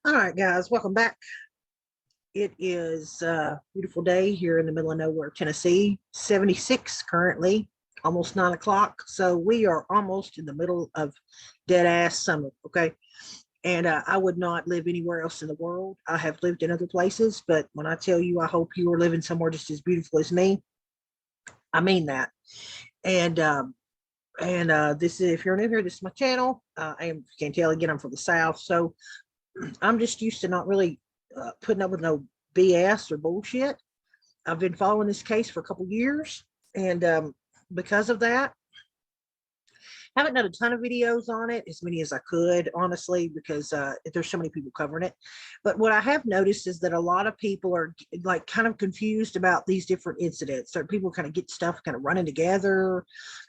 All right, guys, welcome back. It is a beautiful day here in the middle of nowhere, Tennessee. 76 currently, almost 9 o'clock. So we are almost in the middle of dead ass summer. Okay. And I would not live anywhere else in the world. I have lived in other places, but when I tell you, I hope you are living somewhere just as beautiful as me, I mean that. And, this is, if you're new here, this is my channel. I am, you can't tell again, I'm from the South. So I'm just used to not really putting up with no BS or bullshit. I've been following this case for a couple years, and because of that, I haven't done a ton of videos on it, as many as I could, honestly, because there's so many people covering it. But what I have noticed is that a lot of people are like kind of confused about these different incidents. So people kind of get stuff kind of running together.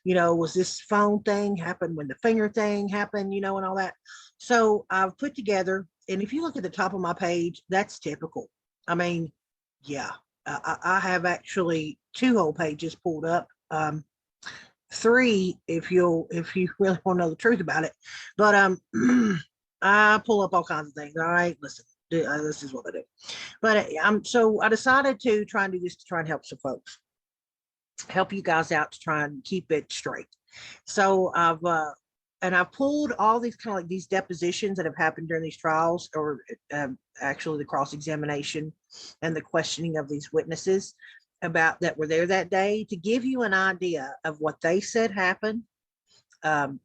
You know, was this phone thing happened when the finger thing happened, you know, and all that. So I've put together, and if you look at the top of my page, that's typical. I mean, yeah, I have actually 2 whole pages pulled up. 3 if you really want to know the truth about it. But I pull up all kinds of things. All right, listen, this is what I do. But so I decided to try and do this to try and help some folks, help you guys out to try and keep it straight. So I've pulled all these kind of like these depositions that have happened during these trials, or actually the cross-examination and the questioning of these witnesses about that were there that day, to give you an idea of what they said happened, and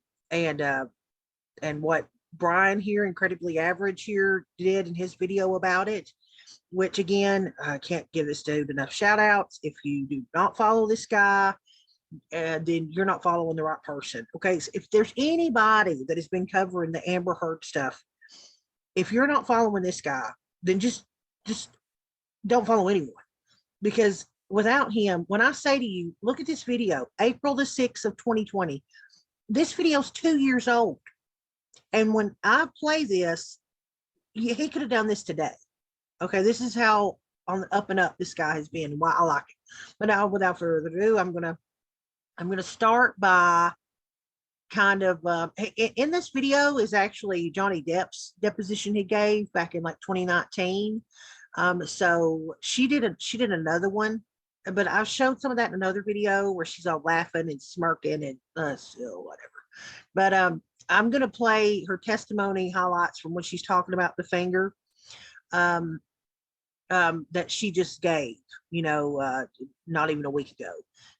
what Brian here, Incredibly Average here, did in his video about it. Which again, I can't give this dude enough shout outs. If you do not follow this guy, then you're not following the right person. Okay, so if there's anybody that has been covering the Amber Heard stuff, if you're not following this guy, then just don't follow anyone, because without him, when I say to you, look at this video, April the 6th of 2020, this video's 2 years old. And when I play this, he could have done this today. Okay, this is how on the up and up this guy has been, why I like it. But now, without further ado, I'm gonna start by kind of in this video is actually Johnny Depp's deposition he gave back in like 2019. So she did another one, but I've showed some of that in another video where she's all laughing and smirking and whatever. But I'm gonna play her testimony highlights from when she's talking about the finger that she just gave, you know, not even a week ago,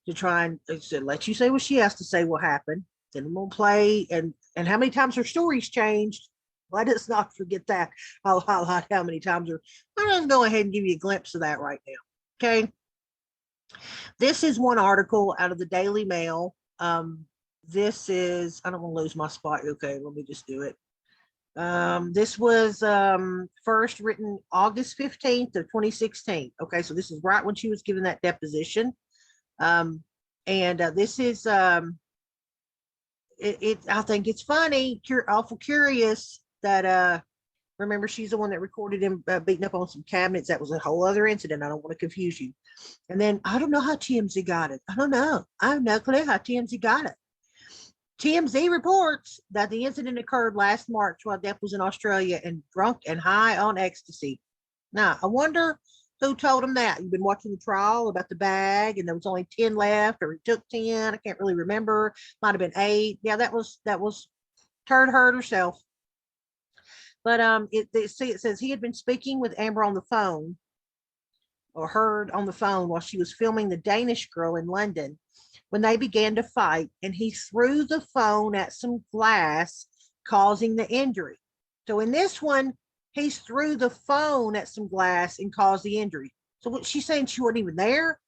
to try and let you say what she has to say what happened. Then we'll play and how many times her story's changed. Let us not forget that. I'll highlight how many times her. I'm going to go ahead and give you a glimpse of that right now. Okay. This is one article out of the Daily Mail. This is, I don't want to lose my spot. Okay, let me just do it. This was first written August 15th of 2016. Okay, so this is right when she was given that deposition. This is I think it's funny, awful curious that remember, she's the one that recorded him beating up on some cabinets. That was a whole other incident. I don't want to confuse you. And then I don't know how TMZ got it. I don't know. I have no clue how TMZ got it. TMZ reports that the incident occurred last March while Depp was in Australia and drunk and high on ecstasy. Now, I wonder who told him that. You've been watching the trial about the bag, and there was only 10 left, or he took 10. I can't really remember. Might have been 8. Yeah, that was Turd Heard herself. But it says he had been speaking with Amber on the phone, or Heard on the phone, while she was filming The Danish Girl in London, when they began to fight, and he threw the phone at some glass, causing the injury. So in this one, he threw the phone at some glass and caused the injury. So what she's saying, she wasn't even there?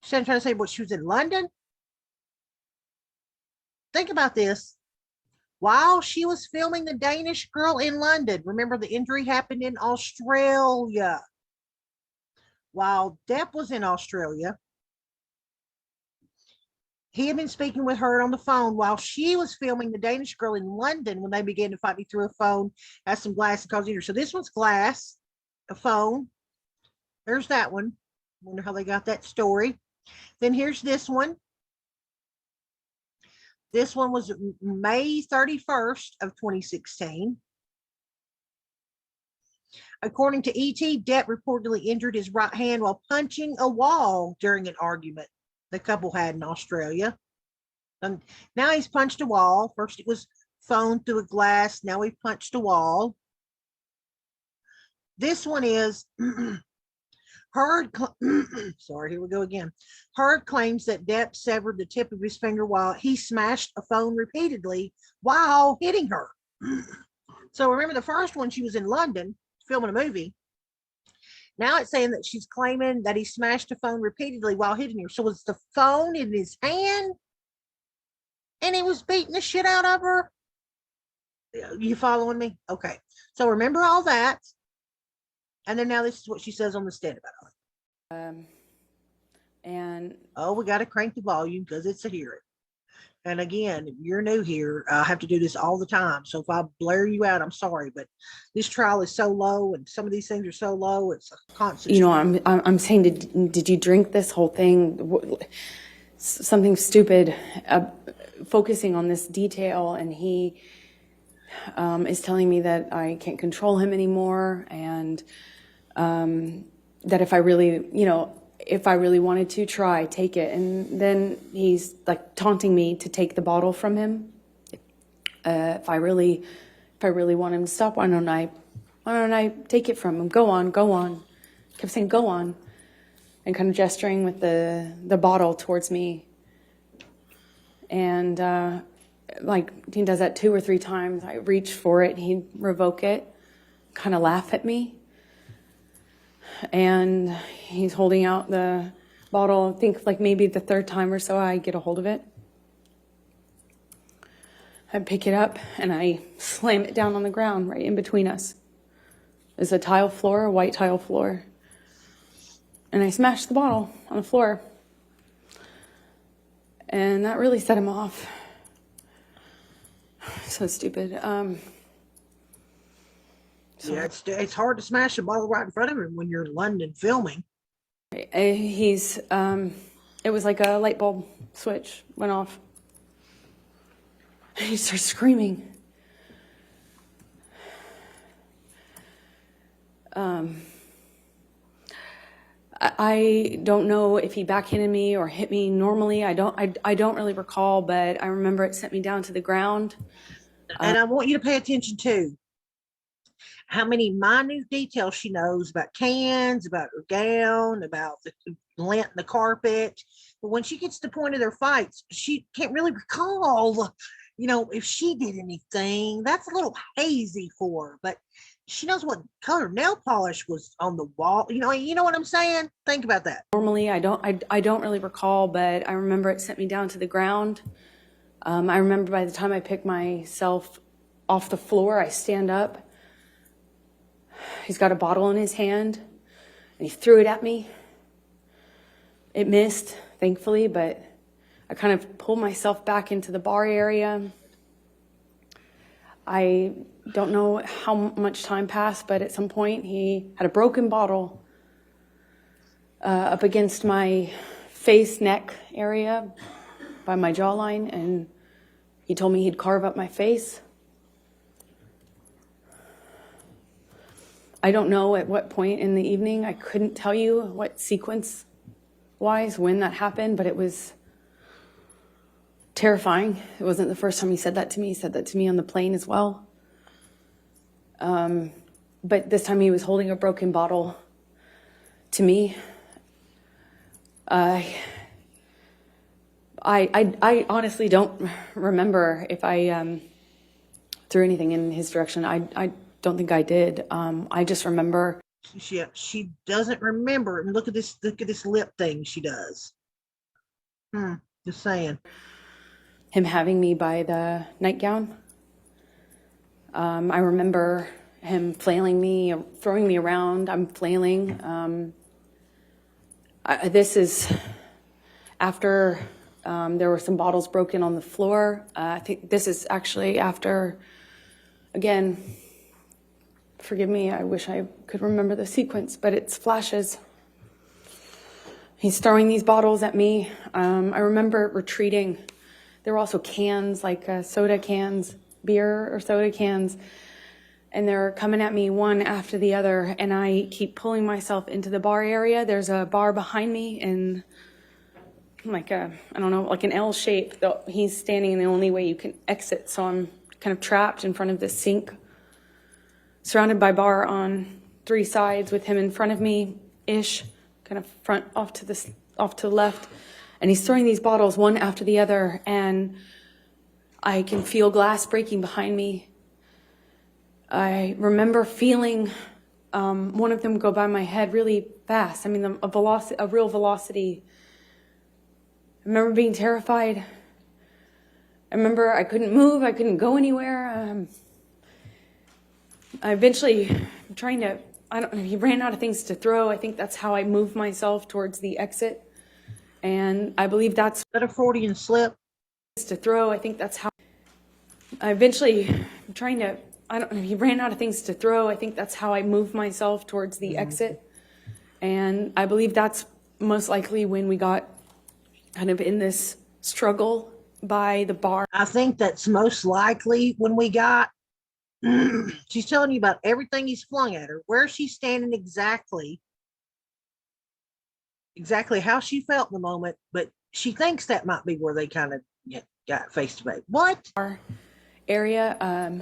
She's trying to say what, she was in London? Think about this. While she was filming The Danish Girl in London, remember the injury happened in Australia. While Depp was in Australia, he had been speaking with her on the phone while she was filming The Danish Girl in London when they began to fight. He threw a phone at some glass and caused injury. So this one's glass, a phone. There's that one. Wonder how they got that story. Then here's this one. This one was May 31st of 2016. According to ET, Depp reportedly injured his right hand while punching a wall during an argument the couple had in Australia. And now he's punched a wall. First it was phone through a glass. Now he punched a wall. This one is Heard. Sorry, here we go again. Heard claims that Depp severed the tip of his finger while he smashed a phone repeatedly while hitting her. So remember the first one, she was in London filming a movie. Now it's saying that she's claiming that he smashed a phone repeatedly while hitting her. So was the phone in his hand and he was beating the shit out of her? You following me? Okay. So remember all that. And then now this is what she says on the stand about it. And we got to crank the volume because it's a hearing. And again, if you're new here, I have to do this all the time. So if I blare you out, I'm sorry, but this trial is so low, and some of these things are so low. It's a constant. you know, I'm saying, did you drink this whole thing? Something stupid, focusing on this detail, and he is telling me that I can't control him anymore, and that if I really, if I really wanted to try, take it. And then he's like taunting me to take the bottle from him. If I really want him to stop, why don't I take it from him? Go on. Kept saying, go on. And kind of gesturing with the bottle towards me. And he does that 2 or 3 times. I reach for it, he'd revoke it, kind of laugh at me. And he's holding out the bottle. I think like maybe the 3rd time or so I get a hold of it. I pick it up and I slam it down on the ground right in between us. There's a tile floor, a white tile floor. And I smashed the bottle on the floor. And that really set him off. So stupid. Yeah, it's hard to smash a bottle right in front of him when you're in London filming. It was like a light bulb switch went off. He starts screaming. I don't know if he backhanded me or hit me normally. I don't really recall, but I remember it sent me down to the ground. And I want you to pay attention to how many minute details she knows about cans, about her gown, about the lint in the carpet. But when she gets to the point of their fights, she can't really recall, if she did anything. That's a little hazy for her, but she knows what color nail polish was on the wall. You know what I'm saying? Think about that. Normally, I don't really recall, but I remember it sent me down to the ground. I remember by the time I pick myself off the floor, I stand up. He's got a bottle in his hand, and he threw it at me. It missed, thankfully, but I kind of pulled myself back into the bar area. I don't know how much time passed, but at some point he had a broken bottle up against my face, neck area by my jawline, and he told me he'd carve up my face. I don't know at what point in the evening. I couldn't tell you what sequence-wise when that happened, but it was terrifying. It wasn't the first time he said that to me. He said that to me on the plane as well. But this time he was holding a broken bottle to me. I honestly don't remember if I threw anything in his direction. I don't think I did. I just remember. She doesn't remember. And look at this lip thing she does. Just saying. Him having me by the nightgown. I remember him flailing me, throwing me around. I'm flailing. This is after there were some bottles broken on the floor. I think this is actually after, again, forgive me, I wish I could remember the sequence, but it's flashes. He's throwing these bottles at me. I remember retreating. There were also cans, like soda cans, beer or soda cans. and they're coming at me one after the other, and I keep pulling myself into the bar area. There's a bar behind me in like a, I don't know, like an L shape. He's standing in the only way you can exit, so I'm kind of trapped in front of this sink, surrounded by bar on 3 sides with him in front of me ish, kind of front off to the left, and he's throwing these bottles one after the other, and I can feel glass breaking behind me. I remember feeling one of them go by my head really fast. I mean, a real velocity. I remember being terrified. I remember I couldn't move. I couldn't go anywhere. I eventually, I don't know, he ran out of things to throw. I think that's how I moved myself towards the exit. And I believe that's That a Freudian slip. to throw. I think that's how I eventually, I don't know, he ran out of things to throw. I think that's how I moved myself towards the exit. And I believe that's most likely when we got kind of in this struggle by the bar. I think that's most likely when we got, she's telling you about everything he's flung at her, where she's standing exactly how she felt in the moment, but she thinks that might be where they kind of got face to face. What? Area,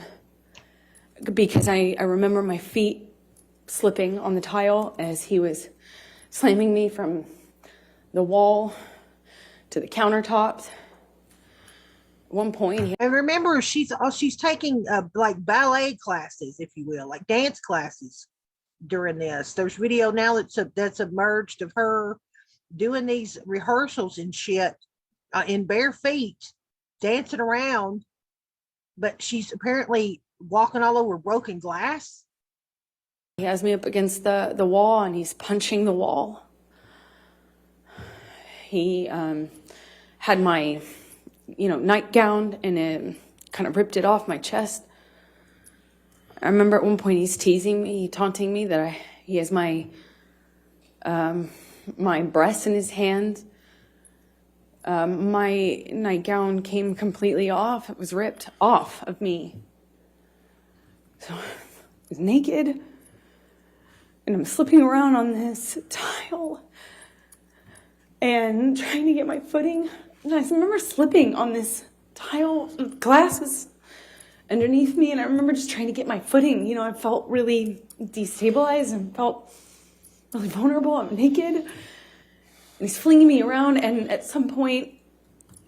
because I remember my feet slipping on the tile as he was slamming me from the wall to the countertops. At one point, And remember, she's taking like ballet classes, if you will, like dance classes during this. There's video now that's emerged of her doing these rehearsals and shit in bare feet, dancing around, but she's apparently walking all over broken glass. he has me up against the wall and he's punching the wall. He had my, nightgown and it kind of ripped it off my chest. I remember at one point he's teasing me, taunting me that he has my breasts in his hand. My nightgown came completely off. It was ripped off of me. So I was naked and I'm slipping around on this tile and trying to get my footing. And I remember slipping on this tile. Glass was underneath me, and I remember just trying to get my footing. I felt really destabilized and felt really vulnerable. I'm naked. And he's flinging me around, and at some point,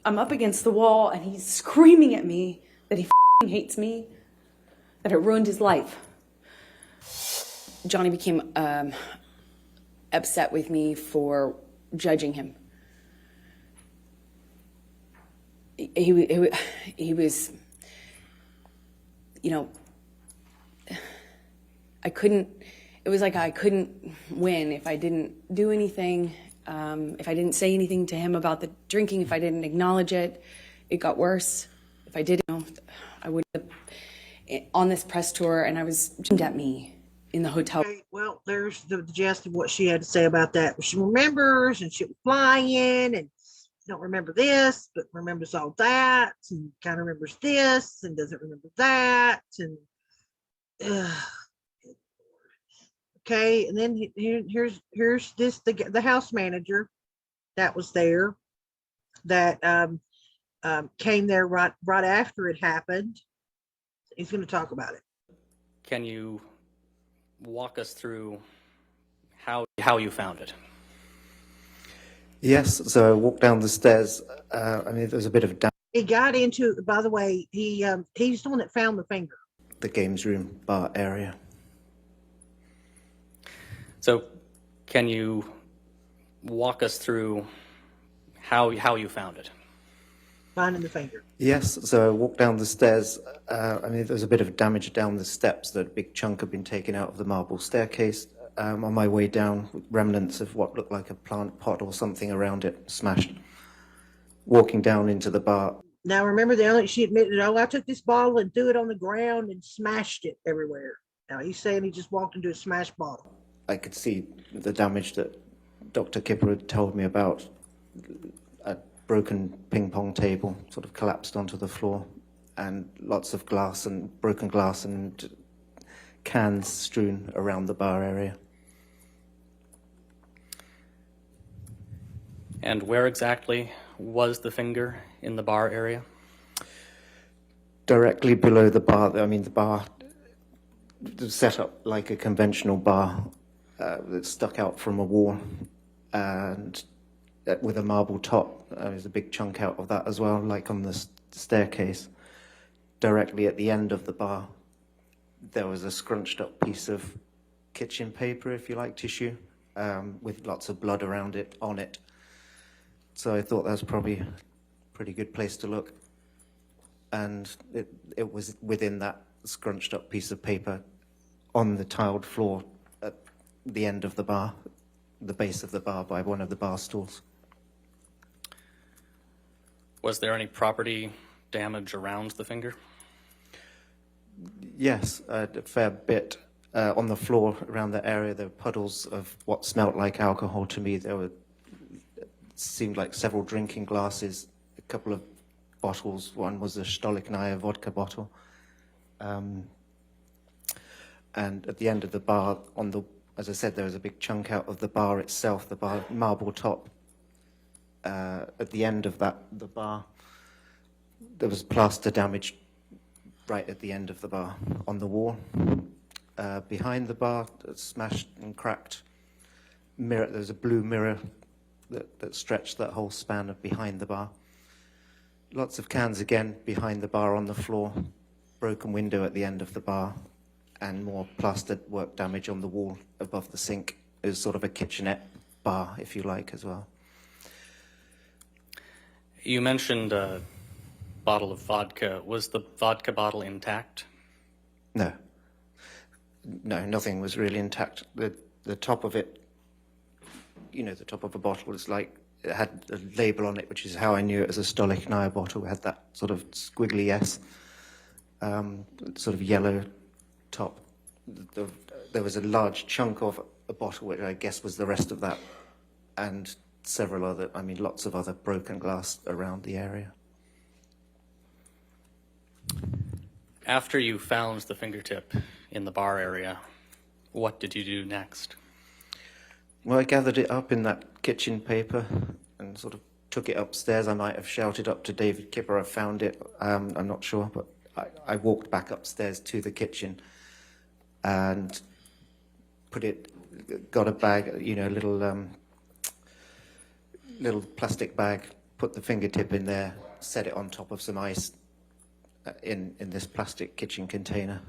I'm up against the wall, and he's screaming at me that he hates me, that I ruined his life. Johnny became upset with me for judging him. He was, it was like I couldn't win if I didn't do anything, if I didn't say anything to him about the drinking, if I didn't acknowledge it. It got worse. If I didn't, I would have on this press tour, and I was aimed at me in the hotel. Okay, well, there's the gist of what she had to say about that. She remembers, and she was flying, and don't remember this, but remembers all that, and kind of remembers this, and doesn't remember that, and okay. And then here's this the house manager that was there that came there right after it happened. He's going to talk about it. Can you walk us through how you found it? Yes, so I walked down the stairs. There was a bit of damage. He got into, by the way, he's the one that found the finger. The games room bar area. So can you walk us through how you found it? Finding the finger. Yes, so I walked down the stairs. There was a bit of damage down the steps. That a big chunk had been taken out of the marble staircase. On my way down, remnants of what looked like a plant pot or something around it, smashed. Walking down into the bar. Now remember, she admitted, I took this bottle and threw it on the ground and smashed it everywhere. Now he's saying he just walked into a smashed bottle. I could see the damage that Dr. Kipper had told me about. A broken ping pong table sort of collapsed onto the floor, and lots of glass and broken glass and cans strewn around the bar area. And where exactly was the finger in the bar area? Directly below the bar, I mean, the bar was set up like a conventional bar that stuck out from a wall, and with a marble top. There's a big chunk out of that as well, like on the staircase. Directly at the end of the bar, there was a scrunched up piece of kitchen paper, if you like, tissue, with lots of blood around it, on it. So I thought that was probably a pretty good place to look. And it was within that scrunched up piece of paper on the tiled floor at the end of the bar, the base of the bar by one of the bar stools. Was there any property damage around the finger? Yes, a fair bit. On the floor around that area, there were puddles of what smelt like alcohol to me. There were, seemed like several drinking glasses, a couple of bottles. One was a Stolichnaya vodka bottle. And at the end of the bar, as I said, there was a big chunk out of the bar itself, the bar marble top. At the end of the bar, there was plaster damage right at the end of the bar on the wall. Behind the bar, smashed and cracked mirror. There was a blue mirror that stretched that whole span of behind the bar. Lots of cans again behind the bar on the floor, broken window at the end of the bar, and more plastered work damage on the wall above the sink. It was sort of a kitchenette bar, if you like, as well. You mentioned a bottle of vodka. Was the vodka bottle intact? No, nothing was really intact. The top of it, the top of a bottle is like, it had a label on it, which is how I knew it was a Stolichnaya bottle. It had that sort of squiggly S, sort of yellow top. There was a large chunk of a bottle, which I guess was the rest of that, and several other, lots of other broken glass around the area. After you found the fingertip in the bar area, what did you do next? Well, I gathered it up in that kitchen paper and sort of took it upstairs. I might have shouted up to David Kipper, I found it. I'm not sure, but I walked back upstairs to the kitchen and got a bag, a little plastic bag, put the fingertip in there, set it on top of some ice in this plastic kitchen container,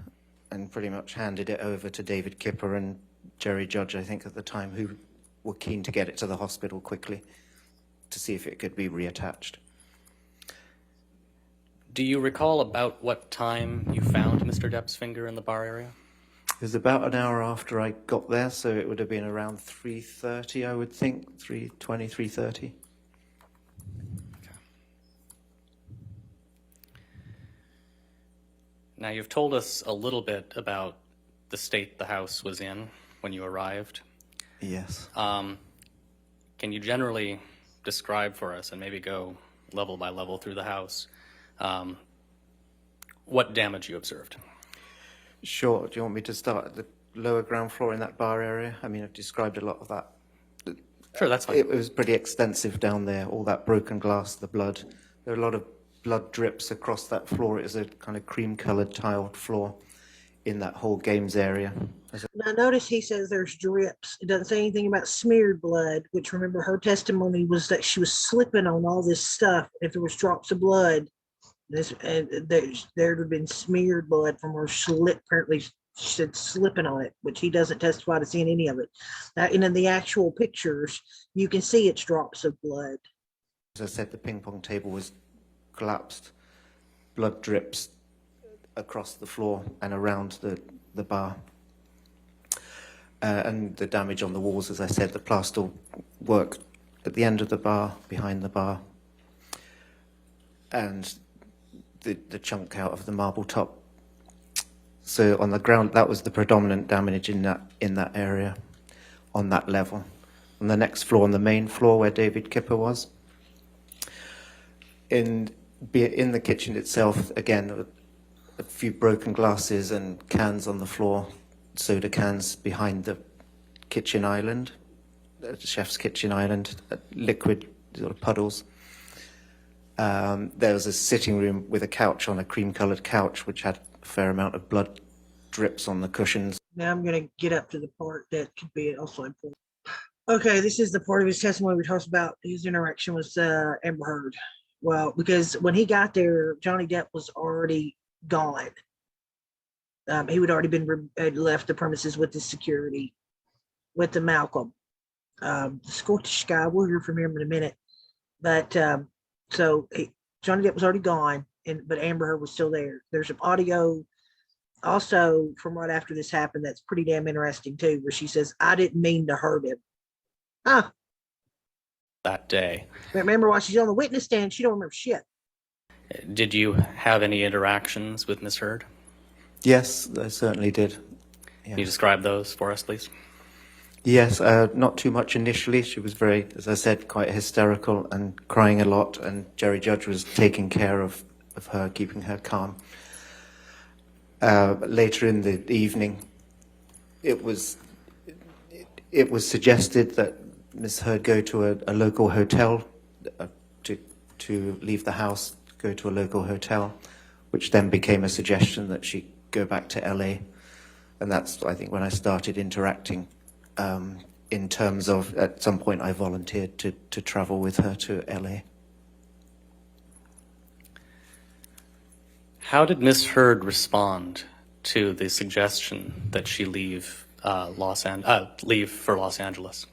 and pretty much handed it over to David Kipper and Jerry Judge, I think, at the time, who were keen to get it to the hospital quickly to see if it could be reattached. Do you recall about what time you found Mr. Depp's finger in the bar area? It was about an hour after I got there, so it would have been around 3:30, I would think, 3:20, 3:30. Now, you've told us a little bit about the state the house was in when you arrived. Yes. Can you generally describe for us, and maybe go level by level through the house, what damage you observed? Sure. Do you want me to start at the lower ground floor in that bar area? I've described a lot of that. Sure, that's fine. It was pretty extensive down there, all that broken glass, the blood. There were a lot of blood drips across that floor. It was a kind of cream-coloured tiled floor in that whole games area. Now, notice he says there's drips. It doesn't say anything about smeared blood, which, remember, her testimony was that she was slipping on all this stuff. If there was drops of blood, there'd have been smeared blood from her slip. Apparently, she said slipping on it, which he doesn't testify to seeing any of it. And in the actual pictures, you can see it's drops of blood. As I said, the ping pong table was collapsed, blood drips across the floor and around the bar. And the damage on the walls, as I said, the plaster work at the end of the bar, behind the bar, and the chunk out of the marble top. So on the ground, that was the predominant damage in that area, on that level. On the next floor, on the main floor where David Kipper was, in the kitchen itself, again, a few broken glasses and cans on the floor, soda cans behind the kitchen island, the chef's kitchen island, liquid sort of puddles. There was a sitting room with a couch on a cream-coloured couch, which had a fair amount of blood drips on the cushions. Now I'm going to get up to the part that could be also important. Okay, this is the part of his testimony we talks about his interaction with Amber Heard. Well, because when he got there, Johnny Depp was already gone. He would already had left the premises with the security, with the Malcolm, the Scottish guy. We'll hear from him in a minute. But Johnny Depp was already gone, but Amber Heard was still there. There's some audio also from right after this happened that's pretty damn interesting too, where she says, "I didn't mean to hurt him." That day. Remember, while she's on the witness stand, she don't remember shit. Did you have any interactions with Miss Heard? Yes, I certainly did. Yeah. Can you describe those for us, please? Yes, not too much initially. She was very, as I said, quite hysterical and crying a lot, and Jerry Judge was taking care of her, keeping her calm. Later in the evening, it was suggested that Miss Heard go to a local hotel, to leave the house, go to a local hotel, which then became a suggestion that she go back to LA. And that's, I think, when I started interacting in terms of, at some point, I volunteered to travel with her to LA. How did Miss Heard respond to the suggestion that she leave for Los Angeles?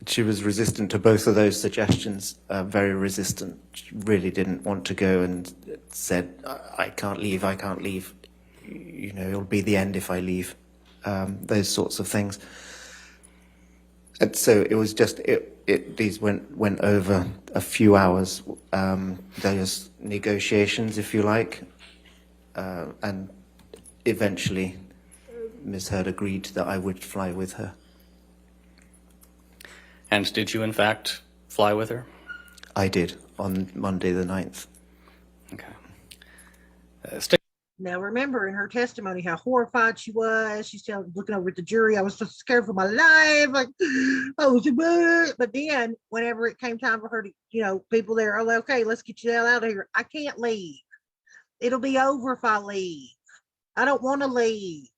She was resistant to both of those suggestions, very resistant. She really didn't want to go and said, I can't leave, I can't leave. You know, it'll be the end if I leave. Those sorts of things. And so it was just, these went over a few hours. Those negotiations, if you like. And eventually, Ms. Heard agreed that I would fly with her. And did you, in fact, fly with her? I did, on Monday the 9th. Okay. Now, remember in her testimony how horrified she was. She's still looking over at the jury. I was so scared for my life. Like, I was, but then whenever it came time for her to, people there, oh, okay, let's get you the hell out of here. I can't leave. It'll be over if I leave. I don't want to leave.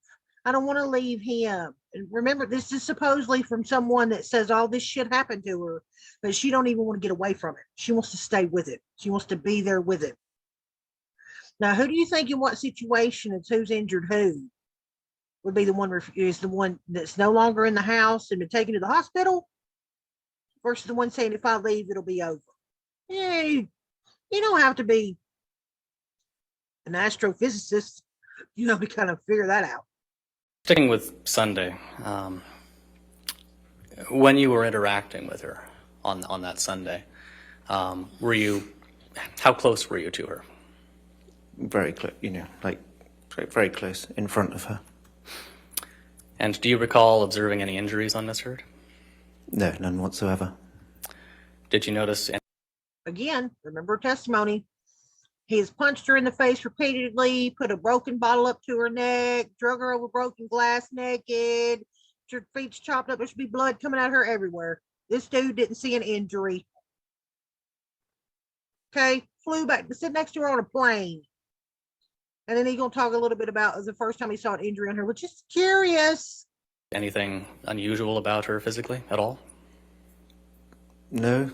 I don't want to leave him. And remember, this is supposedly from someone that says all this shit happened to her, but she don't even want to get away from it. She wants to stay with it. She wants to be there with it. Now, who do you think in what situation it's who's injured who? Would be the one that's no longer in the house and been taken to the hospital versus the one saying, if I leave, it'll be over. Yeah, you don't have to be an astrophysicist, to kind of figure that out. Sticking with Sunday, when you were interacting with her on that Sunday, how close were you to her? Very close, very close in front of her. And do you recall observing any injuries on Miss Heard? No, none whatsoever. Did you notice any? Again, remember her testimony. He has punched her in the face repeatedly, put a broken bottle up to her neck, drug her over broken glass naked, her feet's chopped up. There should be blood coming out of her everywhere. This dude didn't see an injury. Okay, flew back to sit next to her on a plane. And then he's going to talk a little bit about the first time he saw an injury on her, which is curious. Anything unusual about her physically at all? No,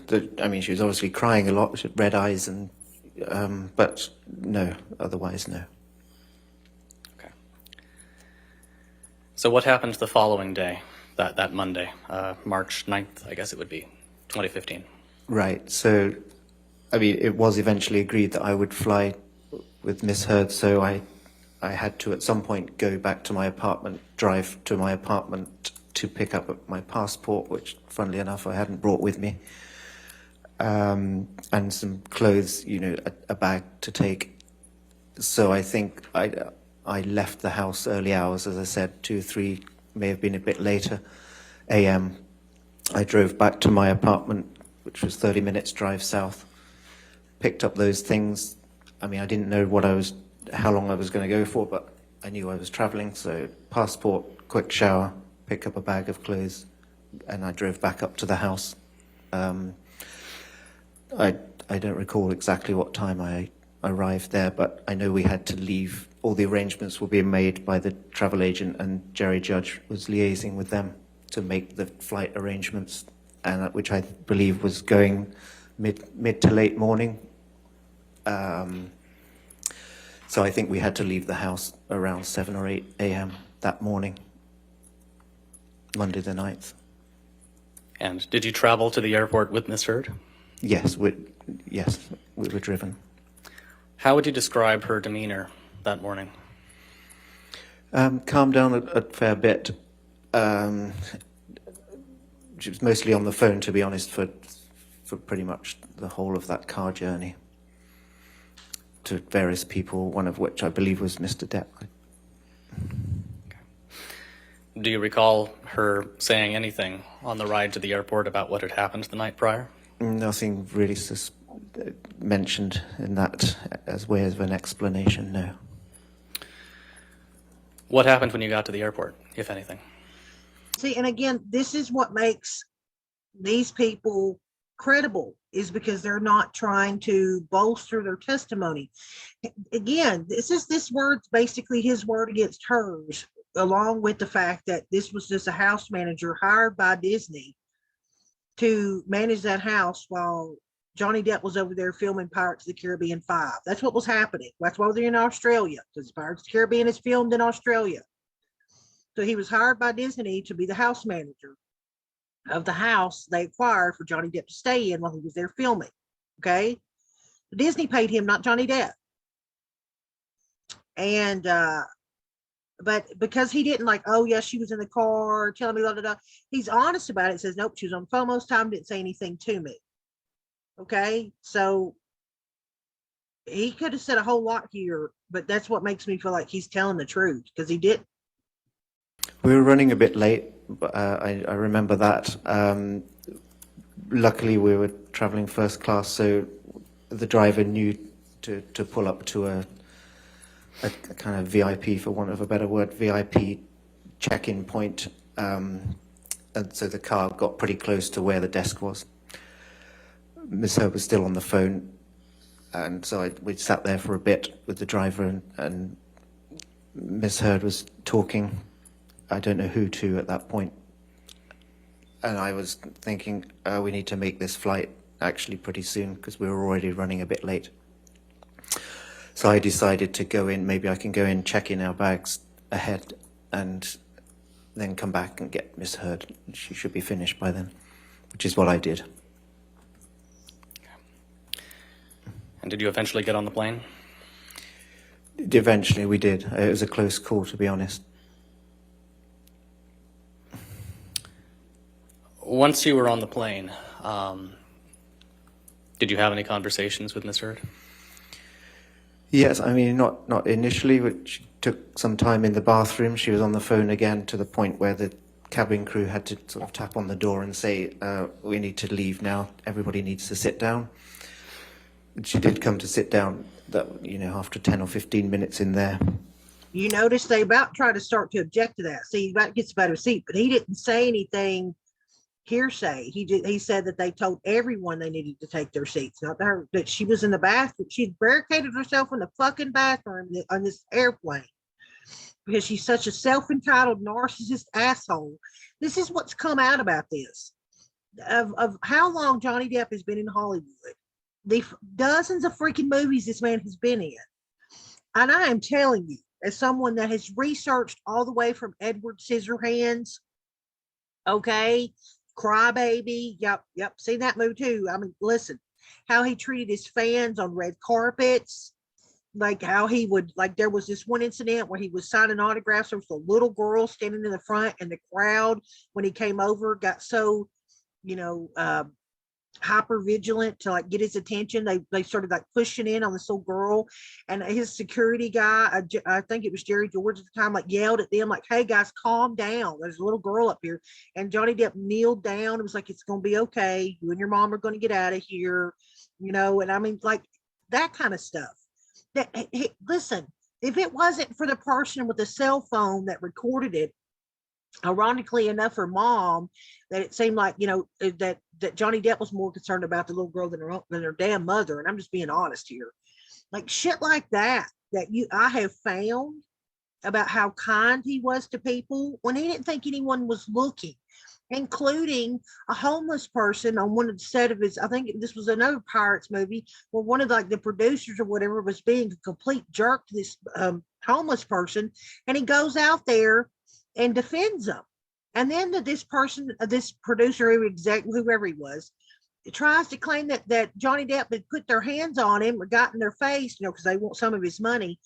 she was obviously crying a lot. She had red eyes, and but no, otherwise no. Okay. So what happened the following day, that Monday, March 9th, I guess it would be, 2015? Right. So, it was eventually agreed that I would fly with Miss Heard, so I had to at some point go back to my apartment, drive to my apartment to pick up my passport, which, funnily enough, I hadn't brought with me, and some clothes, a bag to take. So I think I left the house early hours, as I said, 2, 3, may have been a bit later, a.m. I drove back to my apartment, which was 30 minutes drive south, picked up those things. I didn't know how long I was going to go for, but I knew I was traveling, so passport, quick shower, pick up a bag of clothes, and I drove back up to the house. I don't recall exactly what time I arrived there, but I know we had to leave. All the arrangements were being made by the travel agent, and Jerry Judge was liaising with them to make the flight arrangements, and which I believe was going mid to late morning. So I think we had to leave the house around 7 or 8 a.m. that morning, Monday the 9th. And did you travel to the airport with Miss Heard? Yes, we were driven. How would you describe her demeanor that morning? Calmed down a fair bit. She was mostly on the phone, to be honest, for pretty much the whole of that car journey to various people, one of which I believe was Mr. Depp. Do you recall her saying anything on the ride to the airport about what had happened the night prior? Nothing really mentioned in that as way of an explanation, no. What happened when you got to the airport, if anything? See, and again, this is what makes these people credible, is because they're not trying to bolster their testimony. Again, this word's basically his word against hers, along with the fact that this was just a house manager hired by Disney to manage that house while Johnny Depp was over there filming Pirates of the Caribbean 5. That's what was happening. That's why they're in Australia, because Pirates of the Caribbean is filmed in Australia. So he was hired by Disney to be the house manager of the house they acquired for Johnny Depp to stay in while he was there filming. Okay. Disney paid him, not Johnny Depp. And, but because he didn't like, oh, yes, she was in the car telling me, blah, blah, blah. He's honest about it. Says, nope, she was on the phone most time, didn't say anything to me. Okay. So he could have said a whole lot here, but that's what makes me feel like he's telling the truth, because he didn't. We were running a bit late, but I remember that. Luckily, we were traveling first class, so the driver knew to pull up to a kind of VIP, for want of a better word, VIP check-in point. And so the car got pretty close to where the desk was. Miss Heard was still on the phone, and so we sat there for a bit with the driver, and Miss Heard was talking. I don't know who to at that point. And I was thinking, we need to make this flight actually pretty soon, because we were already running a bit late. So I decided to go in, maybe I can go in, check in our bags ahead, and then come back and get Miss Heard. She should be finished by then, which is what I did. And did you eventually get on the plane? Eventually we did. It was a close call, to be honest. Once you were on the plane, did you have any conversations with Miss Heard? Yes, I mean, not initially, which took some time in the bathroom. She was on the phone again to the point where the cabin crew had to sort of tap on the door and say, we need to leave now. Everybody needs to sit down. And she did come to sit down, after 10 or 15 minutes in there. You notice they about tried to start to object to that. See, that gets a better seat, but he didn't say anything hearsay. He said that they told everyone they needed to take their seats, not her, that she was in the bathroom. She barricaded herself in the fucking bathroom on this airplane because she's such a self-entitled narcissist asshole. This is what's come out about this, of how long Johnny Depp has been in Hollywood, the dozens of freaking movies this man has been in. And I am telling you, as someone that has researched all the way from Edward Scissorhands, okay, Crybaby, yep, seen that movie too. I mean, listen, how he treated his fans on red carpets, like how he would, like there was this one incident where he was signing autographs. There was a little girl standing in the front, and the crowd, when he came over, got so, hyper vigilant to like get his attention. They started like pushing in on this little girl, and his security guy, I think it was Jerry George at the time, like yelled at them like, hey guys, calm down, there's a little girl up here. And Johnny Depp kneeled down. It was like, it's gonna be okay, you and your mom are gonna get out of here, and I mean, like that kind of stuff. That, listen, if it wasn't for the person with the cell phone that recorded it, ironically enough, her mom, that it seemed like, that Johnny Depp was more concerned about the little girl than her damn mother. And I'm just being honest here. Like shit like that, I have found about how kind he was to people when he didn't think anyone was looking, including a homeless person on one of the set of his, I think this was another Pirates movie, where one of the producers or whatever was being a complete jerk to this homeless person, and he goes out there and defends them. And then this person, this producer, whoever he was, tries to claim that Johnny Depp had put their hands on him or got in their face, because they want some of his money.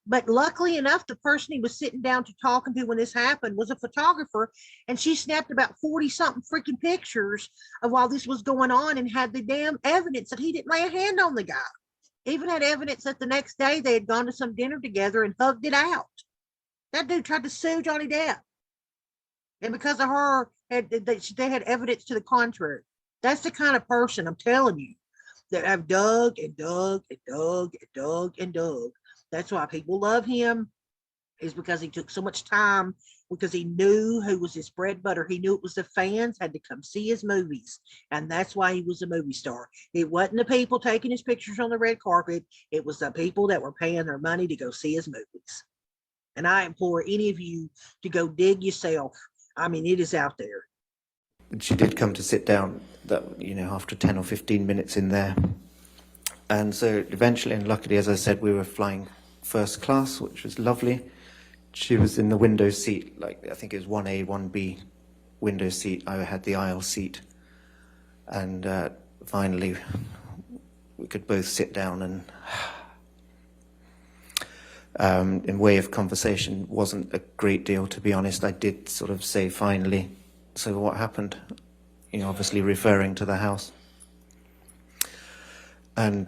But luckily enough, the person he was sitting down to talking to when this happened was a photographer, and she snapped about 40 something freaking pictures of while this was going on, and had the damn evidence that he didn't lay a hand on the guy. Even had evidence that the next day they had gone to some dinner together and hugged it out. That dude tried to sue Johnny Depp, and because of her, they had evidence to the contrary. That's the kind of person, I'm telling you, that have dug and dug and dug and dug and dug. That's why people love him, is because he took so much time, because he knew who was his bread butter. He knew it was the fans had to come see his movies. And that's why he was a movie star. It wasn't the people taking his pictures on the red carpet. It was the people that were paying their money to go see his movies. And I implore any of you to go dig yourself. I mean, it is out there. She did come to sit down, after 10 or 15 minutes in there. And so eventually, and luckily, as I said, we were flying first class, which was lovely. She was in the window seat, I think it was 1A, 1B window seat. I had the aisle seat. And finally, we could both sit down, and in way of conversation, wasn't a great deal, to be honest. I did sort of say, finally, so what happened? Obviously referring to the house. And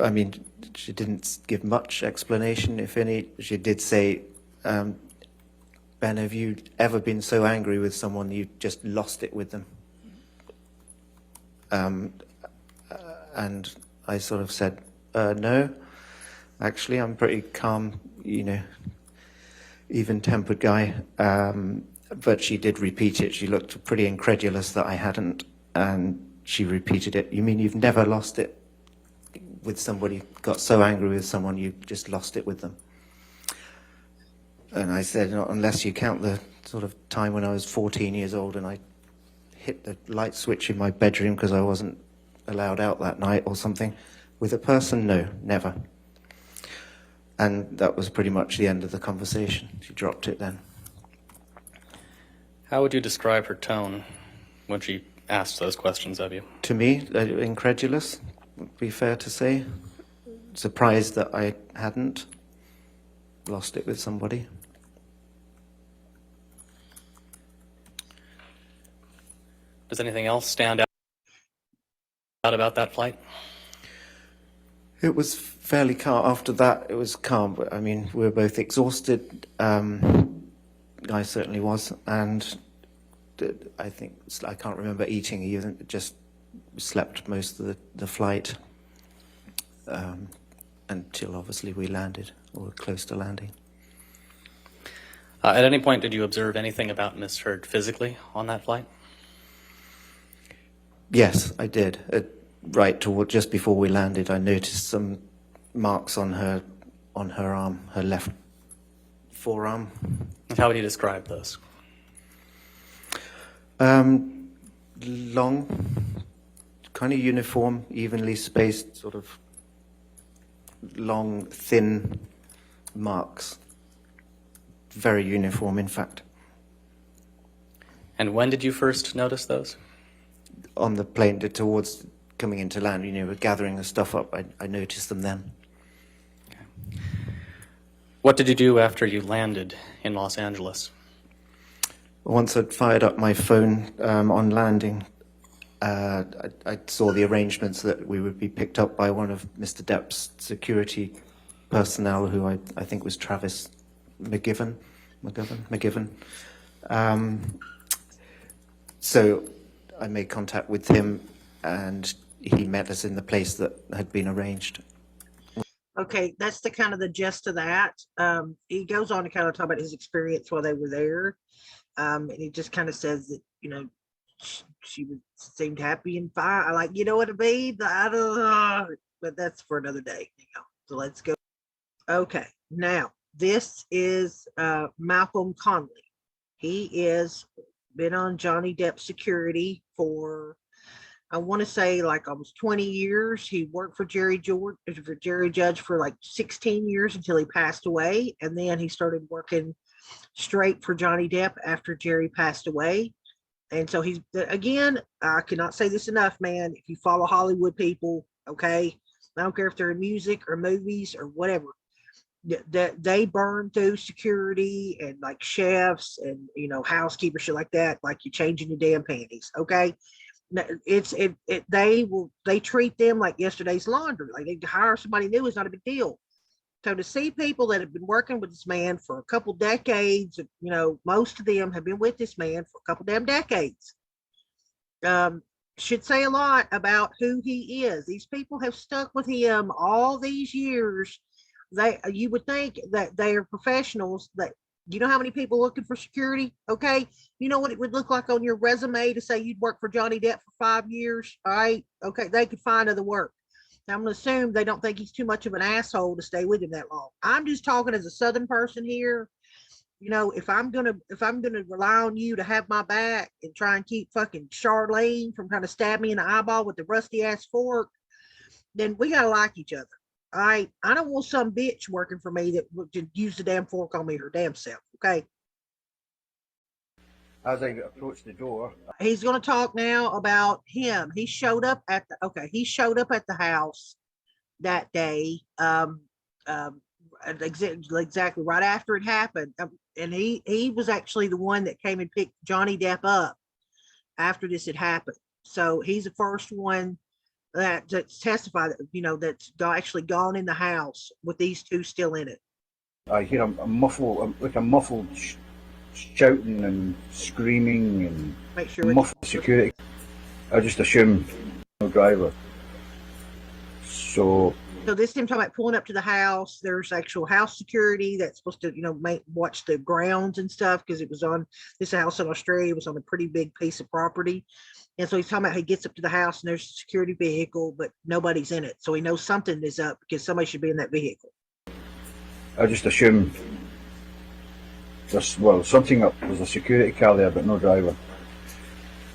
I mean, she didn't give much explanation, if any. She did say, Ben, have you ever been so angry with someone you just lost it with them? And I sort of said, no. Actually, I'm pretty calm, even-tempered guy. But she did repeat it. She looked pretty incredulous that I hadn't. And she repeated it. You mean you've never lost it with somebody, got so angry with someone you just lost it with them? And I said, unless you count the sort of time when I was 14 years old and I hit the light switch in my bedroom because I wasn't allowed out that night or something. With a person, no, never. And that was pretty much the end of the conversation. She dropped it then. How would you describe her tone when she asked those questions of you? To me, incredulous, would be fair to say. Surprised that I hadn't lost it with somebody. Does anything else stand out about that flight? It was fairly calm. After that, it was calm. But I mean, we were both exhausted. I certainly was. And I can't remember eating even, just slept most of the flight until obviously we landed, or were close to landing. At any point, did you observe anything about Miss Heard physically on that flight? Yes, I did. Just before we landed, I noticed some marks on her arm, her left forearm. And how would you describe those? Long, kind of uniform, evenly spaced, sort of long, thin marks. Very uniform, in fact. And when did you first notice those? On the plane towards coming into land, we're gathering the stuff up. I noticed them then. Okay. What did you do after you landed in Los Angeles? Once I'd fired up my phone on landing, I saw the arrangements that we would be picked up by one of Mr. Depp's security personnel, who I think was Travis McGivern. So I made contact with him, and he met us in the place that had been arranged. Okay, that's the kind of the gist of that. He goes on to kind of talk about his experience while they were there. And he just kind of says that, she seemed happy and fine. I like, you know what I mean? I don't know, but that's for another day. So let's go. Okay, now this is Malcolm Conley. He is been on Johnny Depp security for, I want to say, like almost 20 years. He worked for Jerry Judge for like 16 years until he passed away, and then he started working straight for Johnny Depp after Jerry passed away. And so he's, again, I cannot say this enough, man. If you follow Hollywood people, okay, I don't care if they're in music or movies or whatever, that they burn through security and like chefs and housekeepers, shit like that, like you're changing your damn panties. Okay, they treat them like yesterday's laundry. Like they hire somebody new is not a big deal. So to see people that have been working with this man for a couple decades, most of them have been with this man for a couple damn decades. Should say a lot about who he is. These people have stuck with him all these years. You would think that they are professionals. That you know how many people looking for security? Okay, you know what it would look like on your resume to say you'd work for Johnny Depp for 5 years. All right, okay, they could find other work. I'm going to assume they don't think he's too much of an asshole to stay with him that long. I'm just talking as a Southern person here. If I'm gonna rely on you to have my back and try and keep fucking Charlene from trying to stab me in the eyeball with the rusty ass fork, then we gotta like each other. All right, I don't want some bitch working for me that would use the damn fork on me her damn self. Okay. As I approached the door, he's going to talk now about him. He showed up at the house that day, exactly right after it happened, and he was actually the one that came and picked Johnny Depp up after this had happened. So he's the first one that's testified that that's actually gone in the house with these two still in it. I hear a muffled shouting and screaming and Make sure muffled security. I just assume no driver. So this is him talking about pulling up to the house. There's actual house security that's supposed to, watch the grounds and stuff, because it was on this house in Australia. It was on a pretty big piece of property. And so he's talking about he gets up to the house and there's a security vehicle, but nobody's in it. So he knows something is up because somebody should be in that vehicle. I just assume something up. There's a security car there, but no driver.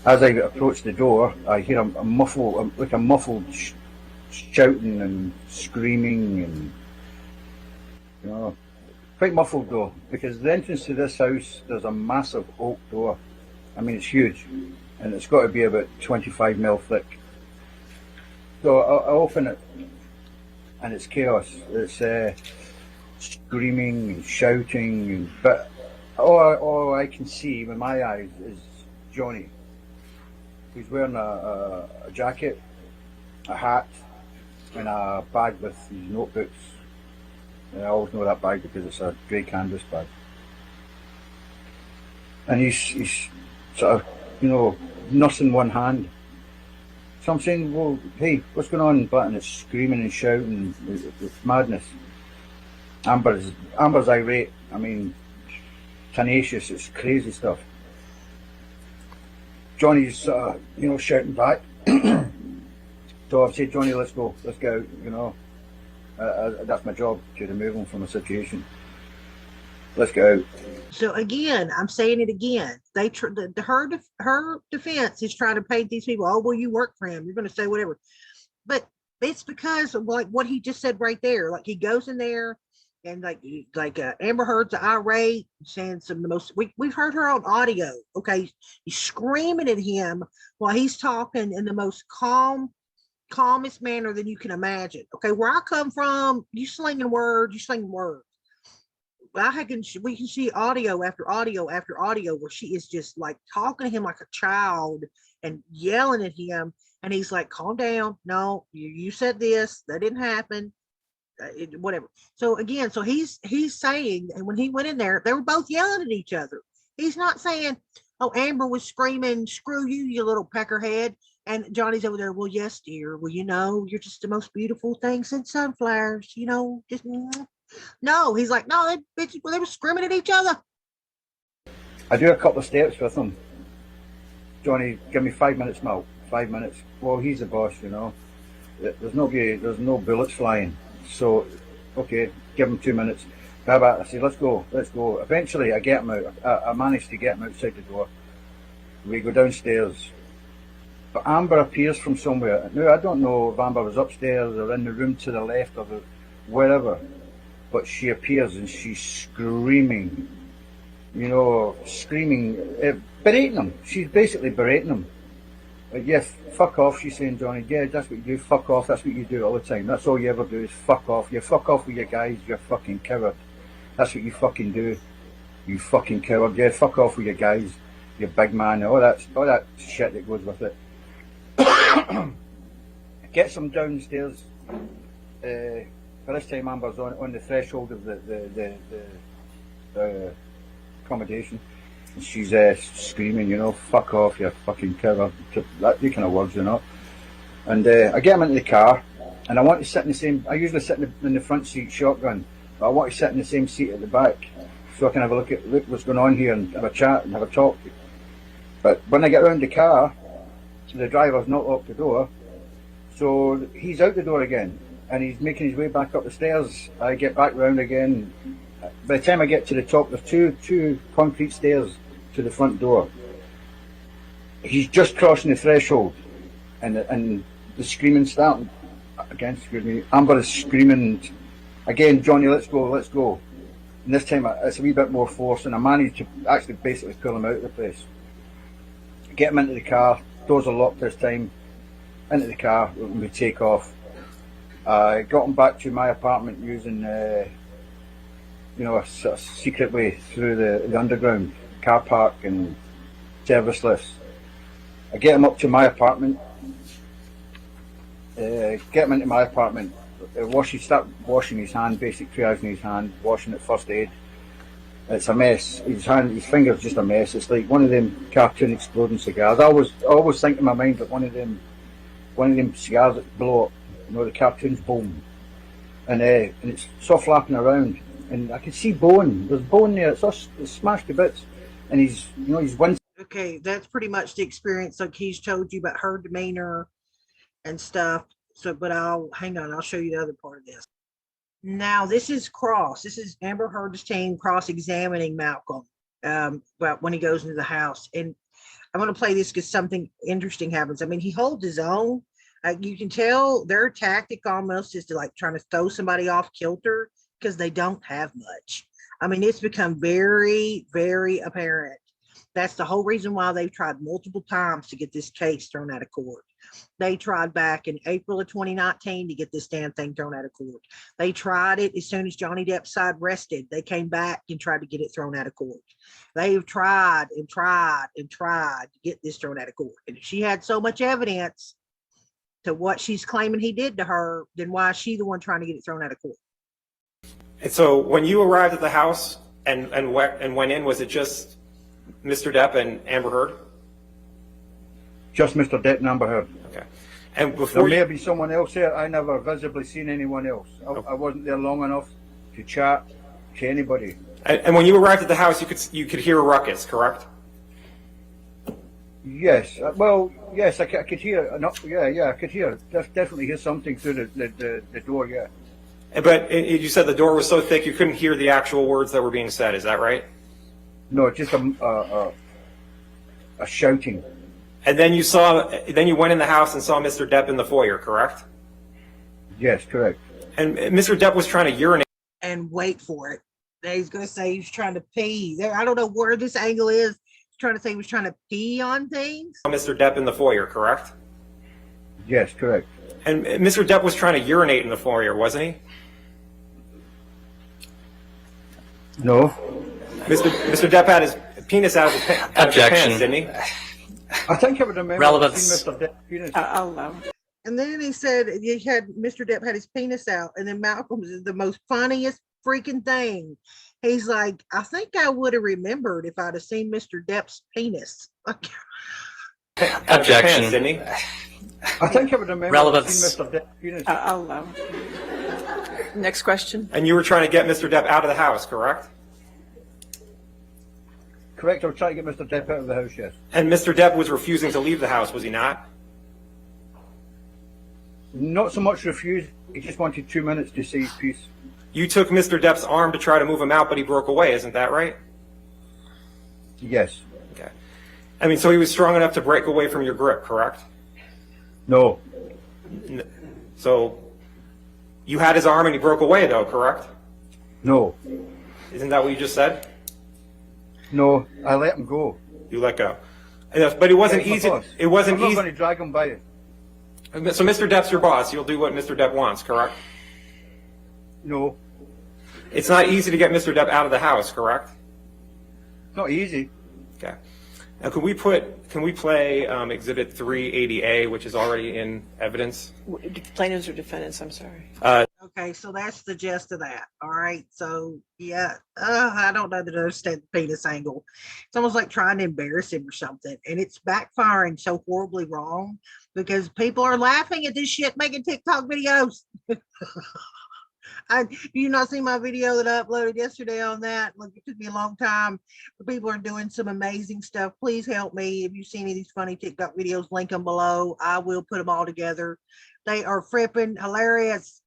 As I approach the door, I hear a muffled shouting and screaming and, quite muffled though, because the entrance to this house, there's a massive oak door. I mean, it's huge, and it's got to be about 25 mil thick. So I open it, and it's chaos. It's screaming and shouting, but all I can see with my eyes is Johnny. He's wearing a jacket, a hat, and a bag with his notebooks. And I always know that bag because it's a grey canvas bag. And he's sort of, nursing one hand. So I'm saying, well, hey, what's going on? And it's screaming and shouting. It's madness. Amber's irate. I mean, tenacious. It's crazy stuff. Johnny's shouting back. So I've said, Johnny, let's go, let's get out. That's my job, to remove him from a situation. Let's go out. So again, I'm saying it again. Her defense is trying to paint these people. Oh, well, you work for him. You're going to say whatever, but it's because of like what he just said right there. Like he goes in there. And Amber Heard's irate, saying some of the most. We've heard her on audio. Okay, he's screaming at him while he's talking in the most calmest manner that you can imagine. Okay, where I come from, you slinging words. We can see audio after audio after audio where she is just like talking to him like a child and yelling at him, and he's like, "Calm down. No, you said this. That didn't happen." Whatever. So again, he's saying, and when he went in there, they were both yelling at each other. He's not saying, "Oh, Amber was screaming, 'Screw you, you little peckerhead,' And Johnny's over there. Well, yes, dear. Well, you're just the most beautiful thing since sunflowers. Just no. He's like, no, they were screaming at each other. I do a couple of steps with him. Johnny, give me 5 minutes, Mal. 5 minutes. Well, he's the boss, There's no bullets flying. So, okay, give him 2 minutes. I say, let's go. Eventually, I get him out. I managed to get him outside the door. We go downstairs. But Amber appears from somewhere. Now, I don't know if Amber was upstairs or in the room to the left or wherever. But she appears and she's screaming. Berating him. She's basically berating him. Like, yeah, fuck off, she's saying, Johnny. Yeah, that's what you do. Fuck off. That's what you do all the time. That's all you ever do is fuck off. You fuck off with your guys. You're a fucking coward. That's what you fucking do. You fucking coward. Yeah, fuck off with your guys. You big man. All that shit that goes with it. Gets him downstairs. By this time, Amber's on the threshold of the accommodation. And she's screaming, fuck off, you fucking coward. That kind of words, And I get him into the car, and I want to sit in the same. I usually sit in the front seat shotgun, but I want to sit in the same seat at the back, so I can have a look what's going on here and have a chat and have a talk. But when I get around the car, the driver's not locked the door, so he's out the door again, and he's making his way back up the stairs. I get back round again. By the time I get to the top, there's two concrete stairs to the front door. He's just crossing the threshold, and the screaming starting again. Excuse me. Amber is screaming again. Johnny, let's go. And this time it's a wee bit more force, and I managed to actually basically pull him out of the place. Get him into the car. Doors are locked this time. Into the car, we take off. I got him back to my apartment using, a sort of secret way through the underground car park and service lifts. I get him up to my apartment. Get him into my apartment. Start washing his hand, basic triage in his hand, washing it, first aid. It's a mess. His finger's just a mess. It's like one of them cartoon exploding cigars. I always think in my mind that one of them cigars that blow up. The cartoons boom, and it's soft flapping around, and I can see bone. There's bone there. It's smashed to bits, and he's wincing. Okay, that's pretty much the experience. Like he's told you about her demeanor and stuff. So, but I'll show you the other part of this. Now, this is Amber Heard's team cross-examining Malcolm about when he goes into the house. And I'm going to play this because something interesting happens. I mean, he holds his own. You can tell their tactic almost is to like trying to throw somebody off kilter because they don't have much. I mean, it's become very, very apparent. That's the whole reason why they've tried multiple times to get this case thrown out of court. They tried back in April of 2019 to get this damn thing thrown out of court. They tried it as soon as Johnny Depp's side rested. They came back and tried to get it thrown out of court. They've tried and tried and tried to get this thrown out of court. And if she had so much evidence to what she's claiming he did to her, then why is she the one trying to get it thrown out of court? And so when you arrived at the house and went in, was it just Mr. Depp and Amber Heard? Just Mr. Depp and Amber Heard. Okay. And there before may have been someone else there. I never visibly seen anyone else. I wasn't there long enough to chat to anybody. And when you arrived at the house, you could hear a ruckus, correct? Yes. Well, yes, I could hear. Yeah, I could hear. Definitely hear something through the door. Yeah. But you said the door was so thick you couldn't hear the actual words that were being said. Is that right? No, just a shouting. And then you went in the house and saw Mr. Depp in the foyer, correct? Yes, correct. And Mr. Depp was trying to urinate. And wait for it. He's going to say he's trying to pee. I don't know where this angle is. He's trying to say he was trying to pee on things. Mr. Depp in the foyer, correct? Yes, correct. And Mr. Depp was trying to urinate in the foyer, wasn't he? No. Mr. Depp had his penis out of his pants, didn't he? I think I would remember Relevance. Mr. Depp's penis. And then he said Mr. Depp had his penis out, and then Malcolm's is the most funniest freaking thing. He's like, I think I would have remembered if I'd have seen Mr. Depp's penis. Objection. Didn't he? I think I would remember Relevance. seeing Mr. Depp penis. I'll allow it. Next question. And you were trying to get Mr. Depp out of the house, correct? Correct, I was trying to get Mr. Depp out of the house, yes. And Mr. Depp was refusing to leave the house, was he not? Not so much refused, he just wanted 2 minutes to say his piece. You took Mr. Depp's arm to try to move him out, but he broke away, isn't that right? Yes. Okay. I mean, so he was strong enough to break away from your grip, correct? No. So you had his arm and he broke away, though, correct? No. Isn't that what you just said? No, I let him go. You let go. But it wasn't That's my easy. boss. It wasn't I'm not easy. going to drag him by it. So Mr. Depp's your boss. You'll do what Mr. Depp wants, correct? No. It's not easy to get Mr. Depp out of the house, correct? It's not easy. Okay. Now, can we play Exhibit 380A, which is already in evidence? Plaintiffs or defendants, I'm sorry. Okay, so that's the gist of that. All right. So yeah, I don't know that I understand the penis angle. It's almost like trying to embarrass him or something. And it's backfiring so horribly wrong because people are laughing at this shit making TikTok videos. Do you not see my video that I uploaded yesterday on that? Look, it took me a long time. But people are doing some amazing stuff. Please help me. If you see any of these funny TikTok videos, link them below. I will put them all together. They are frippin' hilarious.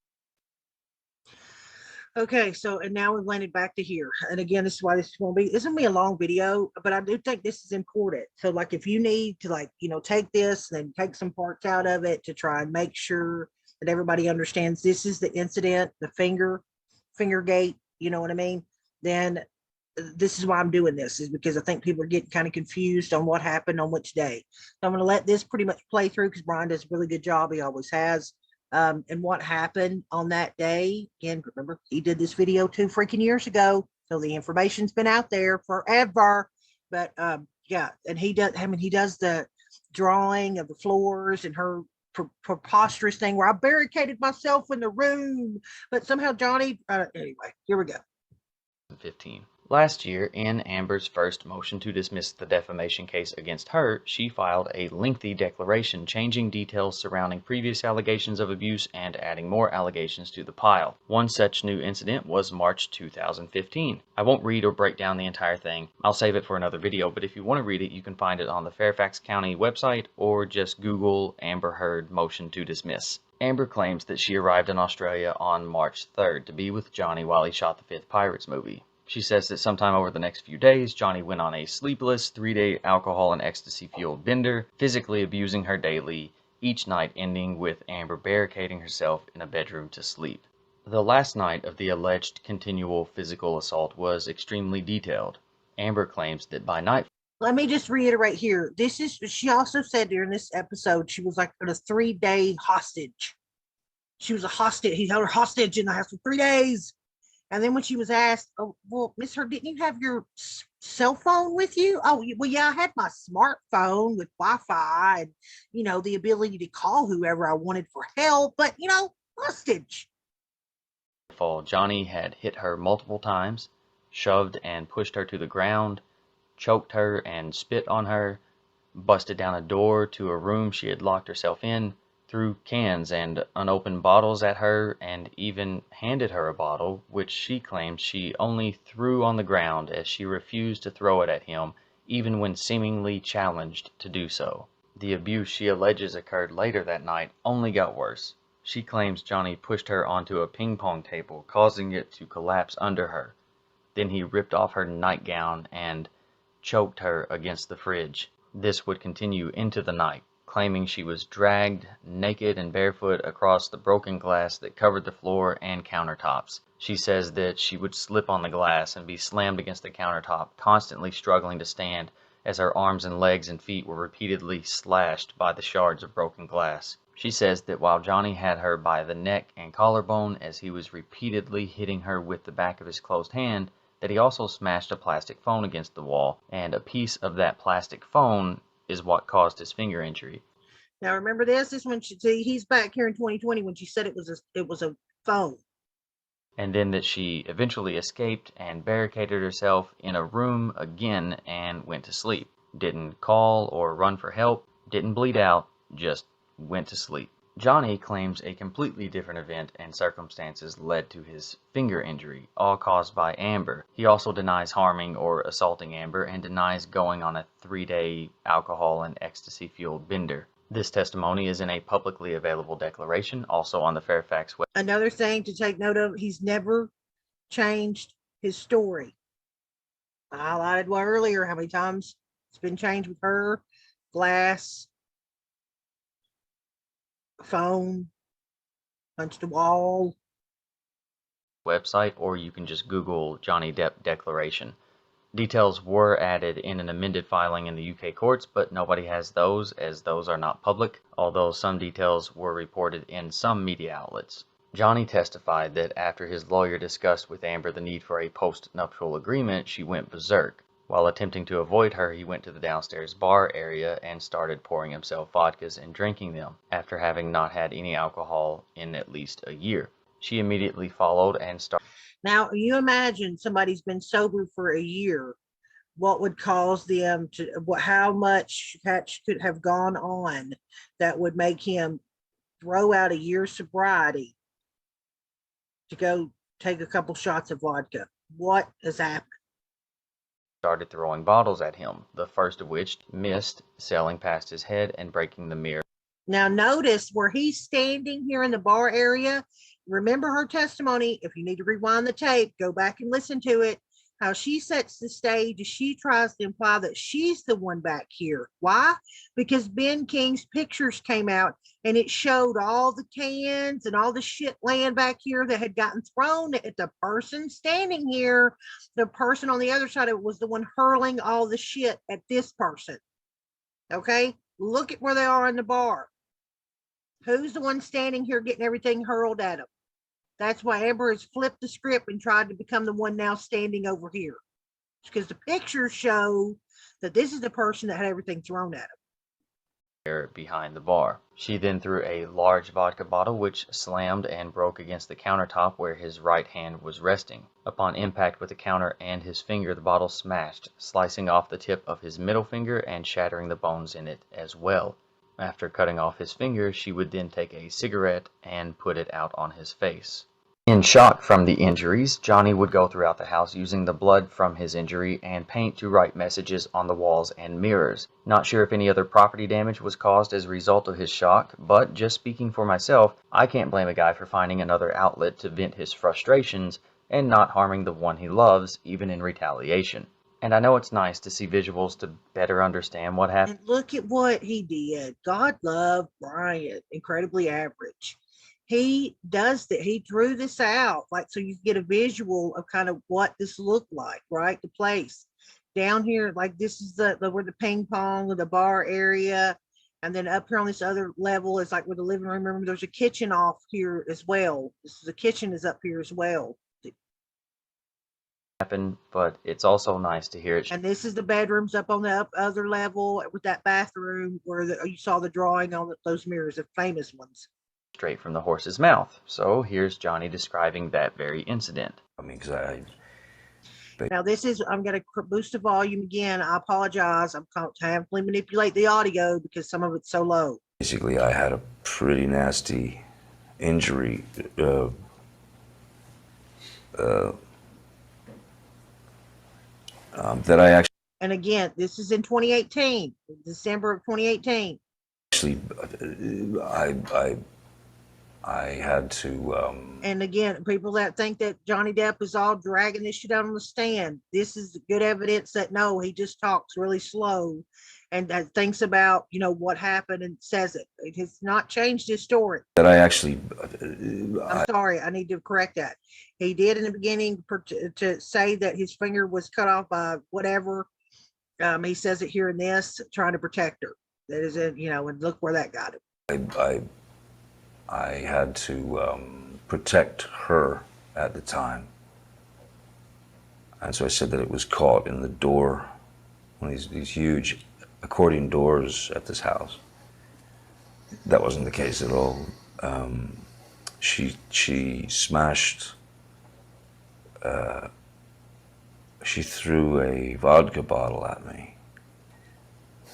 Okay, so and now we've landed back to here. And again, this is why this is gonna be a long video, but I do think this is important. So like if you need to take this and then take some parts out of it to try and make sure that everybody understands this is the incident, the finger gate, you know what I mean? Then this is why I'm doing this, is because I think people are getting kind of confused on what happened on which day. So I'm going to let this pretty much play through because Brian does a really good job. He always has. And what happened on that day. Again, remember, he did this video 2 freaking years ago. So the information's been out there forever. But yeah, and he does the drawing of the floors and her preposterous thing where I barricaded myself in the room, but somehow Johnny, anyway, here we go. 15. Last year, in Amber's first motion to dismiss the defamation case against her, she filed a lengthy declaration changing details surrounding previous allegations of abuse and adding more allegations to the pile. One such new incident was March 2015. I won't read or break down the entire thing. I'll save it for another video, but if you want to read it, you can find it on the Fairfax County website or just Google Amber Heard motion to dismiss. Amber claims that she arrived in Australia on March 3rd to be with Johnny while he shot the 5th Pirates movie. She says that sometime over the next few days, Johnny went on a sleepless 3-day alcohol and ecstasy-fueled bender, physically abusing her daily, each night ending with Amber barricading herself in a bedroom to sleep. The last night of the alleged continual physical assault was extremely detailed. Amber claims that by night... Let me just reiterate here. She also said during this episode, she was like a 3-day hostage. She was a hostage. He held her hostage in the house for 3 days. And then when she was asked, oh, well, Miss Heard, didn't you have your cell phone with you? Oh, well, yeah, I had my smartphone with Wi-Fi and, the ability to call whoever I wanted for help, but, hostage. Johnny had hit her multiple times, shoved and pushed her to the ground, choked her and spit on her, busted down a door to a room she had locked herself in, threw cans and unopened bottles at her, and even handed her a bottle, which she claimed she only threw on the ground as she refused to throw it at him, even when seemingly challenged to do so. The abuse she alleges occurred later that night only got worse. She claims Johnny pushed her onto a ping pong table, causing it to collapse under her. Then he ripped off her nightgown and choked her against the fridge. This would continue into the night, claiming she was dragged naked and barefoot across the broken glass that covered the floor and countertops. She says that she would slip on the glass and be slammed against the countertop, constantly struggling to stand as her arms and legs and feet were repeatedly slashed by the shards of broken glass. She says that while Johnny had her by the neck and collarbone as he was repeatedly hitting her with the back of his closed hand, that he also smashed a plastic phone against the wall, and a piece of that plastic phone is what caused his finger injury. Now remember this when he's back here in 2020 when she said it was a phone. And then that she eventually escaped and barricaded herself in a room again and went to sleep. Didn't call or run for help, didn't bleed out, just went to sleep. Johnny claims a completely different event and circumstances led to his finger injury, all caused by Amber. He also denies harming or assaulting Amber and denies going on a 3-day alcohol and ecstasy-fueled bender. This testimony is in a publicly available declaration, also on the Fairfax website. Another thing to take note of, he's never changed his story. I highlighted one earlier, how many times it's been changed with her, glass, phone, punched a wall. Website, or you can just Google Johnny Depp declaration. Details were added in an amended filing in the UK courts, but nobody has those, as those are not public, although some details were reported in some media outlets. Johnny testified that after his lawyer discussed with Amber the need for a post-nuptial agreement, she went berserk. While attempting to avoid her, he went to the downstairs bar area and started pouring himself vodkas and drinking them, after having not had any alcohol in at least a year. She immediately followed and started. Now, you imagine somebody's been sober for a year, what would cause them to, how much could have gone on that would make him throw out a year's sobriety to go take a couple shots of vodka? What has happened? Started throwing bottles at him, the first of which missed, sailing past his head and breaking the mirror. Now notice where he's standing here in the bar area. Remember her testimony. If you need to rewind the tape, go back and listen to it. How she sets the stage, she tries to imply that she's the one back here. Why? Because Ben King's pictures came out and it showed all the cans and all the shit laying back here that had gotten thrown at the person standing here. The person on the other side of it was the one hurling all the shit at this person. Okay? Look at where they are in the bar. Who's the one standing here getting everything hurled at them? That's why Amber has flipped the script and tried to become the one now standing over here. Because the pictures show that this is the person that had everything thrown at him. Behind the bar. She then threw a large vodka bottle which slammed and broke against the countertop where his right hand was resting. Upon impact with the counter and his finger, the bottle smashed, slicing off the tip of his middle finger and shattering the bones in it as well. After cutting off his finger, she would then take a cigarette and put it out on his face. In shock from the injuries, Johnny would go throughout the house using the blood from his injury and paint to write messages on the walls and mirrors. Not sure if any other property damage was caused as a result of his shock, but just speaking for myself, I can't blame a guy for finding another outlet to vent his frustrations and not harming the one he loves, even in retaliation. And I know it's nice to see visuals to better understand what happened. And look at what he did. God love Brian, incredibly average. He does that. He drew this out, like, so you get a visual of kind of what this looked like, right? The place down here, like this is the where the ping pong or the bar area. And then up here on this other level is like where the living room. Remember, there's a kitchen off here as well. The kitchen is up here as well. But it's also nice to hear it. And this is the bedrooms up on the other level with that bathroom where you saw the drawing on those mirrors, the famous ones. Straight from the horse's mouth. So here's Johnny describing that very incident. I mean, because Now this is, I'm going to boost the volume again. I apologize. I'm going to heavily manipulate the audio because some of it's so low. basically I had a pretty nasty injury. That I And again, this is in 2018, December of 2018. actually, I had to. And again, people that think that Johnny Depp is all dragging this shit out on the stand, this is good evidence that no, he just talks really slow and thinks about, you know, what happened and says it. It has not changed his story. That I actually. I'm sorry, I need to correct that. He did in the beginning to say that his finger was cut off by whatever. He says it here in this, trying to protect her. That is it, you know, and look where that got him. I had to protect her at the time. And so I said that it was caught in the door, one of these huge accordion doors at this house. That wasn't the case at all. She smashed, she threw a vodka bottle at me.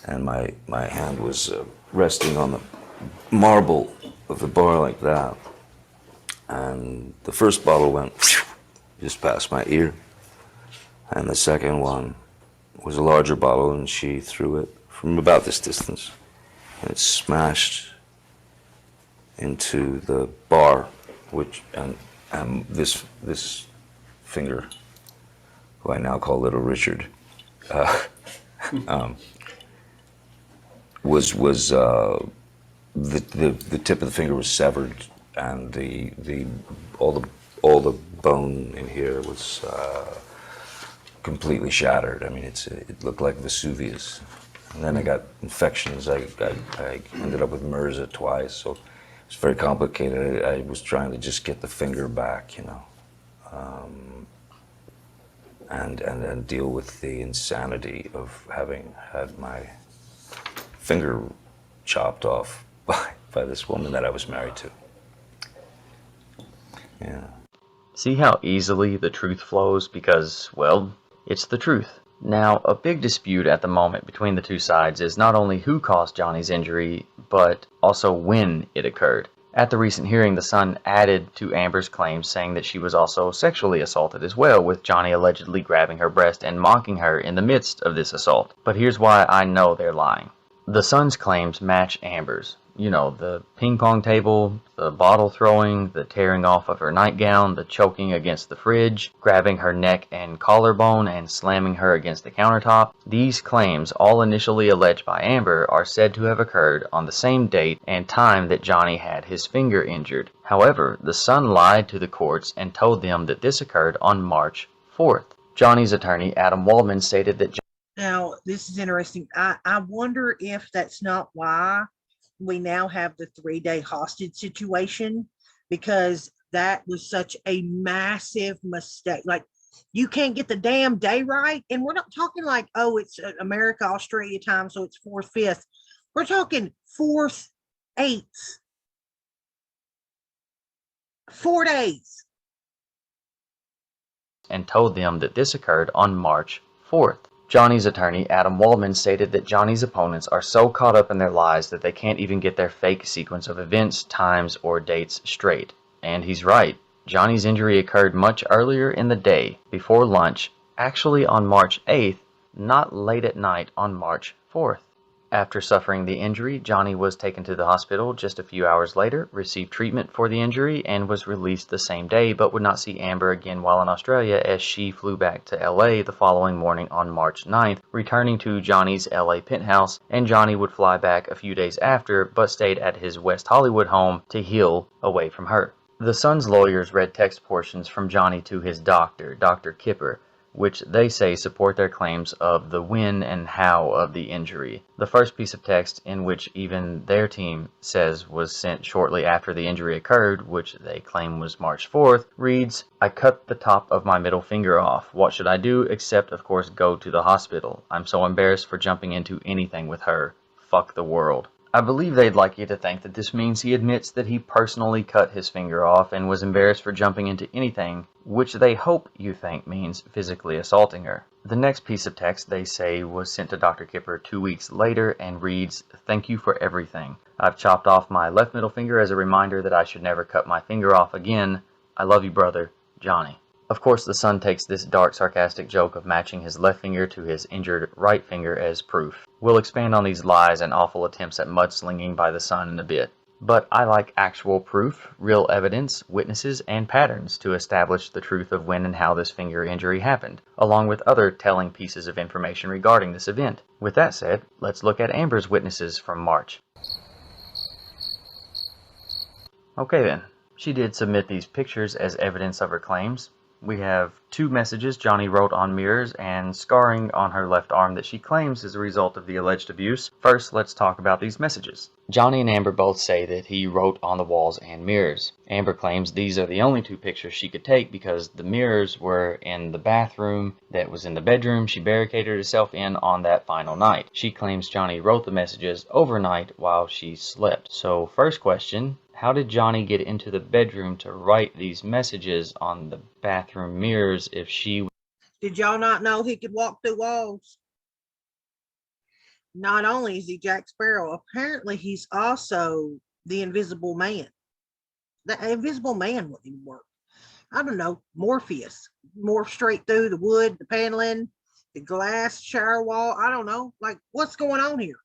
and my hand was resting on the marble of the bar like that. And the first bottle went just past my ear, and the second one was a larger bottle, and she threw it from about this distance, and it smashed into the bar, which and this finger, who I now call Little Richard, was the tip of the finger was severed, and all the bone in here was completely shattered. I mean, it looked like Vesuvius. And then I got infections. I ended up with MRSA twice, so it's very complicated. I was trying to just get the finger back, you know, and deal with the insanity of having had my finger chopped off by this woman that I was married to. Yeah. See how easily the truth flows because, well, it's the truth. Now, a big dispute at the moment between the two sides is not only who caused Johnny's injury, but also when it occurred. At the recent hearing, the son added to Amber's claims, saying that she was also sexually assaulted as well, with Johnny allegedly grabbing her breast and mocking her in the midst of this assault. But here's why I know they're lying. The son's claims match Amber's. You know, the ping pong table, the bottle throwing, the tearing off of her nightgown, the choking against the fridge, grabbing her neck and collarbone and slamming her against the countertop. These claims, all initially alleged by Amber, are said to have occurred on the same date and time that Johnny had his finger injured. However, the son lied to the courts and told them that this occurred on March 4th. Johnny's attorney, Adam Waldman, stated that Now, this is interesting. I wonder if that's not why we now have the 3-day hostage situation, because that was such a massive mistake. Like, you can't get the damn day right. And we're not talking like, oh, it's America, Australia time, so it's 4th, 5th. We're talking 4th, 8th. 4 days. and told them that this occurred on March 4th. Johnny's attorney, Adam Waldman, stated that Johnny's opponents are so caught up in their lies that they can't even get their fake sequence of events, times, or dates straight. And he's right. Johnny's injury occurred much earlier in the day, before lunch, actually on March 8th, not late at night on March 4th. After suffering the injury, Johnny was taken to the hospital just a few hours later, received treatment for the injury, and was released the same day, but would not see Amber again while in Australia as she flew back to LA the following morning on March 9th, returning to Johnny's LA penthouse, and Johnny would fly back a few days after, but stayed at his West Hollywood home to heal away from her. The son's lawyers read text portions from Johnny to his doctor, Dr. Kipper, which they say support their claims of the when and how of the injury. The first piece of text, in which even their team says was sent shortly after the injury occurred, which they claim was March 4th, reads, "I cut the top of my middle finger off. What should I do except, of course, go to the hospital? I'm so embarrassed for jumping into anything with her. Fuck the world." I believe they'd like you to think that this means he admits that he personally cut his finger off and was embarrassed for jumping into anything, which they hope you think means physically assaulting her. The next piece of text they say was sent to Dr. Kipper 2 weeks later and reads, "Thank you for everything. I've chopped off my left middle finger as a reminder that I should never cut my finger off again. I love you, brother, Johnny." Of course, the son takes this dark, sarcastic joke of matching his left finger to his injured right finger as proof. We'll expand on these lies and awful attempts at mudslinging by the son in a bit. But I like actual proof, real evidence, witnesses, and patterns to establish the truth of when and how this finger injury happened, along with other telling pieces of information regarding this event. With that said, let's look at Amber's witnesses from March. Okay then, she did submit these pictures as evidence of her claims. We have 2 messages Johnny wrote on mirrors and scarring on her left arm that she claims is a result of the alleged abuse. First, let's talk about these messages. Johnny and Amber both say that he wrote on the walls and mirrors. Amber claims these are the only 2 pictures she could take because the mirrors were in the bathroom that was in the bedroom she barricaded herself in on that final night. She claims Johnny wrote the messages overnight while she slept. So, first question, how did Johnny get into the bedroom to write these messages on the bathroom mirrors if she... Did y'all not know he could walk through walls? not only is he Jack Sparrow, apparently he's also the Invisible Man. The Invisible Man wouldn't even work. I don't know, Morpheus, morph straight through the wood, the paneling, the glass shower wall. I don't know, like what's going on here?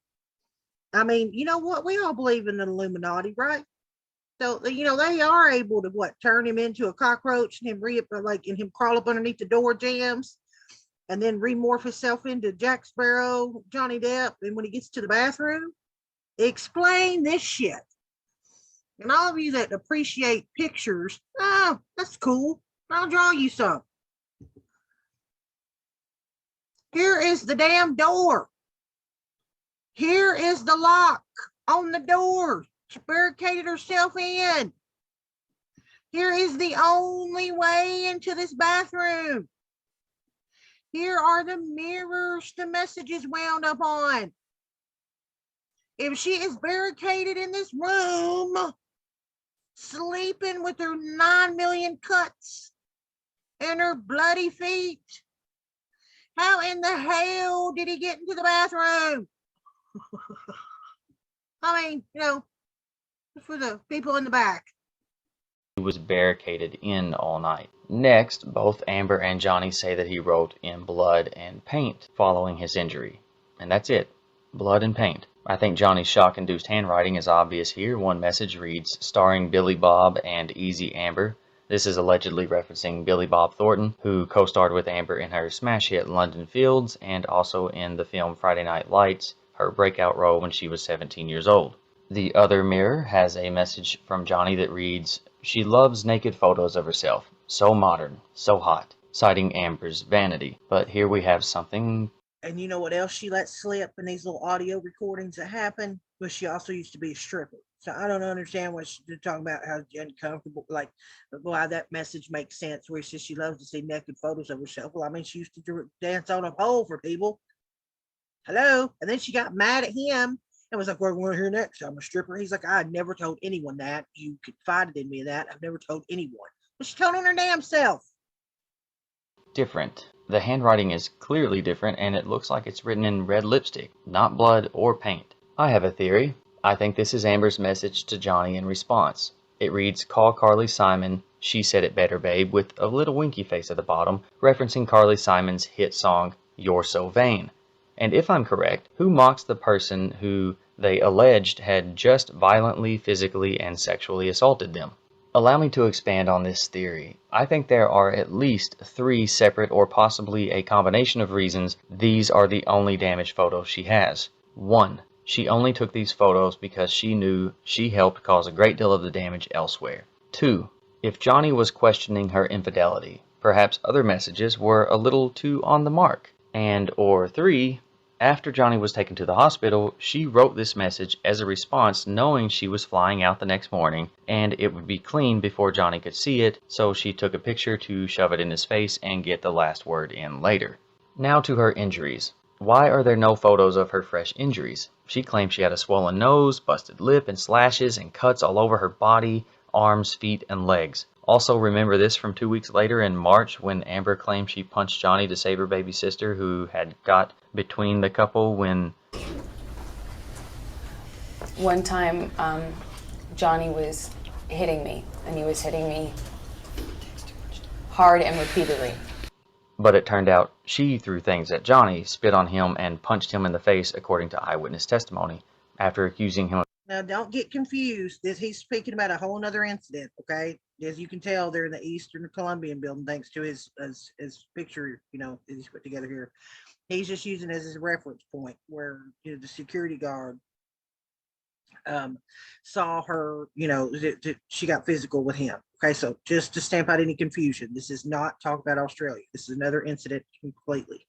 I mean, you know what? We all believe in the Illuminati, right? So they are able to turn him into a cockroach and him crawl up underneath the door jams and then remorph himself into Jack Sparrow, Johnny Depp, and when he gets to the bathroom, explain this shit. And all of you that appreciate pictures, oh, that's cool. I'll draw you some. Here is the damn door. Here is the lock on the door. She barricaded herself in. Here is the only way into this bathroom. Here are the mirrors the message is wound up on. If she is barricaded in this room, sleeping with her 9 million cuts and her bloody feet, how in the hell did he get into the bathroom? I mean, for the people in the back. He was barricaded in all night. Next, both Amber and Johnny say that he wrote in blood and paint following his injury. And that's it. Blood and paint. I think Johnny's shock-induced handwriting is obvious here. One message reads, starring Billy Bob and Easy Amber. This is allegedly referencing Billy Bob Thornton, who co-starred with Amber in her smash hit London Fields and also in the film Friday Night Lights, her breakout role when she was 17 years old. The other mirror has a message from Johnny that reads, she loves naked photos of herself. So modern, so hot, citing Amber's vanity. But here we have something. And you know what else she let slip in these little audio recordings that happen? But she also used to be a stripper. So I don't understand what she's talking about, how uncomfortable, like why that message makes sense where she says she loves to see naked photos of herself. Well, I mean, she used to dance on a pole for people. Hello. And then she got mad at him and was like, we're going to hear next. I'm a stripper. He's like, I never told anyone that. You confided in me that. I've never told anyone. But she told on her damn self. Different. The handwriting is clearly different and it looks like it's written in red lipstick, not blood or paint. I have a theory. I think this is Amber's message to Johnny in response. It reads, call Carly Simon, she said it better babe, with a little winky face at the bottom, referencing Carly Simon's hit song, You're So Vain. And if I'm correct, who mocks the person who they alleged had just violently, physically, and sexually assaulted them? Allow me to expand on this theory. I think there are at least 3 separate or possibly a combination of reasons these are the only damaged photos she has. 1. She only took these photos because she knew she helped cause a great deal of the damage elsewhere. 2. If Johnny was questioning her infidelity, perhaps other messages were a little too on the mark. And or 3, after Johnny was taken to the hospital, she wrote this message as a response knowing she was flying out the next morning and it would be clean before Johnny could see it, so she took a picture to shove it in his face and get the last word in later. Now to her injuries. Why are there no photos of her fresh injuries? She claimed she had a swollen nose, busted lip, and slashes and cuts all over her body, arms, feet, and legs. Also, remember this from 2 weeks later in March when Amber claimed she punched Johnny to save her baby sister who had got between the couple when... One time, Johnny was hitting me, and he was hitting me hard and repeatedly. But it turned out she threw things at Johnny, spit on him, and punched him in the face, according to eyewitness testimony, after accusing him of... Now, don't get confused. He's speaking about a whole other incident, okay? As you can tell, they're in the Eastern Colombian building, thanks to his picture, that he's put together here. He's just using it as his reference point where the security guard saw her, she got physical with him. Okay, so just to stamp out any confusion, this is not talk about Australia. This is another incident completely.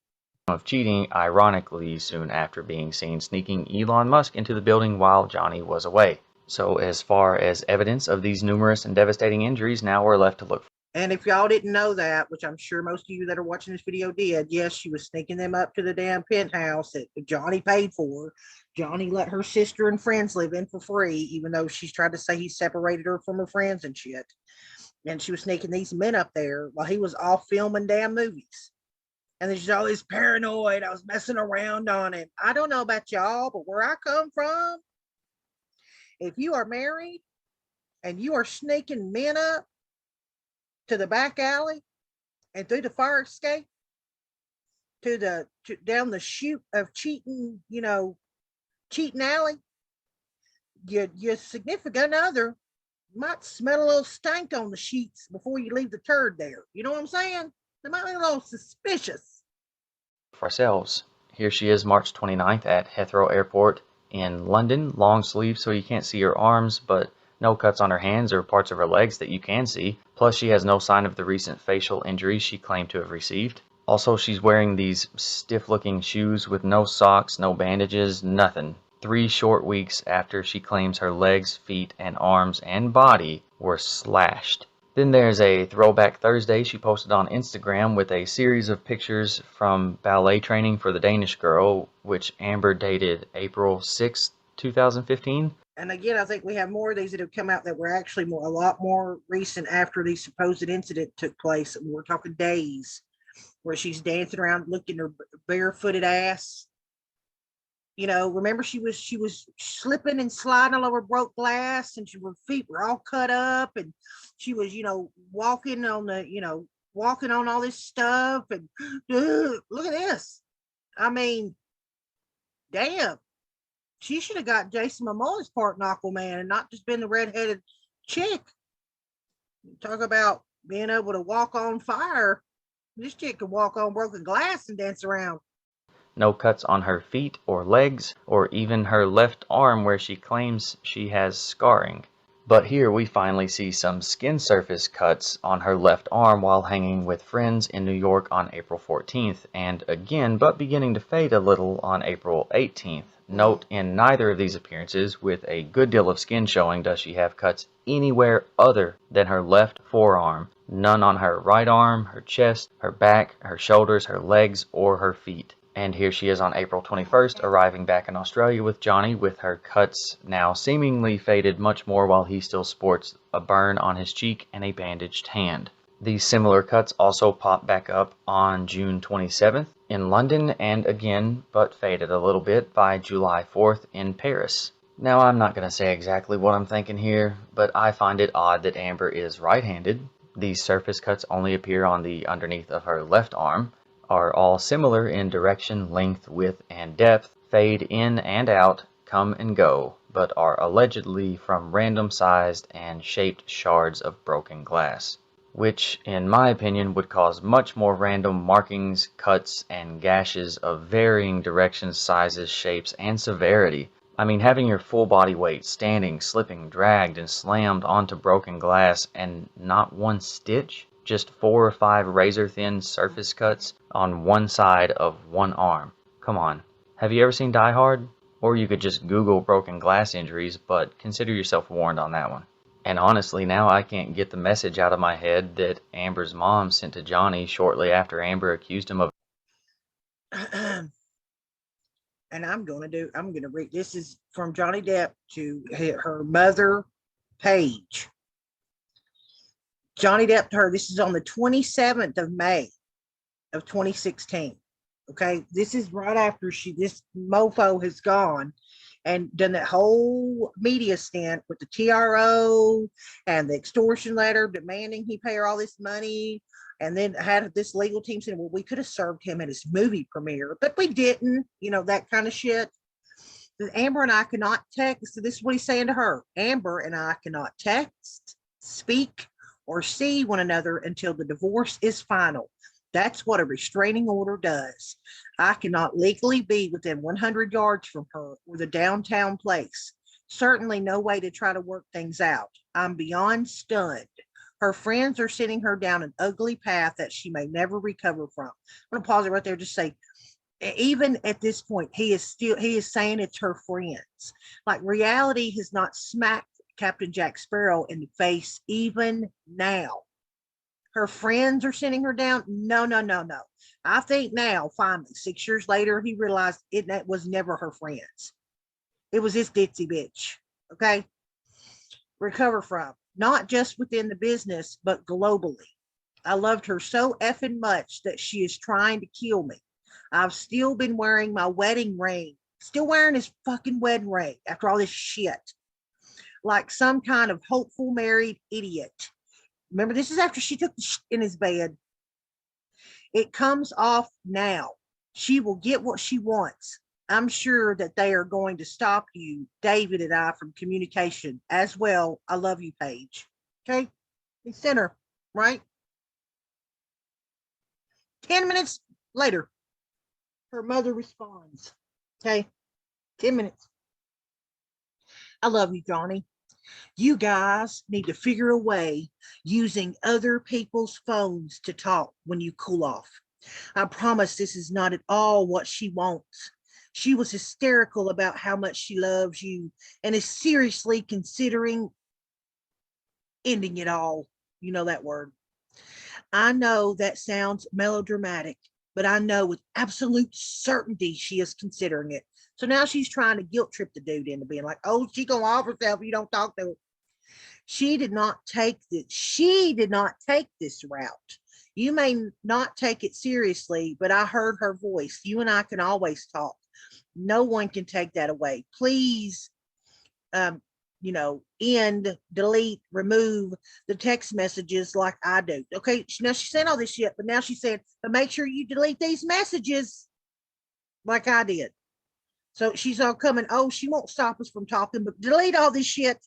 Of cheating, ironically, soon after being seen sneaking Elon Musk into the building while Johnny was away. So as far as evidence of these numerous and devastating injuries, now we're left to look for. And if y'all didn't know that, which I'm sure most of you that are watching this video did, yes, she was sneaking them up to the damn penthouse that Johnny paid for. Johnny let her sister and friends live in for free, even though she's tried to say he separated her from her friends and shit. And she was sneaking these men up there while he was off filming damn movies. And then she's always paranoid. I was messing around on him. I don't know about y'all, but where I come from, if you are married and you are sneaking men up to the back alley and through the fire escape down the chute of cheating, cheating alley, your significant other might smell a little stank on the sheets before you leave the turd there. You know what I'm saying? They might be a little suspicious. For ourselves, here she is March 29th at Heathrow Airport in London, long sleeve so you can't see her arms, but no cuts on her hands or parts of her legs that you can see. Plus, she has no sign of the recent facial injuries she claimed to have received. Also, she's wearing these stiff-looking shoes with no socks, no bandages, nothing. 3 short weeks after she claims her legs, feet, and arms and body were slashed. Then there's a Throwback Thursday she posted on Instagram with a series of pictures from ballet training for the Danish girl, which Amber dated April 6, 2015. And again, I think we have more of these that have come out that were actually a lot more recent after the supposed incident took place. We're talking days where she's dancing around looking her barefooted ass. Remember she was slipping and sliding all over broke glass, and her feet were all cut up, and she was, walking on all this stuff, and look at this. I mean, damn, she should have got Jason Momoa's part in Aquaman and not just been the redheaded chick. Talk about being able to walk on fire. This chick could walk on broken glass and dance around. No cuts on her feet or legs, or even her left arm where she claims she has scarring. But here we finally see some skin surface cuts on her left arm while hanging with friends in New York on April 14th, and again, but beginning to fade a little on April 18th. Note, in neither of these appearances, with a good deal of skin showing, does she have cuts anywhere other than her left forearm. None on her right arm, her chest, her back, her shoulders, her legs, or her feet. And here she is on April 21st, arriving back in Australia with Johnny, with her cuts now seemingly faded much more while he still sports a burn on his cheek and a bandaged hand. These similar cuts also popped back up on June 27th in London, and again, but faded a little bit, by July 4th in Paris. Now, I'm not going to say exactly what I'm thinking here, but I find it odd that Amber is right-handed. These surface cuts only appear on the underneath of her left arm, are all similar in direction, length, width, and depth, fade in and out, come and go, but are allegedly from random sized and shaped shards of broken glass, which, in my opinion, would cause much more random markings, cuts, and gashes of varying directions, sizes, shapes, and severity. I mean, having your full body weight standing, slipping, dragged, and slammed onto broken glass and not one stitch? Just 4 or 5 razor-thin surface cuts on one side of one arm. Come on. Have you ever seen Die Hard? Or you could just Google broken glass injuries, but consider yourself warned on that one. And honestly, now I can't get the message out of my head that Amber's mom sent to Johnny shortly after Amber accused him of... And I'm going to read, this is from Johnny Depp to her mother page. Johnny Depp to her, this is on the 27th of May of 2016. Okay, this is right after this mofo has gone and done that whole media stint with the TRO and the extortion letter demanding he pay her all this money, and then had this legal team saying, well, we could have served him at his movie premiere, but we didn't, that kind of shit. Amber and I cannot text. So this is what he's saying to her. Amber and I cannot text, speak, or see one another until the divorce is final. That's what a restraining order does. I cannot legally be within 100 yards from her or the downtown place. Certainly no way to try to work things out. I'm beyond stunned. Her friends are sending her down an ugly path that she may never recover from. I'm going to pause it right there. Just say, even at this point, he is saying it's her friends. Like, reality has not smacked Captain Jack Sparrow in the face even now. Her friends are sending her down. No. I think now, finally, 6 years later, he realized that was never her friends. It was this ditzy bitch. Okay? Recover from. Not just within the business, but globally. I loved her so effing much that she is trying to kill me. I've still been wearing my wedding ring, still wearing his fucking wedding ring after all this shit, like some kind of hopeful married idiot. Remember, this is after she took the shit in his bed. It comes off now. She will get what she wants. I'm sure that they are going to stop you, David and I, from communication as well. I love you, Paige. Okay? It's center, right? 10 minutes later, her mother responds. Okay? 10 minutes. I love you, Johnny. You guys need to figure a way using other people's phones to talk when you cool off. I promise this is not at all what she wants. She was hysterical about how much she loves you and is seriously considering ending it all. You know that word. I know that sounds melodramatic, but I know with absolute certainty she is considering it. So now she's trying to guilt trip the dude into being like, oh, she gonna off herself if you don't talk to her. She did not take this route. You may not take it seriously, but I heard her voice. You and I can always talk. No one can take that away. Please, end, delete, remove the text messages like I do. Okay, now she's saying all this shit, but now she's saying, but make sure you delete these messages like I did. So she's all coming, oh, she won't stop us from talking, but delete all this shit.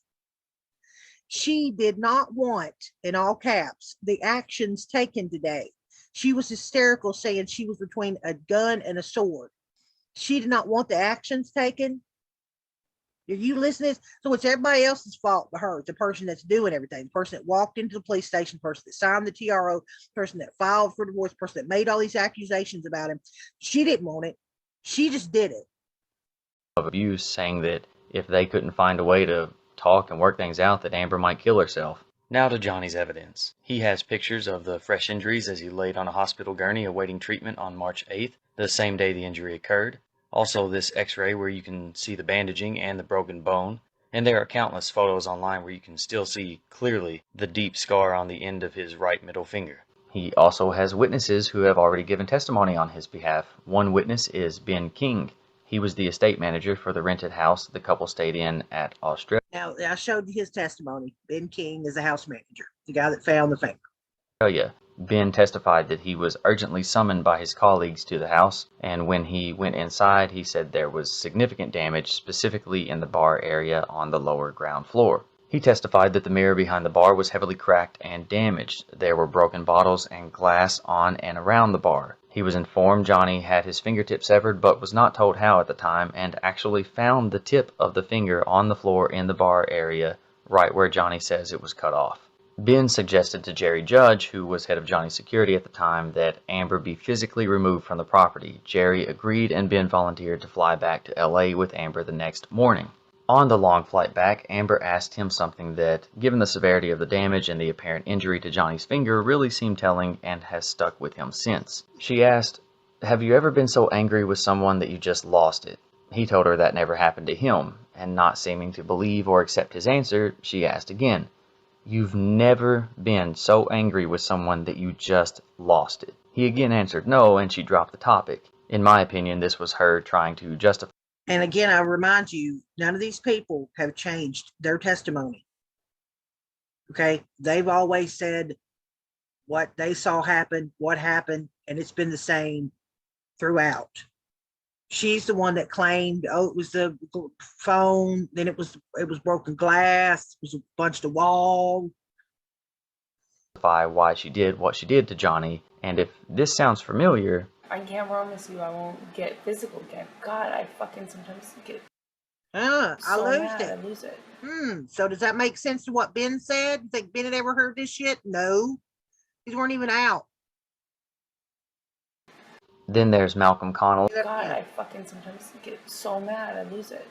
She did not want, in all caps, the actions taken today. She was hysterical, saying she was between a gun and a sword. She did not want the actions taken. Are you listening? So it's everybody else's fault but her, the person that's doing everything, the person that walked into the police station, the person that signed the TRO, the person that filed for divorce, the person that made all these accusations about him. She didn't want it. She just did it. Of abuse, saying that if they couldn't find a way to talk and work things out, that Amber might kill herself. Now to Johnny's evidence. He has pictures of the fresh injuries as he laid on a hospital gurney awaiting treatment on March 8th, the same day the injury occurred. Also this x-ray where you can see the bandaging and the broken bone. And there are countless photos online where you can still see clearly the deep scar on the end of his right middle finger. He also has witnesses who have already given testimony on his behalf. One witness is Ben King. He was the estate manager for the rented house the couple stayed in at Australia. Now, I showed you his testimony. Ben King is the house manager, the guy that found the finger. Ben testified that he was urgently summoned by his colleagues to the house, and when he went inside, he said there was significant damage, specifically in the bar area on the lower ground floor. He testified that the mirror behind the bar was heavily cracked and damaged. There were broken bottles and glass on and around the bar. He was informed Johnny had his fingertip severed, but was not told how at the time, and actually found the tip of the finger on the floor in the bar area, right where Johnny says it was cut off. Ben suggested to Jerry Judge, who was head of Johnny's security at the time, that Amber be physically removed from the property. Jerry agreed, and Ben volunteered to fly back to LA with Amber the next morning. On the long flight back, Amber asked him something that, given the severity of the damage and the apparent injury to Johnny's finger, really seemed telling and has stuck with him since. She asked, "Have you ever been so angry with someone that you just lost it?" He told her that never happened to him, and not seeming to believe or accept his answer, she asked again, "You've never been so angry with someone that you just lost it?" He again answered no, and she dropped the topic. In my opinion, this was her trying to justify. And again, I remind you, none of these people have changed their testimony. Okay? They've always said what they saw happen, what happened, and it's been the same throughout. She's the one that claimed, oh, it was the phone, then it was broken glass, it was a bunch of wall. Why she did what she did to Johnny, and if this sounds familiar, I can't promise you I won't get physical again. God, I fucking sometimes get I so lose mad it. I lose it. So does that make sense to what Ben said? You think Ben had ever heard this shit? No. These weren't even out. Then there's Malcolm Connolly. God, I fucking sometimes get so mad I lose it.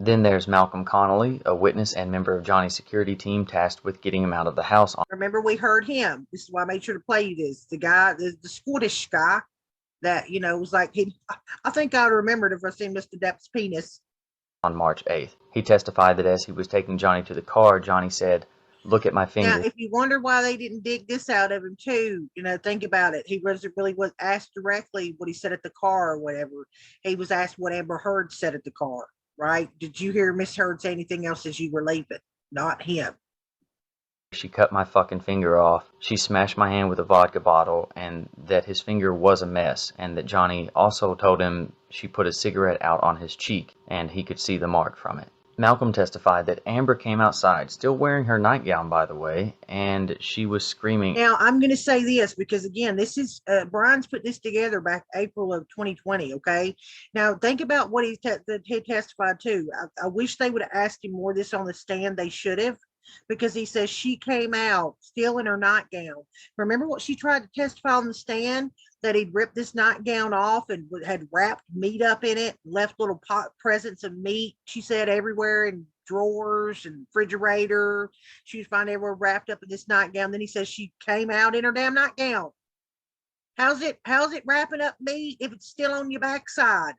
Then there's Malcolm Connolly, a witness and member of Johnny's security team tasked with getting him out of the house. Remember, we heard him. This is why I made sure to play you this. The guy, the Scottish guy that, was like, I think I remembered if I seen Mr. Depp's penis. On March 8th. He testified that as he was taking Johnny to the car, Johnny said, Look at my Now, finger. if you wonder why they didn't dig this out of him too, think about it. He wasn't really was asked directly what he said at the car or whatever. He was asked what Amber Heard said at the car, right? Did you hear Miss Heard say anything else as you were leaving? Not him. She cut my fucking finger off. She smashed my hand with a vodka bottle, and that his finger was a mess, and that Johnny also told him she put a cigarette out on his cheek, and he could see the mark from it. Malcolm testified that Amber came outside, still wearing her nightgown, by the way, and she was screaming. Now, I'm going to say this because, again, this is Brian's put this together back April of 2020. Okay. Now, think about what he testified to. I wish they would have asked him more of this on the stand. They should have, because he says she came out still in her nightgown. Remember what she tried to testify on the stand? That he'd ripped this nightgown off and had wrapped meat up in it, left little presents of meat, she said, everywhere in drawers and refrigerator. She was finding everywhere wrapped up in this nightgown. Then he says she came out in her damn nightgown. How's it wrapping up meat if it's still on your backside?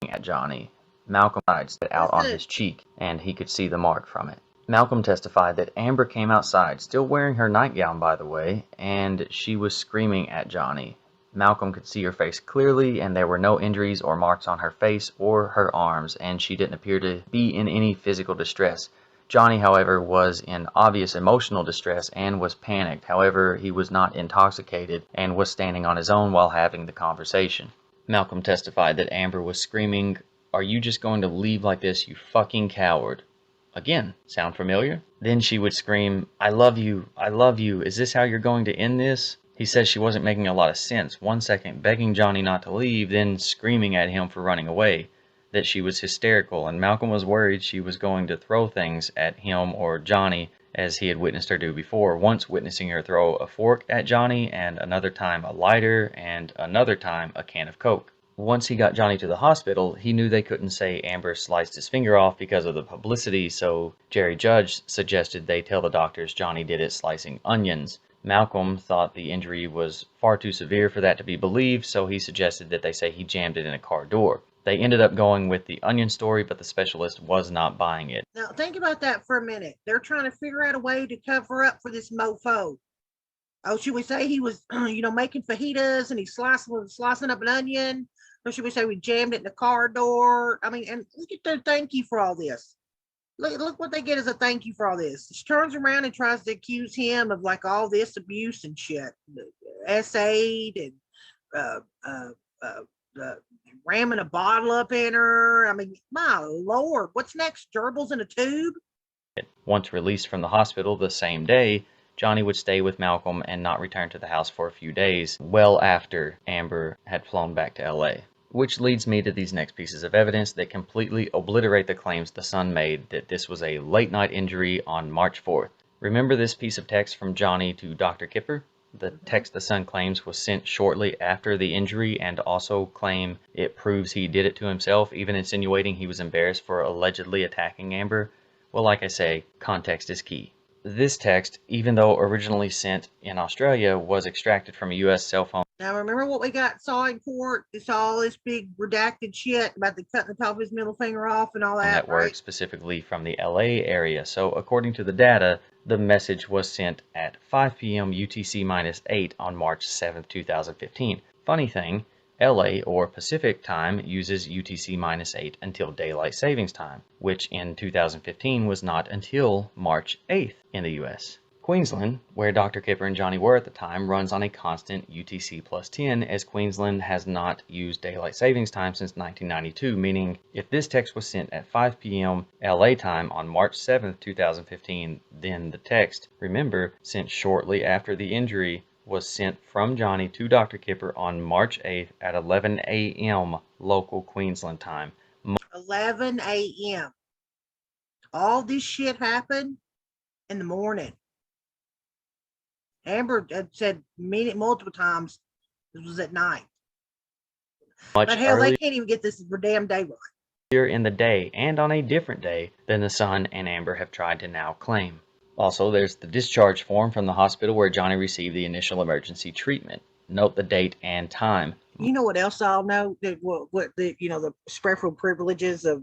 At Johnny. Malcolm spit out on his cheek, and he could see the mark from it. Malcolm testified that Amber came outside, still wearing her nightgown, by the way, and she was screaming at Johnny. Malcolm could see her face clearly, and there were no injuries or marks on her face or her arms, and she didn't appear to be in any physical distress. Johnny, however, was in obvious emotional distress and was panicked. However, he was not intoxicated and was standing on his own while having the conversation. Malcolm testified that Amber was screaming, "Are you just going to leave like this, you fucking coward?" Again, sound familiar? Then she would scream, "I love you, I love you, is this how you're going to end this?" He says she wasn't making a lot of sense, 1 second begging Johnny not to leave, then screaming at him for running away, that she was hysterical, and Malcolm was worried she was going to throw things at him or Johnny, as he had witnessed her do before, once witnessing her throw a fork at Johnny, and another time a lighter, and another time a can of Coke. Once he got Johnny to the hospital, he knew they couldn't say Amber sliced his finger off because of the publicity, so Jerry Judge suggested they tell the doctors Johnny did it slicing onions. Malcolm thought the injury was far too severe for that to be believed, so he suggested that they say he jammed it in a car door. They ended up going with the onion story, but the specialist was not buying it. Now, think about that for a minute. They're trying to figure out a way to cover up for this mofo. Oh, should we say he was, making fajitas and he's slicing up an onion? Or should we say we jammed it in the car door? I mean, and look at their thank you for all this. Look what they get as a thank you for all this. She turns around and tries to accuse him of like all this abuse and shit, essayed and ramming a bottle up in her. I mean, my Lord, what's next? Gerbils in a tube? Once released from the hospital the same day, Johnny would stay with Malcolm and not return to the house for a few days, well after Amber had flown back to LA. Which leads me to these next pieces of evidence that completely obliterate the claims the Sun made that this was a late-night injury on March 4th. Remember this piece of text from Johnny to Dr. Kipper? The text the Sun claims was sent shortly after the injury, and also claim it proves he did it to himself, even insinuating he was embarrassed for allegedly attacking Amber. Well, like I say, context is key. This text, even though originally sent in Australia, was extracted from a U.S. cell phone. Now, remember what we saw in court? It's all this big redacted shit about the cutting the top of his middle finger off and all that, network, right? specifically from the LA area. So according to the data, the message was sent at 5 p.m. UTC-8 on March 7, 2015. Funny thing, LA or Pacific time uses UTC-8 until daylight savings time, which in 2015 was not until March 8th in the US. Queensland, where Dr. Kipper and Johnny were at the time, runs on a constant UTC plus 10, as Queensland has not used daylight savings time since 1992, meaning if this text was sent at 5 p.m. LA time on March 7th, 2015, then the text, remember, sent shortly after the injury, was sent from Johnny to Dr. Kipper on March 8th at 11 a.m. local Queensland time. 11 a.m. All this shit happened in the morning. Amber had said multiple times this was at night. Much But hell, earlier they can't even get this damn day right. in the day, and on a different day than the Sun and Amber have tried to now claim. Also, there's the discharge form from the hospital where Johnny received the initial emergency treatment. Note the date and time, You know what else I'll know? That what the the special privileges of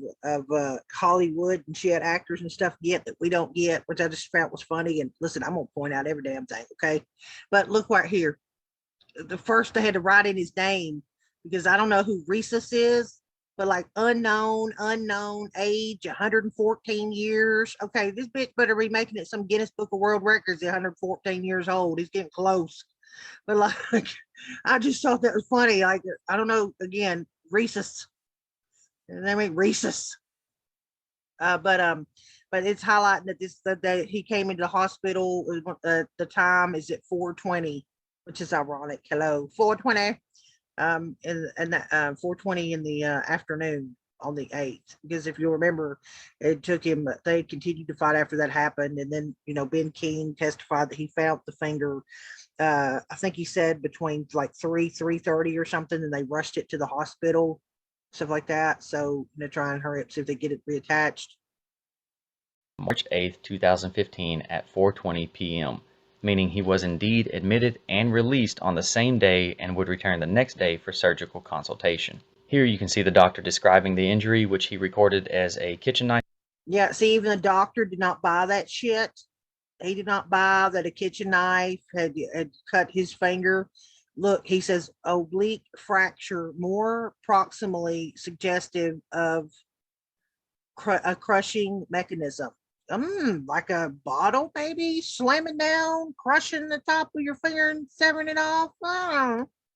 Hollywood, and she had actors and stuff get that we don't get, which I just found was funny. And listen, I'm gonna point out every damn thing, okay? But look right here. The first they had to write in his name because I don't know who Rhesus is, but like unknown age, 114 years. Okay, this bitch better be making it some Guinness Book of World Records at 114 years old. He's getting close. But like, I just thought that was funny. Like, I don't know. Again, Rhesus. I mean Rhesus. But it's highlighting that he came into the hospital. The time is at 4:20, which is ironic. Hello, 4:20. And that 4:20 in the afternoon on the 8th. Because if you remember, it took him. They continued to fight after that happened, and then Ben King testified that he found the finger. I think he said between like 3:30 or something, and they rushed it to the hospital, stuff like that. So try and hurry up, see if they get it reattached. March 8th, 2015 at 4:20 p.m., meaning he was indeed admitted and released on the same day and would return the next day for surgical consultation. Here you can see the doctor describing the injury, which he recorded as a kitchen knife. Yeah, see, even the doctor did not buy that shit. He did not buy that a kitchen knife had cut his finger. Look, he says oblique fracture, more proximally suggestive of a crushing mechanism. Like a bottle, maybe slamming down, crushing the top of your finger and severing it off.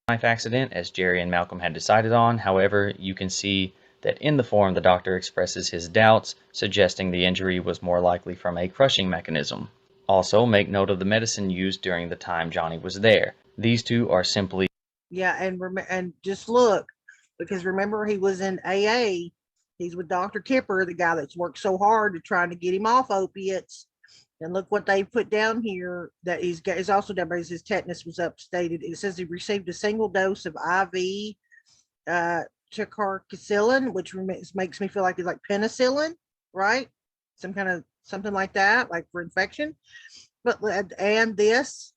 Knife accident, as Jerry and Malcolm had decided on. However, you can see that in the form the doctor expresses his doubts, suggesting the injury was more likely from a crushing mechanism. Also, make note of the medicine used during the time Johnny was there. These two are simply... Yeah, and just look, because remember he was in AA. He's with Dr. Kipper, the guy that's worked so hard to try to get him off opiates. And look what they put down here that he's got is also down because his tetanus was upstated. It says he received a single dose of IV ticarcicillin, which makes me feel like it's like penicillin, right? Some kind of something like that, like for infection. But and these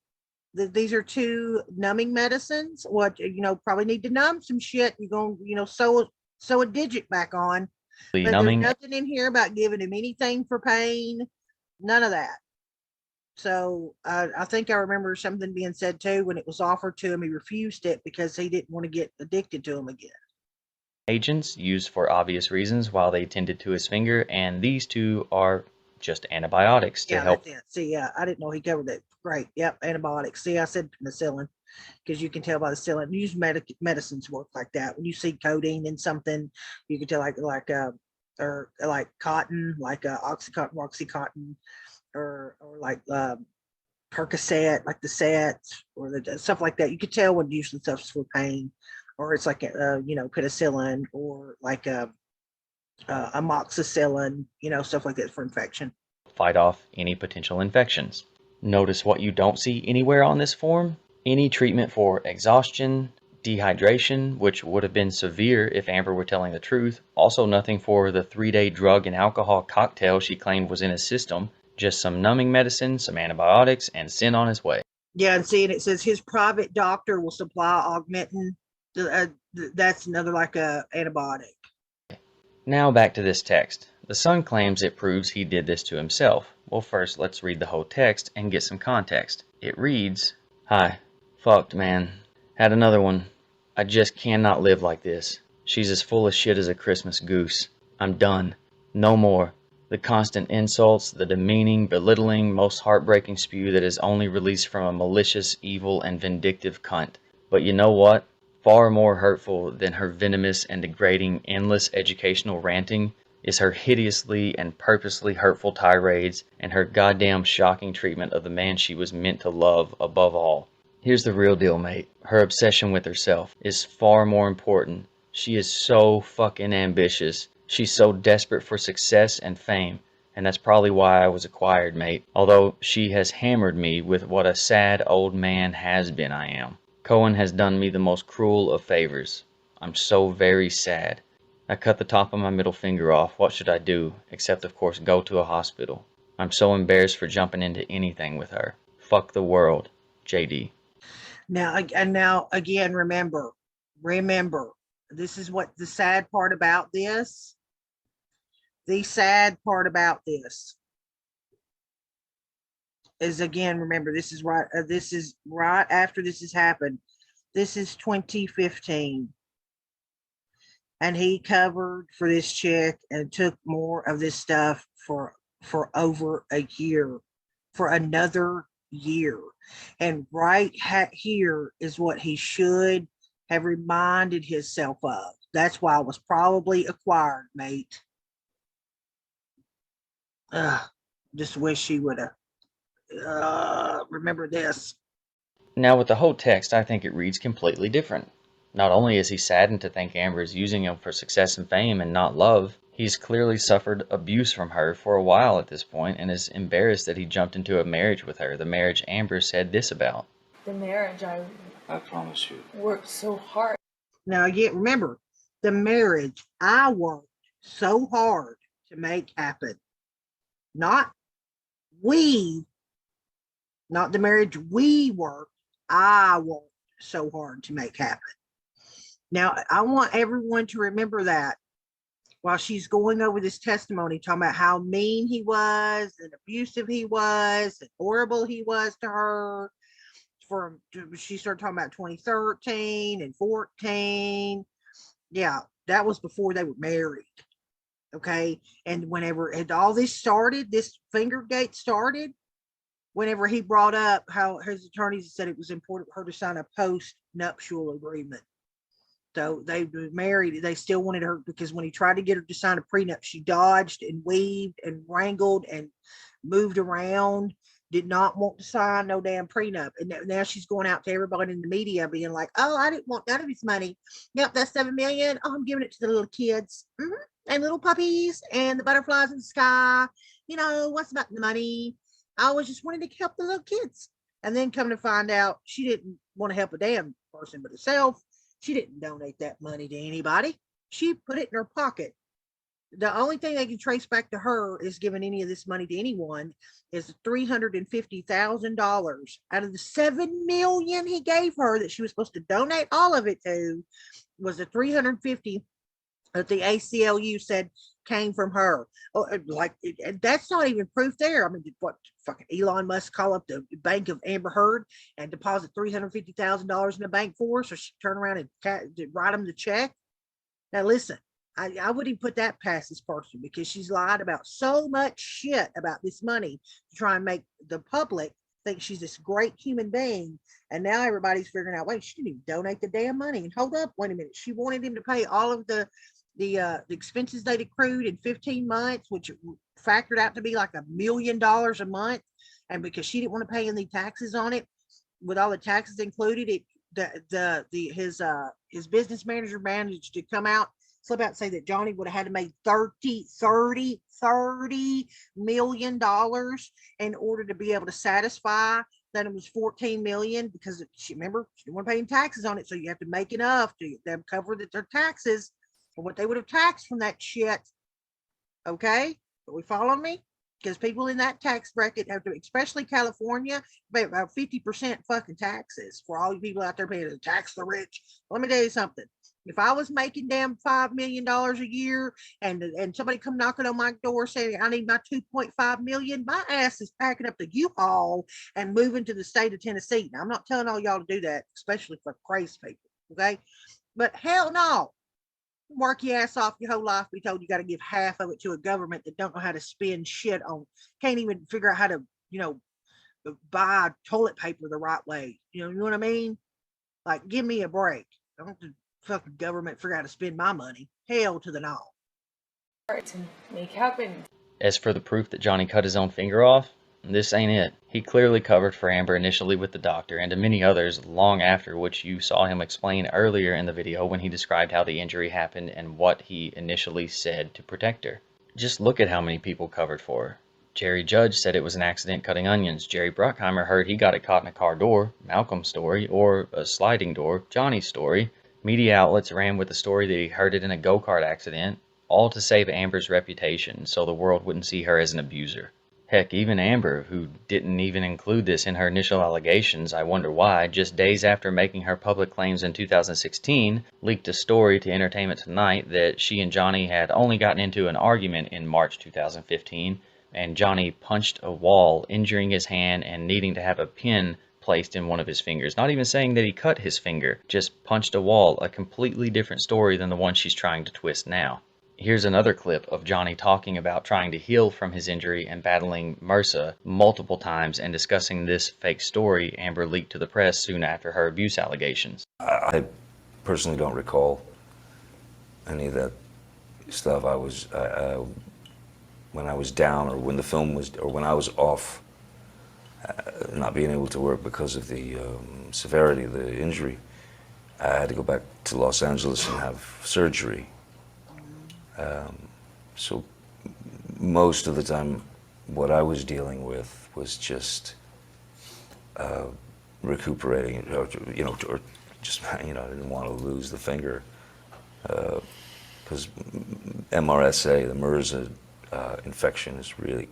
are two numbing medicines. What probably need to numb some shit. You're gonna sew a digit back on. But numbing. There's nothing in here about giving him anything for pain. None of that. So I think I remember something being said too when it was offered to him. He refused it because he didn't want to get addicted to them again. Agents used for obvious reasons while they tended to his finger, and these two are just antibiotics to help. That's it. See, I didn't know he covered it. Great. Yep, antibiotics. See, I said penicillin because you can tell by the cillin. Use medicines work like that. When you see codeine in something, you can tell or like cotton, like Oxycontin, or like Percocet, like the set or the stuff like that. You could tell when usually stuff's for pain, or it's like penicillin, or like amoxicillin, stuff like that for infection. Fight off any potential infections. Notice what you don't see anywhere on this form. Any treatment for exhaustion, dehydration, which would have been severe if Amber were telling the truth. Also nothing for the 3-day drug and alcohol cocktail she claimed was in his system. Just some numbing medicine, some antibiotics, and sent on his way. Yeah, and see, and it says his private doctor will supply augmentin. That's another like a antibiotic. Now back to this text. The son claims it proves he did this to himself. Well, first let's read the whole text and get some context. It reads, "Hi, fucked man. Had another one. I just cannot live like this. She's as full of shit as a Christmas goose. I'm done. No more. The constant insults, the demeaning, belittling, most heartbreaking spew that is only released from a malicious, evil, and vindictive cunt. But you know what? Far more hurtful than her venomous and degrading, endless educational ranting is her hideously and purposely hurtful tirades and her goddamn shocking treatment of the man she was meant to love above all. Here's the real deal, mate. Her obsession with herself is far more important. She is so fucking ambitious. She's so desperate for success and fame, and that's probably why I was acquired, mate. Although she has hammered me with what a sad old man has-been I am. Cohen has done me the most cruel of favors. I'm so very sad. I cut the top of my middle finger off. What should I do? Except, of course, go to a hospital. I'm so embarrassed for jumping into anything with her. Fuck the world. JD." Now again, remember, remember, this is what the sad part about this. The sad part about this is, again, remember, this is right. This is right after this has happened. This is 2015, and he covered for this chick and took more of this stuff for over a year, for another year. And right here is what he should have reminded himself of. That's why it was probably acquired, mate. Just wish he would have remember this. Now, with the whole text, I think it reads completely different. Not only is he saddened to think Amber is using him for success and fame and not love, he's clearly suffered abuse from her for a while at this point and is embarrassed that he jumped into a marriage with her, the marriage Amber said this about. The marriage, I promise you. worked so hard. Now, again, remember, the marriage I worked so hard to make happen. Not we, not the marriage we worked, I worked so hard to make happen. Now, I want everyone to remember that while she's going over this testimony, talking about how mean he was and abusive he was and horrible he was to her. She started talking about 2013 and 14. Yeah, that was before they were married. Okay. And whenever all this started, this Fingergate started, whenever he brought up how his attorneys said it was important for her to sign a post-nuptial agreement. So they were married. They still wanted her, because when he tried to get her to sign a prenup, she dodged and weaved and wrangled and moved around, did not want to sign no damn prenup. And now she's going out to everybody in the media being like, oh, I didn't want none of his money. Yep, that's $7 million. Oh, I'm giving it to the little kids and little puppies and the butterflies in the sky. You know, what's about the money? I was just wanting to help the little kids. And then come to find out she didn't want to help a damn person but herself. She didn't donate that money to anybody. She put it in her pocket. The only thing they can trace back to her is giving any of this money to anyone is $350,000 out of the $7 million he gave her that she was supposed to donate all of it to. Was the $350 that the ACLU said came from her. Oh, like that's not even proof there. I mean, what fucking Elon Musk call up the bank of Amber Heard and deposit $350,000 in the bank for her, so she turn around and write him the check? Now listen, I wouldn't put that past this person, because she's lied about so much shit about this money to try and make the public think she's this great human being. And now everybody's figuring out, wait, she didn't even donate the damn money. And hold up, wait a minute, she wanted him to pay all of the expenses they'd accrued in 15 months, which factored out to be like $1 million a month. And because she didn't want to pay any taxes on it, with all the taxes included, his business manager managed to slip out and say that Johnny would have had to make $30 million in order to be able to satisfy that it was 14 million, because remember, she didn't want to pay any taxes on it. So you have to make enough to them cover their taxes for what they would have taxed from that shit. Okay, are we following me? Because people in that tax bracket have to, especially California, pay about 50% fucking taxes. For all you people out there paying to tax the rich, let me tell you something. If I was making damn $5 million a year and somebody come knocking on my door saying I need my 2.5 million, my ass is packing up the U-Haul and moving to the state of Tennessee. Now, I'm not telling all y'all to do that, especially for crazy people. Okay, but hell no. Work your ass off your whole life, be told you got to give half of it to a government that don't know how to spend shit on, can't even figure out how to, buy toilet paper the right way. You know what I mean? Like, give me a break. Don't the fucking government figure out how to spend my money. Hell to the no. To make happen. As for the proof that Johnny cut his own finger off, this ain't it. He clearly covered for Amber initially with the doctor and to many others long after, which you saw him explain earlier in the video when he described how the injury happened and what he initially said to protect her. Just look at how many people covered for her. Jerry Judge said it was an accident cutting onions. Jerry Bruckheimer heard he got it caught in a car door, Malcolm's story, or a sliding door, Johnny's story. Media outlets ran with the story that he heard it in a go-kart accident, all to save Amber's reputation so the world wouldn't see her as an abuser. Heck, even Amber, who didn't even include this in her initial allegations, I wonder why, just days after making her public claims in 2016, leaked a story to Entertainment Tonight that she and Johnny had only gotten into an argument in March 2015, and Johnny punched a wall, injuring his hand and needing to have a pin placed in one of his fingers. Not even saying that he cut his finger, just punched a wall, a completely different story than the one she's trying to twist now. Here's another clip of Johnny talking about trying to heal from his injury and battling MRSA multiple times and discussing this fake story Amber leaked to the press soon after her abuse allegations. I personally don't recall any of that stuff. When I was down, or when the film was, or when I was off, not being able to work because of the severity of the injury, I had to go back to Los Angeles and have surgery. So most of the time, what I was dealing with was just recuperating, or just, I didn't want to lose the finger, because MRSA, the MRSA infection, is really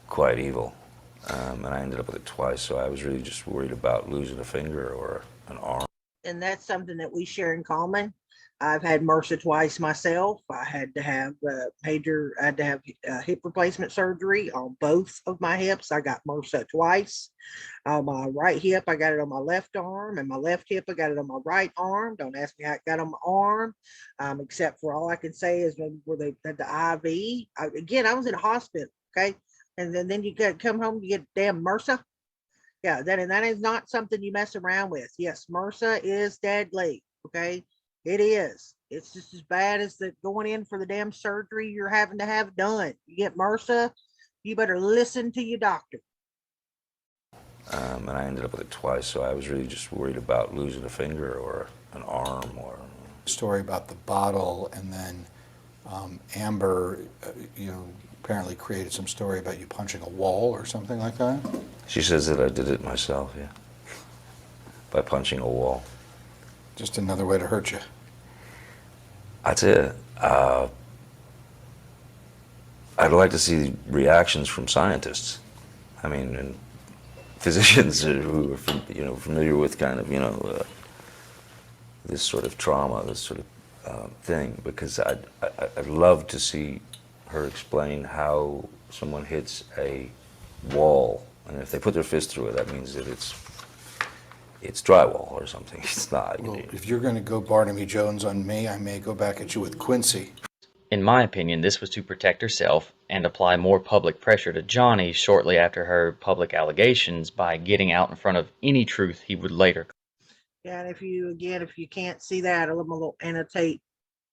quite evil, and I ended up with it twice. So I was really just worried about losing a finger or an arm. And that's something that we share in common. I've had MRSA twice myself. I had to have hip replacement surgery on both of my hips. I got MRSA twice. On my right hip, I got it on my left arm, and my left hip, I got it on my right arm. Don't ask me how it got on my arm, except for all I can say is maybe where they had the IV. I was in a hospital, okay? And then you got come home, you get damn MRSA. Yeah, that is not something you mess around with. Yes, MRSA is deadly, okay? It is. It's just as bad as the going in for the damn surgery you're having to have done. You get MRSA, you better listen to your doctor. And I ended up with it twice, so I was really just worried about losing a finger or an arm. Or story about the bottle, and then Amber, apparently created some story about you punching a wall or something like that. She says that I did it myself, yeah, by punching a wall. Just another way to hurt you. That's it. I'd like to see reactions from scientists. I mean, and physicians who are familiar with kind of this sort of trauma, this sort of thing, because I'd love to see her explain how someone hits a wall, and if they put their fist through it, that means that it's drywall or something. It's not. Well, if you're going to go Barnaby Jones on me, I may go back at you with Quincy. In my opinion, this was to protect herself and apply more public pressure to Johnny shortly after her public allegations by getting out in front of any truth he would later. Yeah, and if you can't see that, a little annotate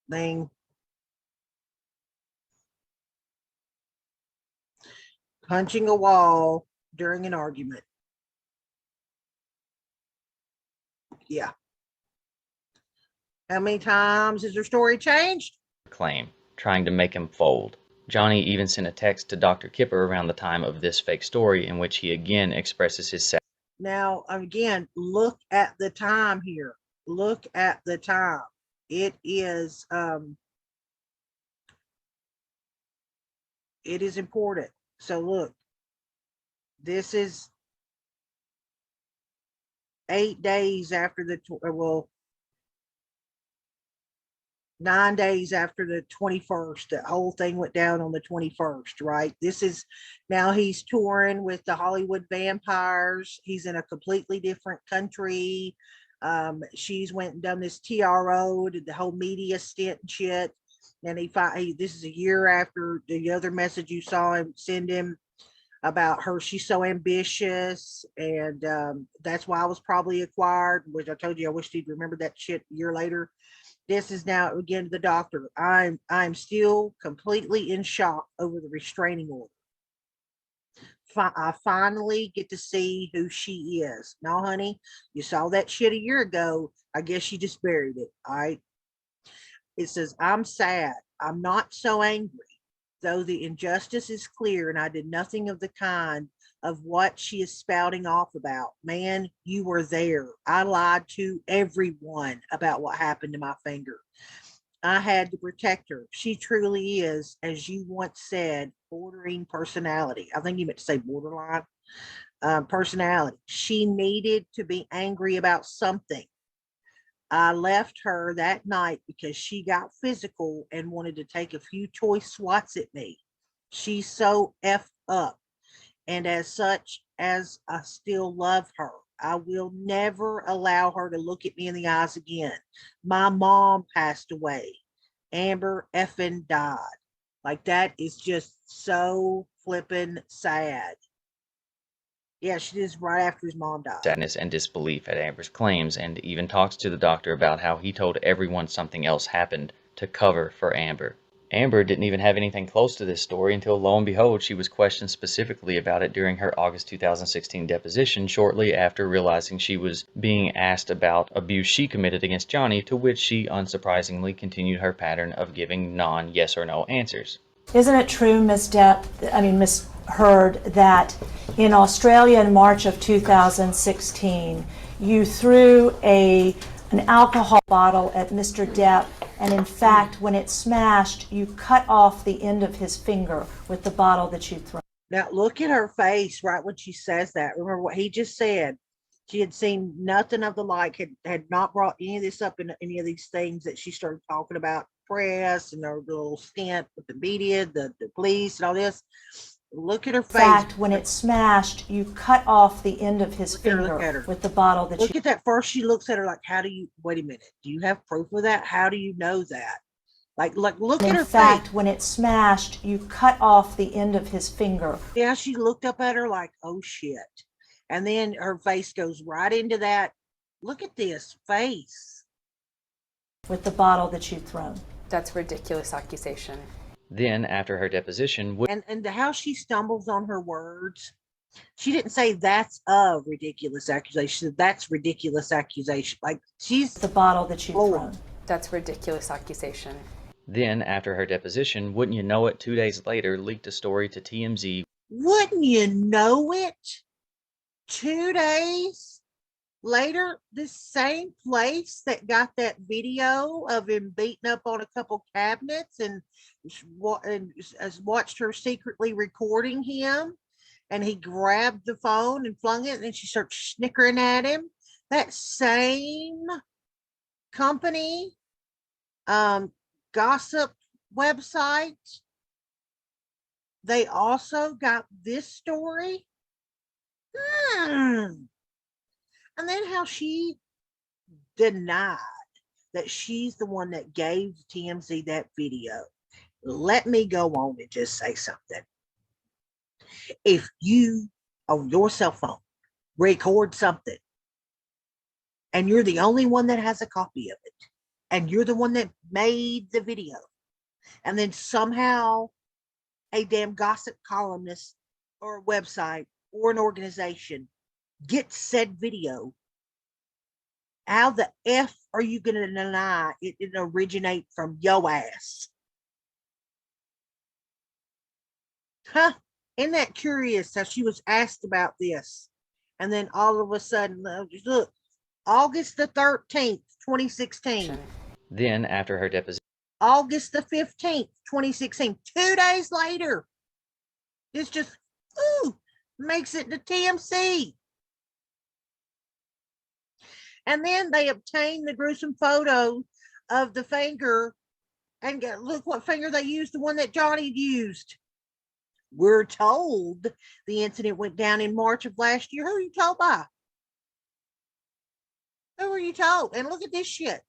thing. Punching a wall during an argument. Yeah. How many times has her story changed? Claim, trying to make him fold. Johnny even sent a text to Dr. Kipper around the time of this fake story in which he again expresses his sadness. Now, again, look at the time here. Look at the time. It is important. So look, this is 8 days after 9 days after the 21st. The whole thing went down on the 21st, right? This is now he's touring with the Hollywood Vampires. He's in a completely different country. She's went and done this TRO, did the whole media stint and shit. And this is a year after the other message you saw him send him about her. She's so ambitious, and that's why I was probably acquired, which I told you I wish he'd remembered that shit a year later. This is now again the doctor. I'm still completely in shock over the restraining order. I finally get to see who she is. No, honey, you saw that shit a year ago. I guess you just buried it. All right. It says, I'm sad. I'm not so angry, though the injustice is clear, and I did nothing of the kind of what she is spouting off about. Man, you were there. I lied to everyone about what happened to my finger. I had to protect her. She truly is, as you once said, bordering personality. I think you meant to say borderline personality. She needed to be angry about something. I left her that night because she got physical and wanted to take a few choice swats at me. She's so effed up. And as such, as I still love her, I will never allow her to look at me in the eyes again. My mom passed away. Amber effing died. Like that is just so flippin' sad. Yeah, she did right after his mom died. Sadness and disbelief at Amber's claims, and even talks to the doctor about how he told everyone something else happened to cover for Amber. Amber didn't even have anything close to this story until, lo and behold, she was questioned specifically about it during her August 2016 deposition, shortly after realizing she was being asked about abuse she committed against Johnny, to which she unsurprisingly continued her pattern of giving non-yes or no answers. Isn't it true, Miss Heard, that in Australia in March of 2016, you threw an alcohol bottle at Mr. Depp, and in fact, when it smashed, you cut off the end of his finger with the bottle that you threw? Now look at her face right when she says that. Remember what he just said. She had seen nothing of the like, had not brought any of this up in any of these things that she started talking about, press and her little stint with the media, the police and all this. Look at her face. In fact, when it smashed, you cut off the end of his finger with the bottle that Look at that. First she looks at her like, how do you, wait a minute, do you have proof of that? How do you know that? Like look at her face. In fact, when it smashed, you cut off the end of his finger. Yeah, she looked up at her like, oh shit. And then her face goes right into that. Look at this face. With the bottle that you'd thrown. That's a ridiculous accusation. Then, after her deposition, and how she stumbles on her words. She didn't say that's a ridiculous accusation. She said that's ridiculous accusation. Like she's the bottle that you'd thrown. That's a ridiculous accusation. Then, after her deposition, wouldn't you know it, 2 days later, leaked a story to TMZ. Wouldn't you know it? 2 days later, this same place that got that video of him beating up on a couple cabinets and has watched her secretly recording him, and he grabbed the phone and flung it, and then she starts snickering at him. That same company, gossip website, they also got this story. And then how she denied that she's the one that gave TMZ that video. Let me go on and just say something. If you, on your cell phone, record something, and you're the only one that has a copy of it, and you're the one that made the video, and then somehow a damn gossip columnist or a website or an organization gets said video, how the F are you going to deny it didn't originate from yo ass? Huh? Isn't that curious how she was asked about this? And then all of a sudden, look, August the 13th, 2016. Then, after her deposition, August the 15th, 2016. 2 days later, it's just, makes it to TMZ. And then they obtain the gruesome photo of the finger, and look what finger they used, the one that Johnny used. We're told the incident went down in March of last year. Who are you told by? Who are you told? And look at this shit.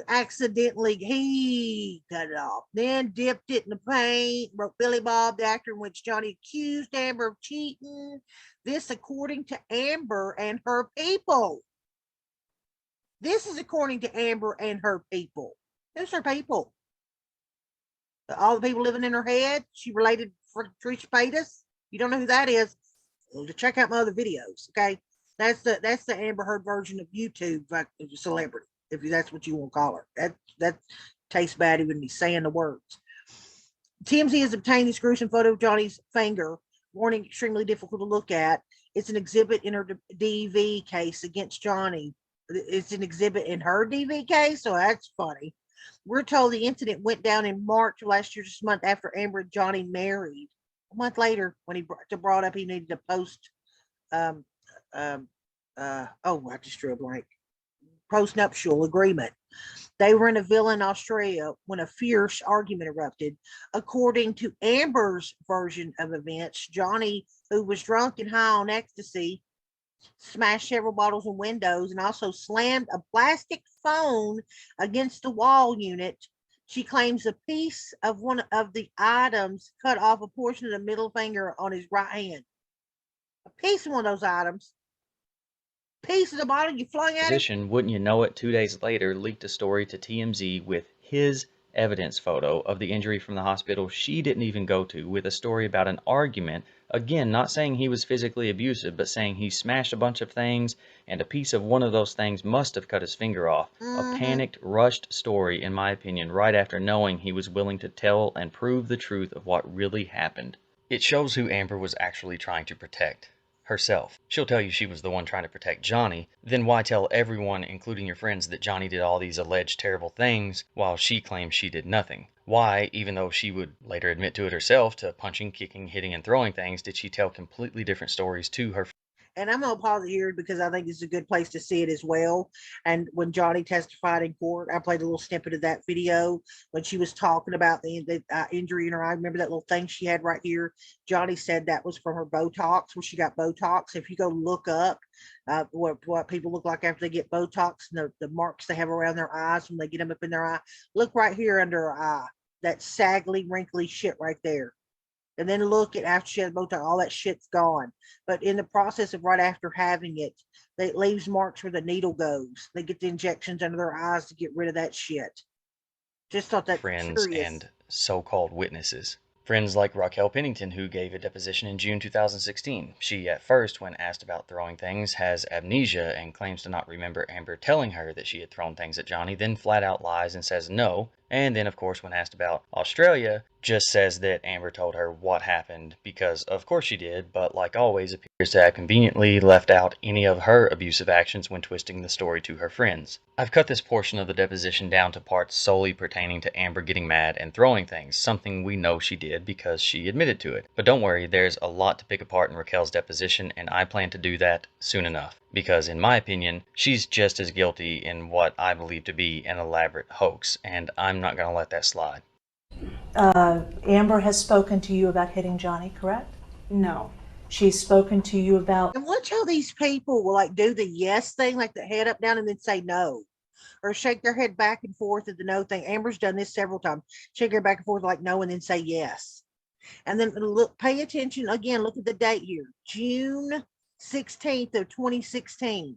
Accidentally, he cut it off, then dipped it in the paint, broke Billy Bob, the actor in which Johnny accused Amber of cheating. This according to Amber and her people. This is according to Amber and her people. Who's her people? All the people living in her head. She related for Trish Paytas. You don't know who that is? Well, to check out my other videos. Okay, that's the Amber Heard version of YouTube celebrity, if that's what you want to call her. That tastes bad even me saying the words. TMZ has obtained this gruesome photo of Johnny's finger. Warning: extremely difficult to look at. It's an exhibit in her DV case against Johnny. It's an exhibit in her DV case, so that's funny. We're told the incident went down in March of last year, just a month after Amber and Johnny married. A month later, when he brought up he needed to post, um, I just drew a blank. Post-nuptial agreement. They were in a villa in Australia when a fierce argument erupted. According to Amber's version of events, Johnny, who was drunk and high on ecstasy, smashed several bottles and windows and also slammed a plastic phone against the wall unit. She claims a piece of one of the items cut off a portion of the middle finger on his right hand. A piece of one of those items. Piece of the bottle you flung at him. Wouldn't you know it, 2 days later leaked a story to TMZ with his evidence photo of the injury from the hospital she didn't even go to, with a story about an argument. Again, not saying he was physically abusive, but saying he smashed a bunch of things and a piece of one of those things must have cut his finger off. A panicked, rushed story, in my opinion, right after knowing he was willing to tell and prove the truth of what really happened. It shows who Amber was actually trying to protect. Herself. She'll tell you she was the one trying to protect Johnny. Then why tell everyone, including your friends, that Johnny did all these alleged terrible things while she claims she did nothing? Why, even though she would later admit to it herself, to punching, kicking, hitting, and throwing things, did she tell completely different stories to her? And I'm going to pause it here because I think it's a good place to see it as well. And when Johnny testified in court, I played a little snippet of that video when she was talking about the injury in her eye. Remember that little thing she had right here? Johnny said that was from her Botox, where she got Botox. If you go look up what people look like after they get Botox and the marks they have around their eyes when they get them up in their eye, look right here under her eye. That saggly, wrinkly shit right there. And then look at after she has Botox, all that shit's gone. But in the process of right after having it, it leaves marks where the needle goes. They get the injections under their eyes to get rid of that shit. Just thought that Friends curious. And so-called witnesses. Friends like Raquel Pennington, who gave a deposition in June 2016. She, at first, when asked about throwing things, has amnesia and claims to not remember Amber telling her that she had thrown things at Johnny, then flat out lies and says no. And then, of course, when asked about Australia, just says that Amber told her what happened because, of course, she did, but like always, appears to have conveniently left out any of her abusive actions when twisting the story to her friends. I've cut this portion of the deposition down to parts solely pertaining to Amber getting mad and throwing things, something we know she did because she admitted to it. But don't worry, there's a lot to pick apart in Raquel's deposition, and I plan to do that soon enough. Because, in my opinion, she's just as guilty in what I believe to be an elaborate hoax, and I'm not going to let that slide. Amber has spoken to you about hitting Johnny, correct? No. She's spoken to you about... And watch how these people will like do the yes thing, like the head up, down, and then say no. Or shake their head back and forth at the no thing. Amber's done this several times. Shake her back and forth like no, and then say yes. And then look, pay attention again. Look at the date here, June 16th of 2016.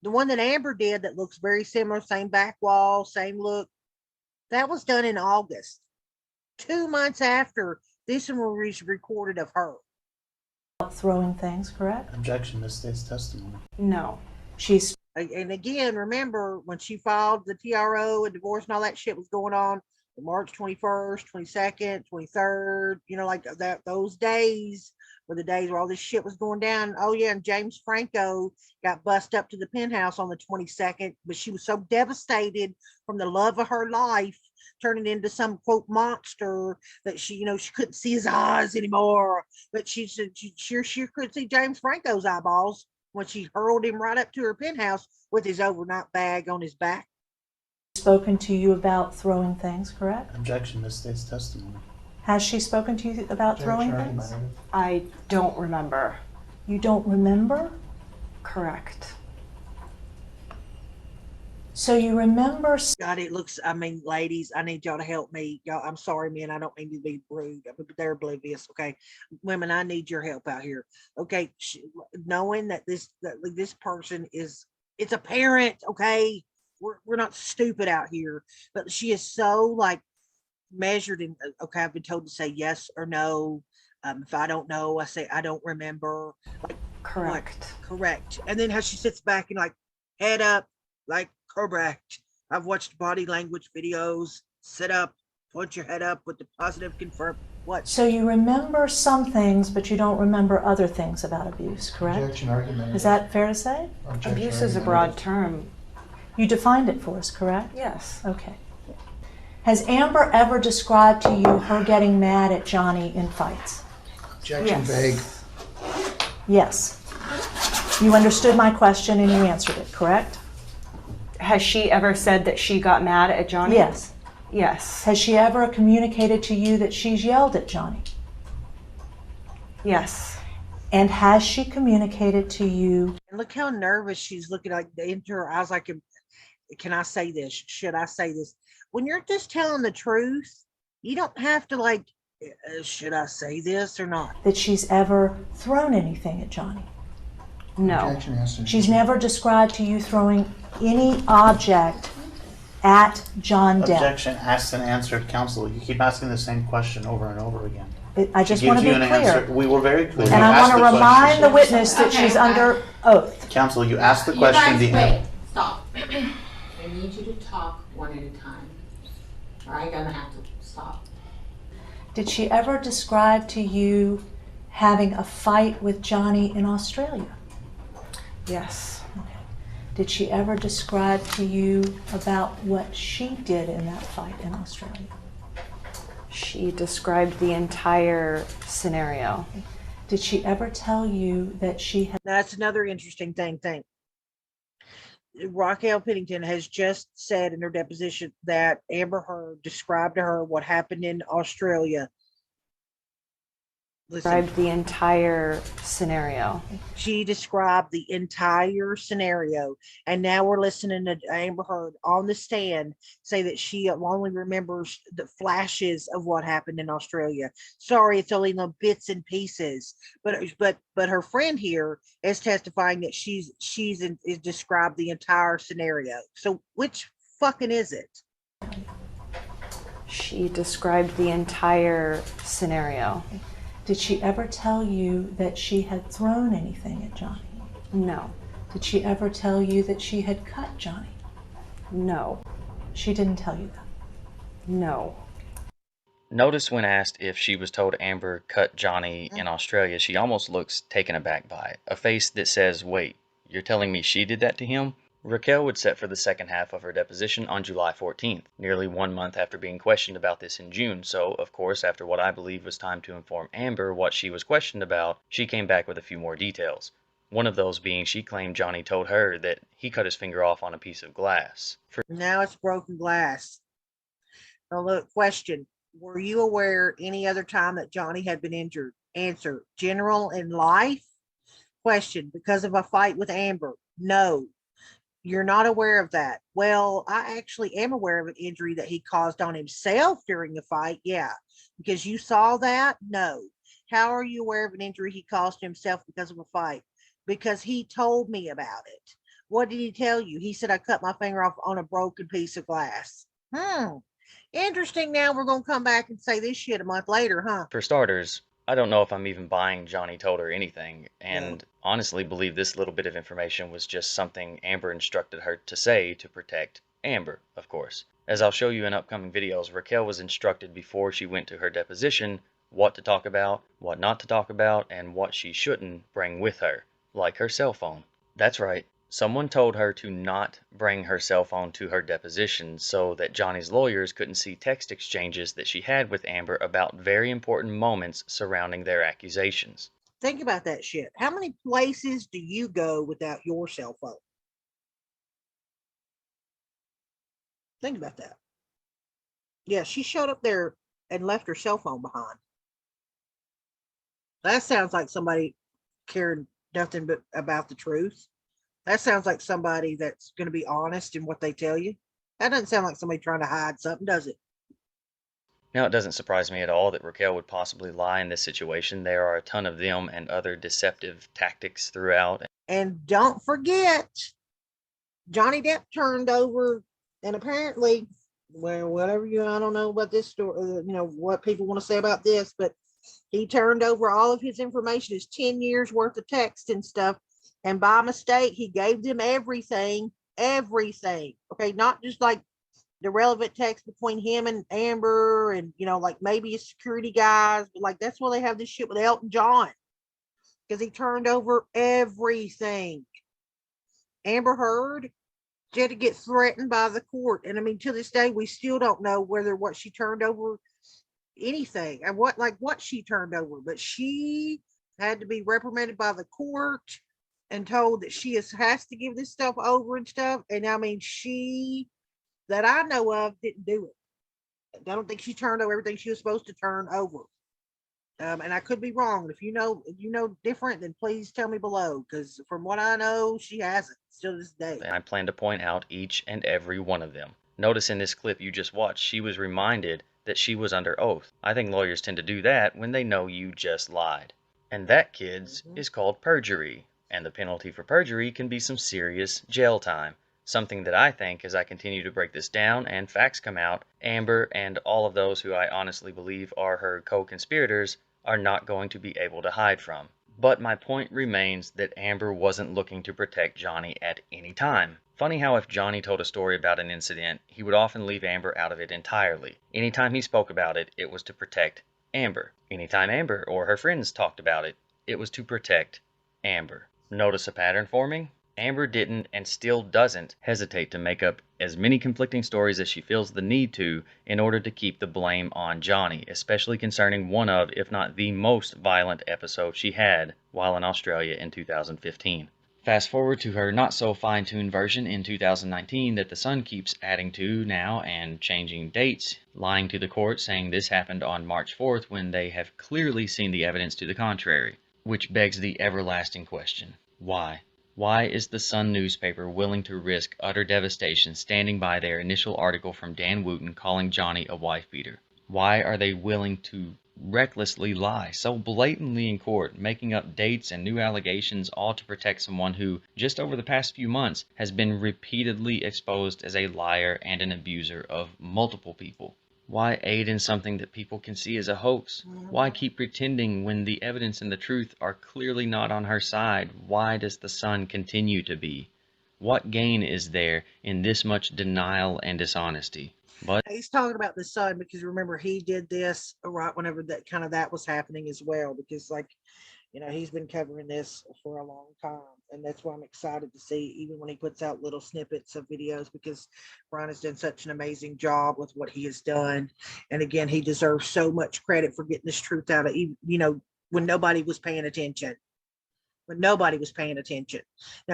The one that Amber did that looks very similar, same back wall, same look, that was done in August, 2 months after this one was recorded of her. Throwing things, correct? Objection, this state's testimony. No. She's... And again, remember when she filed the TRO and divorce and all that shit was going on, March 21st, 22nd, 23rd, like that, those days were the days where all this shit was going down. Oh yeah, and James Franco got bussed up to the penthouse on the 22nd, but she was so devastated from the love of her life turning into some quote monster that she couldn't see his eyes anymore. But she said she sure could see James Franco's eyeballs when she hurled him right up to her penthouse with his overnight bag on his back. Spoken to you about throwing things, correct? Objection, this state's testimony. Has she spoken to you about throwing things? I don't remember. You don't remember? Correct. So you remember... God, it looks, ladies, I need y'all to help me. Y'all, I'm sorry, men, I don't mean to be rude, but they're oblivious, okay? Women, I need your help out here. Okay, knowing that this person it's a parent, okay? We're not stupid out here, but she is so measured in, okay, I've been told to say yes or no. If I don't know, I say I don't remember. Correct. Correct. And then how she sits back and head up, correct. I've watched body language videos. Sit up, point your head up with the positive confirm. What? So you remember some things, but you don't remember other things about abuse, correct? Objection, argument. Is that fair to say? Abuse is a broad term. You defined it for us, correct? Yes. Okay. Has Amber ever described to you her getting mad at Johnny in fights? Objection Yes. vague. Yes. You understood my question and you answered it, correct? Has she ever said that she got mad at Johnny? Yes. Yes. Has she ever communicated to you that she's yelled at Johnny? Yes. And has she communicated to you? And look how nervous she's looking, like into her eyes, like, can I say this? Should I say this? When you're just telling the truth, you don't have to like, should I say this or not? That she's ever thrown anything at Johnny? No. Objection asked. She's never described to you throwing any object at John Depp. Objection asked and answered. Counsel, you keep asking the same question over and over again. I She just want to gives be you an answer. clear. We were very clear. And You I asked want to the remind question. the witness that she's under oath. Counsel, you asked the You question. guys, wait, stop. I need you to talk one at a time. Or I'm gonna have to stop. Did she ever describe to you having a fight with Johnny in Australia? Yes. Did she ever describe to you about what she did in that fight in Australia? She described the entire scenario. Did she ever tell you that she had? That's another interesting thing. Raquel Pennington has just said in her deposition that Amber Heard described to her what happened in Australia. Described the entire scenario. She described the entire scenario, and now we're listening to Amber Heard on the stand say that she only remembers the flashes of what happened in Australia. Sorry, it's only the bits and pieces, but her friend here is testifying that she's described the entire scenario. So which fucking is it? She described the entire scenario. Did she ever tell you that she had thrown anything at Johnny? No. Did she ever tell you that she had cut Johnny? No. She didn't tell you that? No. Notice when asked if she was told Amber cut Johnny in Australia, she almost looks taken aback by it. A face that says, wait, you're telling me she did that to him? Raquel would set for the second half of her deposition on July 14th, nearly 1 month after being questioned about this in June. So, of course, after what I believe was time to inform Amber what she was questioned about, she came back with a few more details. One of those being she claimed Johnny told her that he cut his finger off on a piece of glass. Now it's broken glass. Now look, question. Were you aware any other time that Johnny had been injured? Answer, general in life? Question, because of a fight with Amber? No. You're not aware of that. Well, I actually am aware of an injury that he caused on himself during the fight. Yeah. Because you saw that? No. How are you aware of an injury he caused himself because of a fight? Because he told me about it. What did he tell you? He said, I cut my finger off on a broken piece of glass. Interesting. Now we're going to come back and say this shit a month later, huh? For starters, I don't know if I'm even buying Johnny told her anything, and honestly believe this little bit of information was just something Amber instructed her to say to protect Amber, of course. As I'll show you in upcoming videos, Raquel was instructed before she went to her deposition what to talk about, what not to talk about, and what she shouldn't bring with her, like her cell phone. That's right. Someone told her to not bring her cell phone to her deposition so that Johnny's lawyers couldn't see text exchanges that she had with Amber about very important moments surrounding their accusations. Think about that shit. How many places do you go without your cell phone? Think about that. Yeah, she showed up there and left her cell phone behind. That sounds like somebody cared nothing but about the truth. That sounds like somebody that's going to be honest in what they tell you. That doesn't sound like somebody trying to hide something, does it? Now, it doesn't surprise me at all that Raquel would possibly lie in this situation. There are a ton of them and other deceptive tactics throughout. And don't forget, Johnny Depp turned over, and apparently, well, whatever I don't know about this story, what people want to say about this, but he turned over all of his information, his 10 years worth of text and stuff. And by mistake, he gave them everything. Okay, not just like the relevant text between him and Amber and, like maybe his security guys, but like that's why they have this shit with Elton John. Because he turned over everything. Amber Heard She had to get threatened by the court. And I mean, to this day, we still don't know whether what she turned over anything and what she turned over, but she had to be reprimanded by the court and told that has to give this stuff over and stuff. And I mean, she that I know of didn't do it. I don't think she turned over everything she was supposed to turn over. And I could be wrong. If you know different, then please tell me below. Because from what I know, she hasn't still to this day. And I plan to point out each and every one of them. Notice in this clip you just watched, she was reminded that she was under oath. I think lawyers tend to do that when they know you just lied. And that, kids, is called perjury. And the penalty for perjury can be some serious jail time. Something that I think, as I continue to break this down and facts come out, Amber and all of those who I honestly believe are her co-conspirators are not going to be able to hide from. But my point remains that Amber wasn't looking to protect Johnny at any time. Funny how if Johnny told a story about an incident, he would often leave Amber out of it entirely. Anytime he spoke about it, it was to protect Amber. Anytime Amber or her friends talked about it, it was to protect Amber. Notice a pattern forming? Amber didn't and still doesn't hesitate to make up as many conflicting stories as she feels the need to in order to keep the blame on Johnny, especially concerning one of, if not the most violent episode she had while in Australia in 2015. Fast forward to her not so fine-tuned version in 2019 that the Sun keeps adding to now and changing dates, lying to the court saying this happened on March 4th when they have clearly seen the evidence to the contrary, which begs the everlasting question, why? Why is the Sun newspaper willing to risk utter devastation standing by their initial article from Dan Wooten calling Johnny a wife-beater? Why are they willing to recklessly lie so blatantly in court, making up dates and new allegations all to protect someone who, just over the past few months, has been repeatedly exposed as a liar and an abuser of multiple people? Why aid in something that people can see as a hoax? Why keep pretending when the evidence and the truth are clearly not on her side? Why does the Sun continue to be? What gain is there in this much denial and dishonesty? But he's talking about the Sun because remember he did this right whenever that was happening as well, because he's been covering this for a long time, and that's why I'm excited to see even when he puts out little snippets of videos, because Brian has done such an amazing job with what he has done. And again, he deserves so much credit for getting this truth out of when nobody was paying attention. Now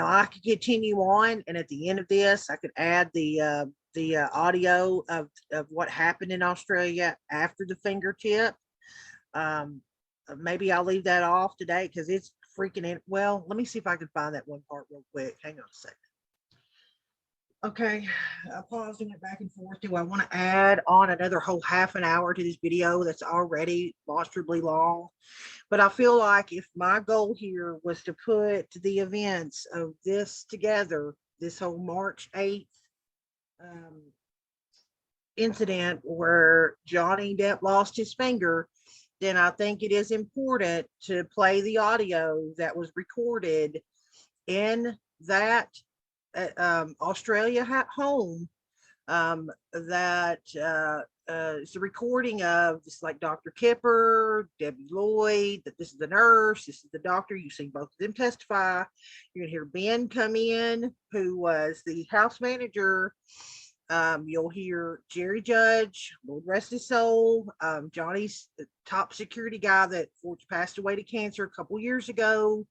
I could continue on, and at the end of this I could add the audio of what happened in Australia after the fingertip. Maybe I'll leave that off today because it's freaking in. Well, let me see if I can find that one part real quick. Hang on a second. Okay, I paused and went back and forth. Do I want to add on another whole half an hour to this video that's already monstrously long? But I feel like if my goal here was to put the events of this together, this whole March 8th incident where Johnny Depp lost his finger, then I think it is important to play the audio that was recorded in that Australia home. That it's a recording of this, like Dr. Kipper, Debbie Lloyd, that this is the nurse, this is the doctor. You've seen both of them testify. You're gonna hear Ben come in, who was the house manager. You'll hear Jerry Judge, Lord rest his soul, Johnny's top security guy that passed away to cancer a couple years ago,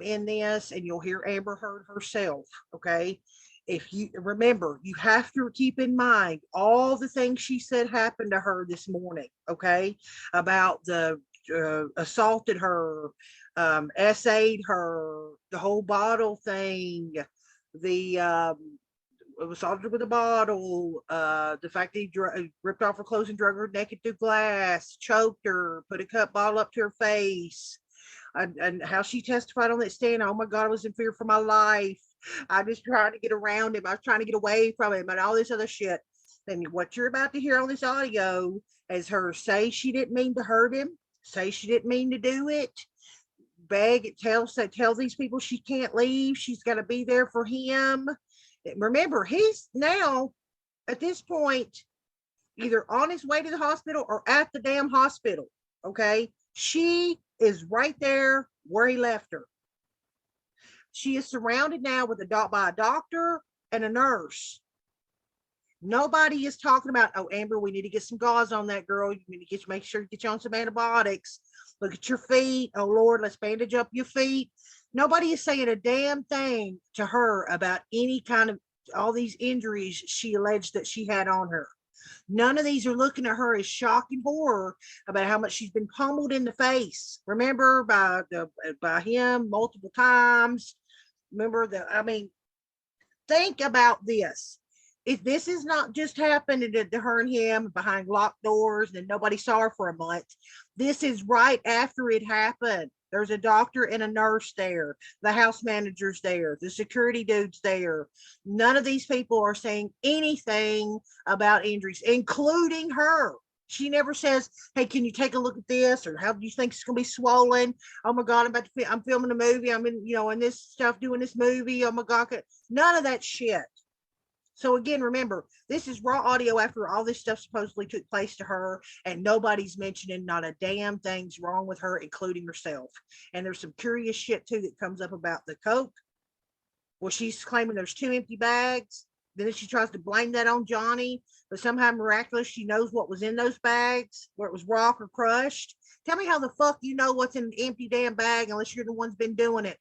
in this, and you'll hear Amber Heard herself. Okay, if you remember, you have to keep in mind all the things she said happened to her this morning. Okay, about the assaulted her, SA'd her, the whole bottle thing, the assaulted with a bottle, the fact that he ripped off her clothes and drug her naked through glass, choked her, put a cup bottle up to her face, and how she testified on that stand. Oh my God, I was in fear for my life. I was trying to get around him. I was trying to get away from him and all this other shit. Then what you're about to hear on this audio is her say she didn't mean to hurt him, say she didn't mean to do it, beg, tell these people she can't leave. She's got to be there for him. Remember, he's now at this point either on his way to the hospital or at the damn hospital. Okay, she is right there where he left her. She is surrounded now by a doctor and a nurse. Nobody is talking about, oh, Amber, we need to get some gauze on that girl. You need to make sure you get you on some antibiotics. Look at your feet. Oh, Lord, let's bandage up your feet. Nobody is saying a damn thing to her about any kind of all these injuries she alleged that she had on her. None of these are looking at her as shock and horror about how much she's been pummeled in the face. Remember, by him multiple times. Remember that? I mean, think about this. If this is not just happening to her and him behind locked doors and nobody saw her for a month, this is right after it happened. There's a doctor and a nurse there. The house manager's there. The security dude's there. None of these people are saying anything about injuries, including her. She never says, hey, can you take a look at this? Or how do you think it's going to be swollen? Oh my God, I'm filming a movie. I'm in this stuff, doing this movie. Oh my God. None of that shit. So again, remember, this is raw audio after all this stuff supposedly took place to her, and nobody's mentioning not a damn thing's wrong with her, including herself. And there's some curious shit too that comes up about the coke. Well, she's claiming there's 2 empty bags. Then she tries to blame that on Johnny, but somehow miraculous, she knows what was in those bags, where it was rock or crushed. Tell me how the fuck you know what's in an empty damn bag unless you're the one's been doing it.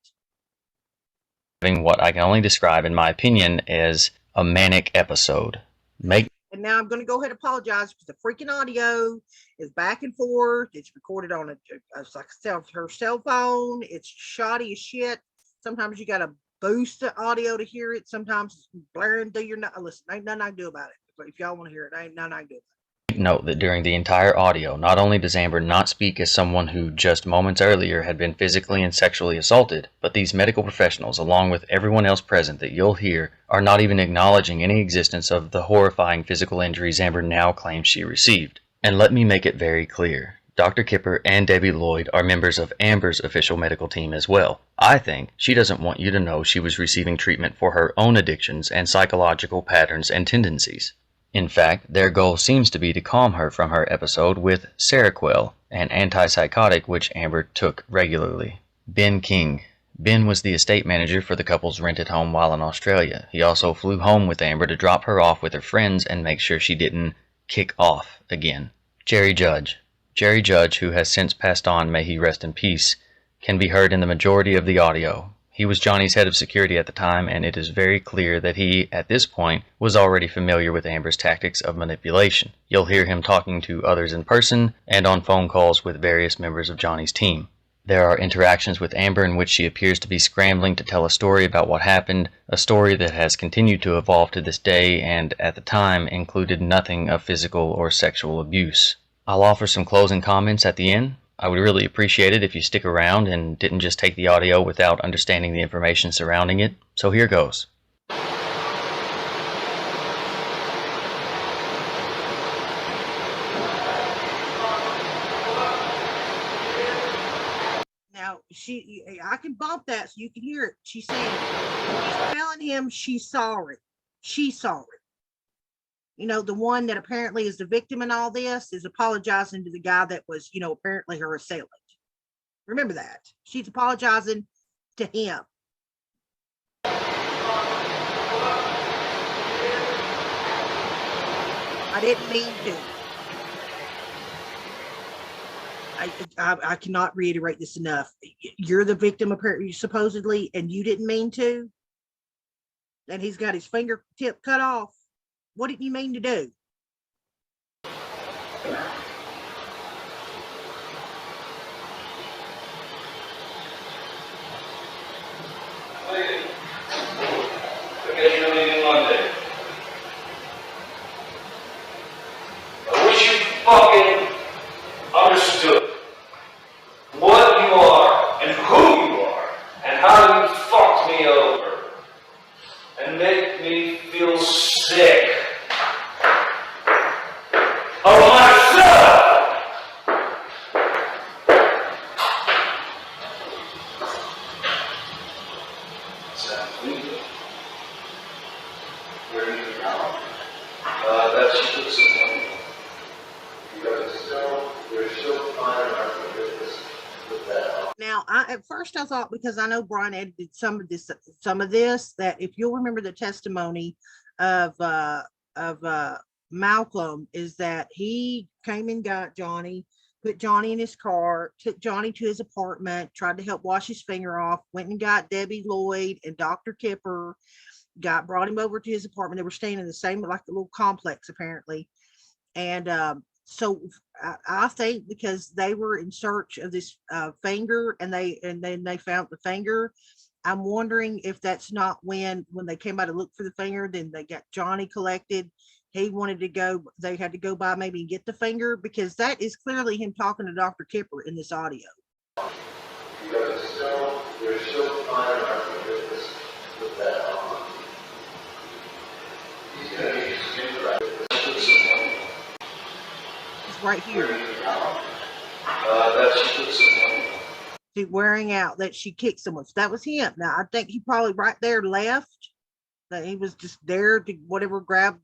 Having what I can only describe, in my opinion, as a manic episode. And now I'm going to go ahead and apologize because the freaking audio is back and forth. It's recorded on her cell phone. It's shoddy as shit. Sometimes you got to boost the audio to hear it. Sometimes it's blaring through your nose. Listen, ain't nothing I can do about it. But if y'all want to hear it, ain't nothing I can do about it. Note that during the entire audio, not only does Amber not speak as someone who just moments earlier had been physically and sexually assaulted, but these medical professionals, along with everyone else present that you'll hear, are not even acknowledging any existence of the horrifying physical injuries Amber now claims she received. And let me make it very clear. Dr. Kipper and Debbie Lloyd are members of Amber's official medical team as well. I think she doesn't want you to know she was receiving treatment for her own addictions and psychological patterns and tendencies. In fact, their goal seems to be to calm her from her episode with Seroquel, an antipsychotic which Amber took regularly. Ben King. Ben was the estate manager for the couple's rented home while in Australia. He also flew home with Amber to drop her off with her friends and make sure she didn't kick off again. Jerry Judge. Jerry Judge, who has since passed on, may he rest in peace, can be heard in the majority of the audio. He was Johnny's head of security at the time, and it is very clear that he, at this point, was already familiar with Amber's tactics of manipulation. You'll hear him talking to others in person and on phone calls with various members of Johnny's team. There are interactions with Amber in which she appears to be scrambling to tell a story about what happened, a story that has continued to evolve to this day and, at the time, included nothing of physical or sexual abuse. I'll offer some closing comments at the end. I would really appreciate it if you stick around and didn't just take the audio without understanding the information surrounding it. So here goes. Now, I can bump that so you can hear it. She's telling him she's sorry. She's sorry. You know, the one that apparently is the victim in all this is apologizing to the guy that was, apparently her assailant. Remember that. She's apologizing to him. I didn't mean to. I cannot reiterate this enough. You're the victim, apparently, supposedly, and you didn't mean to. And he's got his fingertip cut off. What did you mean to do? I wish you fucking understood what you are and who you are and how you fucked me over and make me feel sick of myself. Where are you now? That's just someone. Because we're still finding our forgiveness. Now, at first I thought, because I know Brian edited some of this, that if you'll remember the testimony of Malcolm, is that he came and got Johnny, put Johnny in his car, took Johnny to his apartment, tried to help wash his finger off, went and got Debbie Lloyd and Dr. Kipper, brought him over to his apartment. They were staying in the same, like a little complex apparently. And so I think because they were in search of this finger, and then they found the finger. I'm wondering if that's not when they came by to look for the finger, then they got Johnny collected. He wanted to go, they had to go by maybe and get the finger, because that is clearly him talking to Dr. Kipper in this audio. Because they're still finding out with that on. He's going to need to do right. It's right here. That's put someone. She's wearing out that she kicked someone. So that was him. Now I think he probably right there left. That he was just there to whatever, grab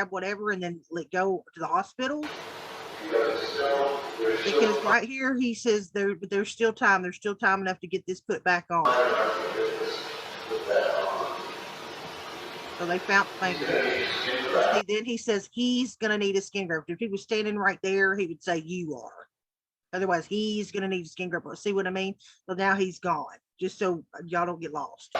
whatever, and then let go to the hospital. Because right here he says there's still time. There's still time enough to get this put back on. So they found the finger. See, then he says he's gonna need a skin graft. If he was standing right there, he would say you are. Otherwise, he's gonna need a skin graft. See what I mean? So now he's gone. Just so y'all don't get lost.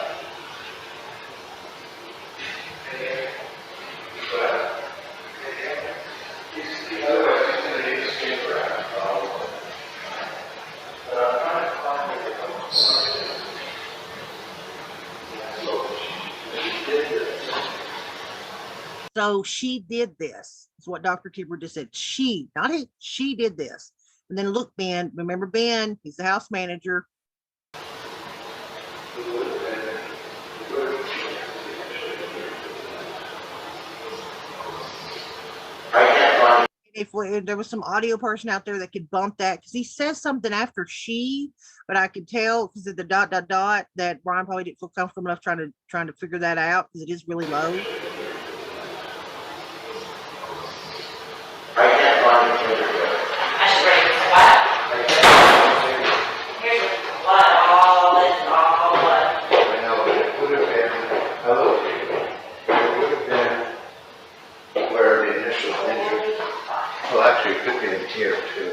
So she did this. Is what Dr. Kipper just said. She, not he, she did this. And then look, Ben, remember Ben, he's the house manager. If there was some audio person out there that could bump that, because he says something after she, but I could tell because of the ... that Brian probably didn't feel comfortable enough trying to figure that out, because it is really low. I can't find the finger. I should break this what? Here's what, all what? I know, but it would have been, hello, it would have been where the initial injury, well, actually, it could be in here too.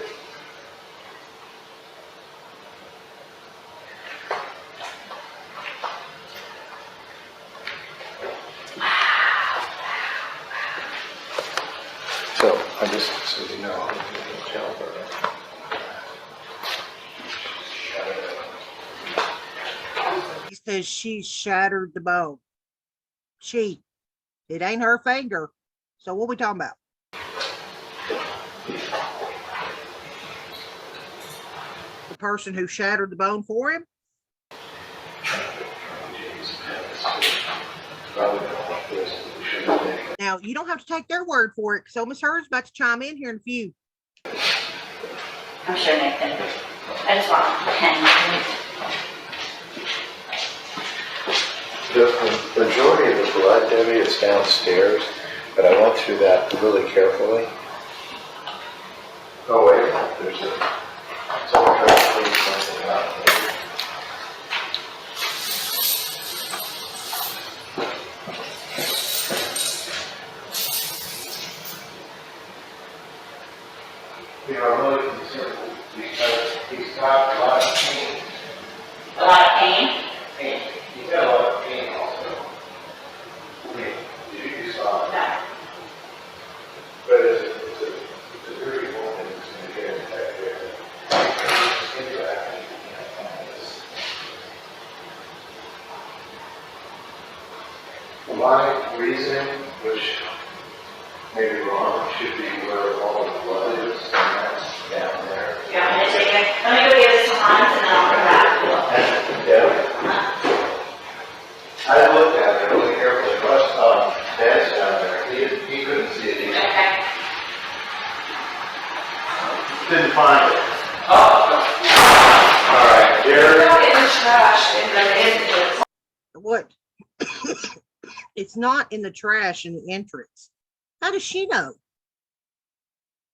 So, I just, so you know, tell her. He says she shattered the bone. She. It ain't her finger. So what are we talking about? The person who shattered the bone for him? Now, you don't have to take their word for it, because Miss Heard's about to chime in here in a few. I'm sure Nathan. I just want 10. The majority of the blood, Debbie, is downstairs, but I went through that really carefully. Oh, wait, there's someone trying to clean something out. You know, I'm really concerned because he's got a lot of pain. A lot of pain? Pain. He's got a lot of pain also. You saw it. No. But it's a very important thing to get infected. My reasoning, which may be wrong, should be where all the blood is, and that's down there. Yeah, I'm gonna take it. Let me go give this to Hans and then I'll come back. Yeah. I looked at it really carefully. Dad's down there. He couldn't see it either. Okay. Didn't find it. Oh. All right, Jerry. Don't get in the trash in the entrance. What? It's not in the trash in the entrance. How does she know?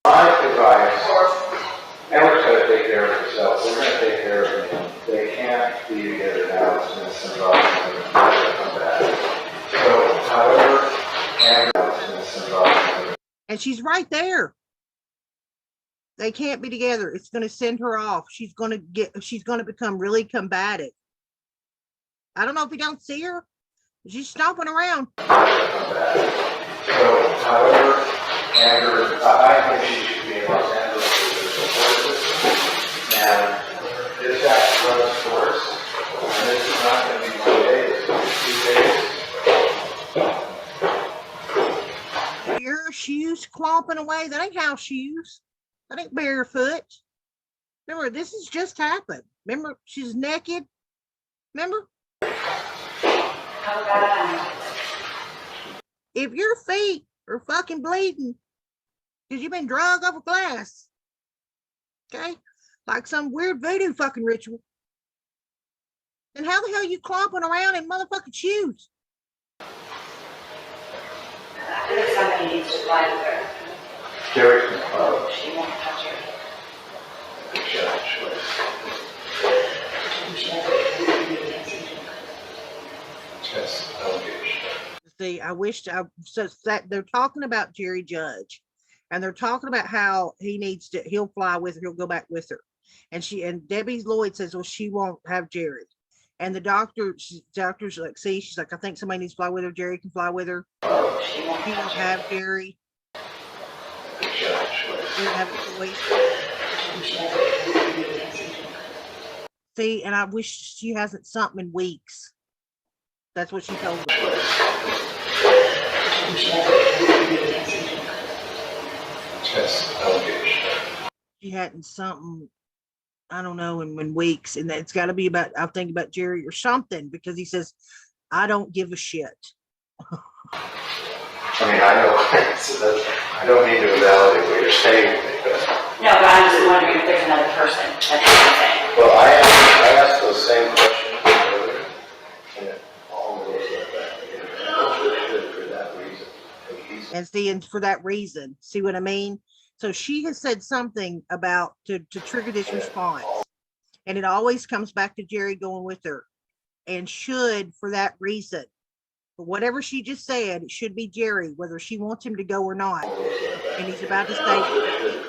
My advice, Emma's going to take care of herself. We're going to take care of him. They can't be together now since the Robinson come back. So, however, And she's right there. They can't be together. It's going to send her off. She's going to become really combative. I don't know if you don't see her. She's stomping around. So, however, Amber, I think she should be in Los Angeles with her support system. And this actually runs course. And this is not going to be 1 day, this is going to be 2 days. Your shoes clomping away. That ain't house shoes. That ain't barefoot. Remember, this has just happened. Remember, she's naked. Remember? If your feet are fucking bleeding because you've been drugged off a glass, okay, like some weird voodoo fucking ritual, then how the hell are you clomping around in motherfucking shoes? I feel like somebody needs to fly with her. Jerry can follow. She won't touch her. See, I wish so that they're talking about Jerry Judge, and they're talking about how he'll fly with her, he'll go back with her, and Debbie Lloyd says, well, she won't have Jerry, and the doctor's like, see, she's like, I think somebody needs to fly with her. Jerry can fly with her. He won't have Jerry. He won't have a choice. See, and I wish she hasn't something in weeks. That's what she told me. She hadn't something, I don't know, in weeks, and it's got to be about, I think about Jerry or something, because he says, I don't give a shit. I mean, I know, I don't mean to validate what you're saying. No, but I'm just wondering if there's another person. That's what I'm saying. Well, I asked those same questions earlier, and it all goes like that. For that reason. And see, and for that reason, see what I mean? So she has said something about to trigger this response, and it always comes back to Jerry going with her, and should, for that reason, for whatever she just said, it should be Jerry, whether she wants him to go or not. And he's about to say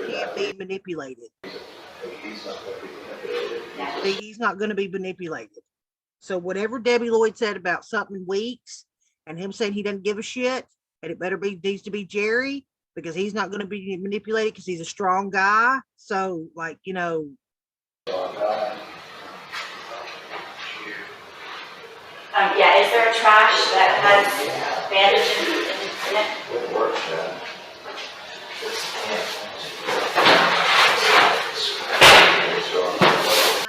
he can't be manipulated. See, he's not going to be manipulated. So whatever Debbie Lloyd said about something in weeks, and him saying he doesn't give a shit, and it needs to be Jerry, because he's not going to be manipulated because he's a strong guy. So, like, you know. Yeah, is there a trash that has bandages in it?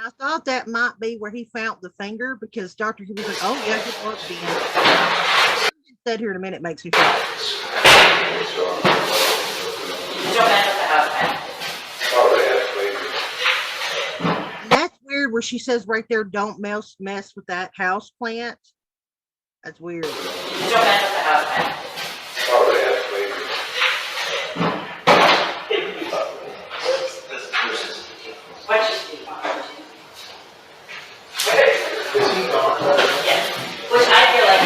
I thought that might be where he found the finger, because Dr. He was like, oh, yeah, good work, Ben. Said here in a minute makes me feel. Don't mess with the house, And that's weird where she says right there, don't mess with that house plant. That's weird. Don't mess with the house, What just be Yes. Which I feel like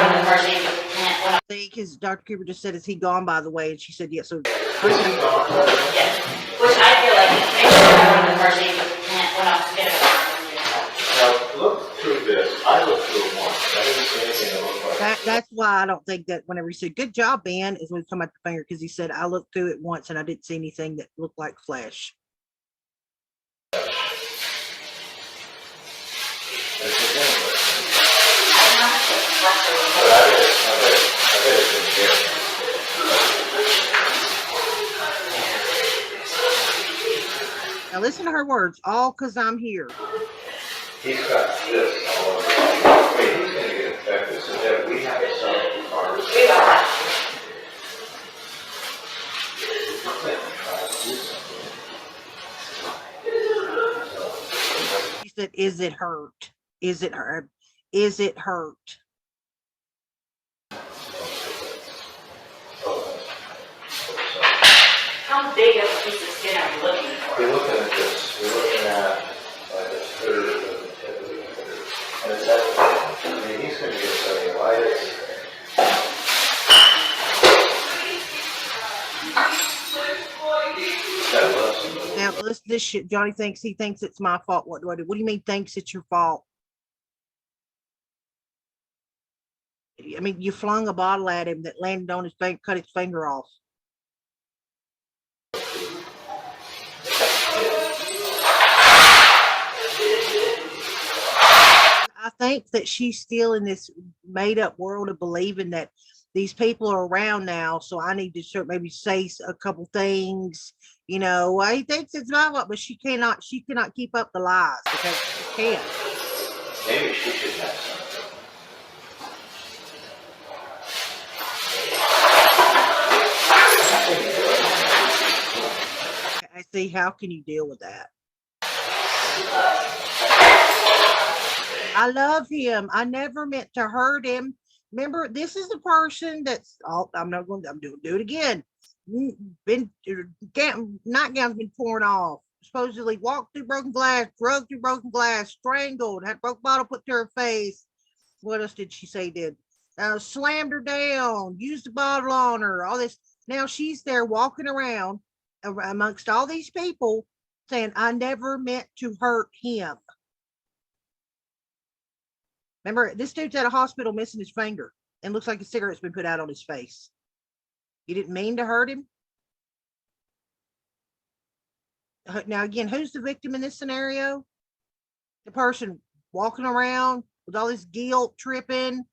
one of the first things we can't. I think his Dr. Cooper just said, is he gone, by the way? And she said, yes. So, Yes. Which I feel like one of the first things we can't. When I was getting Now, look through this. I looked through it once. I didn't see anything that looked like that's why I don't think that whenever he said, good job, Ben, is when he's talking about the finger, because he said, I looked through it once and I didn't see anything that looked like flesh. Now listen to her words, all because I'm here. He's got this all over. I mean, he's going to get infected, so that we have to start ours. She said, is it hurt? Is it hurt? Is it hurt? How big of a piece of skin are you looking for? We're looking at this. We're looking at I mean, he's going to get cellulitis. Now, this shit, Johnny thinks it's my fault. What do I do? What do you mean thinks it's your fault? I mean, you flung a bottle at him that landed on his finger, cut his finger off. I think that she's still in this made up world of believing that these people are around now. So I need to maybe say a couple things. You know, he thinks it's my fault, but she cannot keep up the lies because she can't. Maybe she should have something. I see. How can you deal with that? I love him. I never meant to hurt him. Remember, this is the person that's. Oh, I'm do it again. Been nightgown's been torn off. Supposedly walked through broken glass, drug through broken glass, strangled, had broke bottle put to her face. What else did she say? Did slammed her down, used the bottle on her. All this. Now she's there walking around amongst all these people, saying, "I never meant to hurt him." Remember, this dude's at a hospital missing his finger and looks like a cigarette's been put out on his face. You didn't mean to hurt him? Now, again, who's the victim in this scenario? The person walking around with all this guilt, tripping.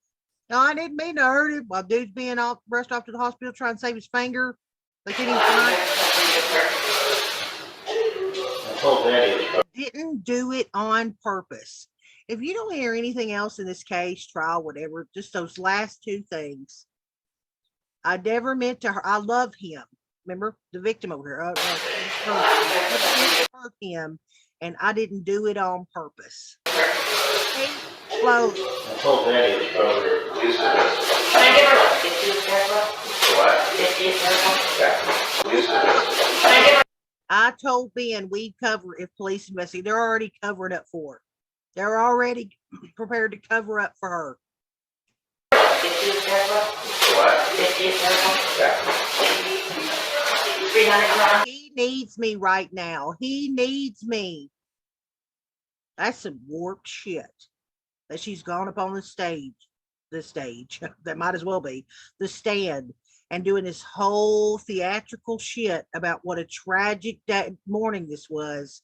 No, I didn't mean to hurt him. While dude's being rushed off to the hospital trying to save his finger. They couldn't even find it. Didn't do it on purpose. If you don't hear anything else in this case, trial, whatever, just those last two things. I never meant to hurt. I love him. Remember the victim over here. Hurt him, and I didn't do it on purpose. Okay, close. I told Daddy it was probably used to this. Can I give her like 50 of What? 50 of Yeah, used to this. Can I give her? I told Ben we'd cover if police investigate. They're already covering up for her. They're already prepared to cover up for her. 50 of What? 50 of Yeah. 300. He needs me right now. He needs me. That's some warped shit that she's gone up on the stage. That might as well be the stand, and doing this whole theatrical shit about what a tragic day this was,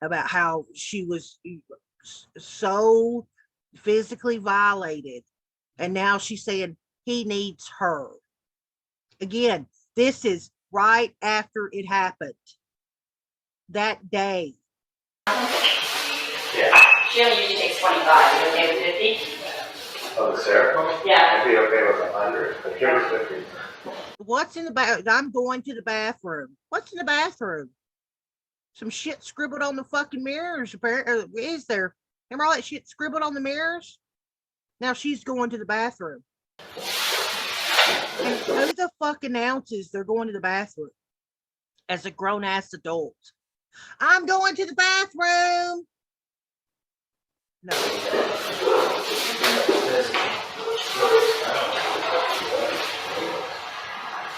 about how she was so physically violated, and now she's saying he needs her. Again, this is right after it happened. That day. Yeah. She only usually takes 25. Are you okay with 50? Oh, the Seroquel? Yeah. I'd be okay with 100, but give her 50. What's in the bath? I'm going to the bathroom. What's in the bathroom? Some shit scribbled on the fucking mirrors. Is there? Remember all that shit scribbled on the mirrors? Now she's going to the bathroom. And who the fuck announces they're going to the bathroom as a grown ass adult? I'm going to the bathroom. No.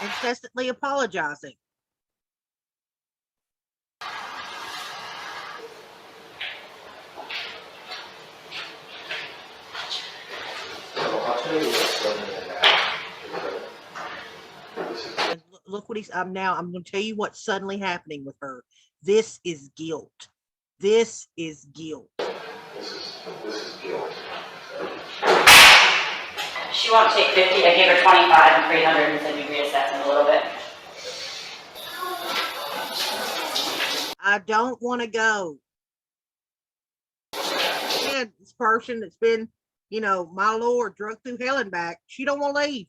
Incessantly apologizing. I'll tell you what's going And look what I'm going to tell you what's suddenly happening with her. This is guilt. This is guilt. This is guilt. She won't take 50. I gave her 25 and 300 and said we reassess in a little bit. I don't want to go. And this person that's been, my Lord, drug through hell and back, she don't want to leave.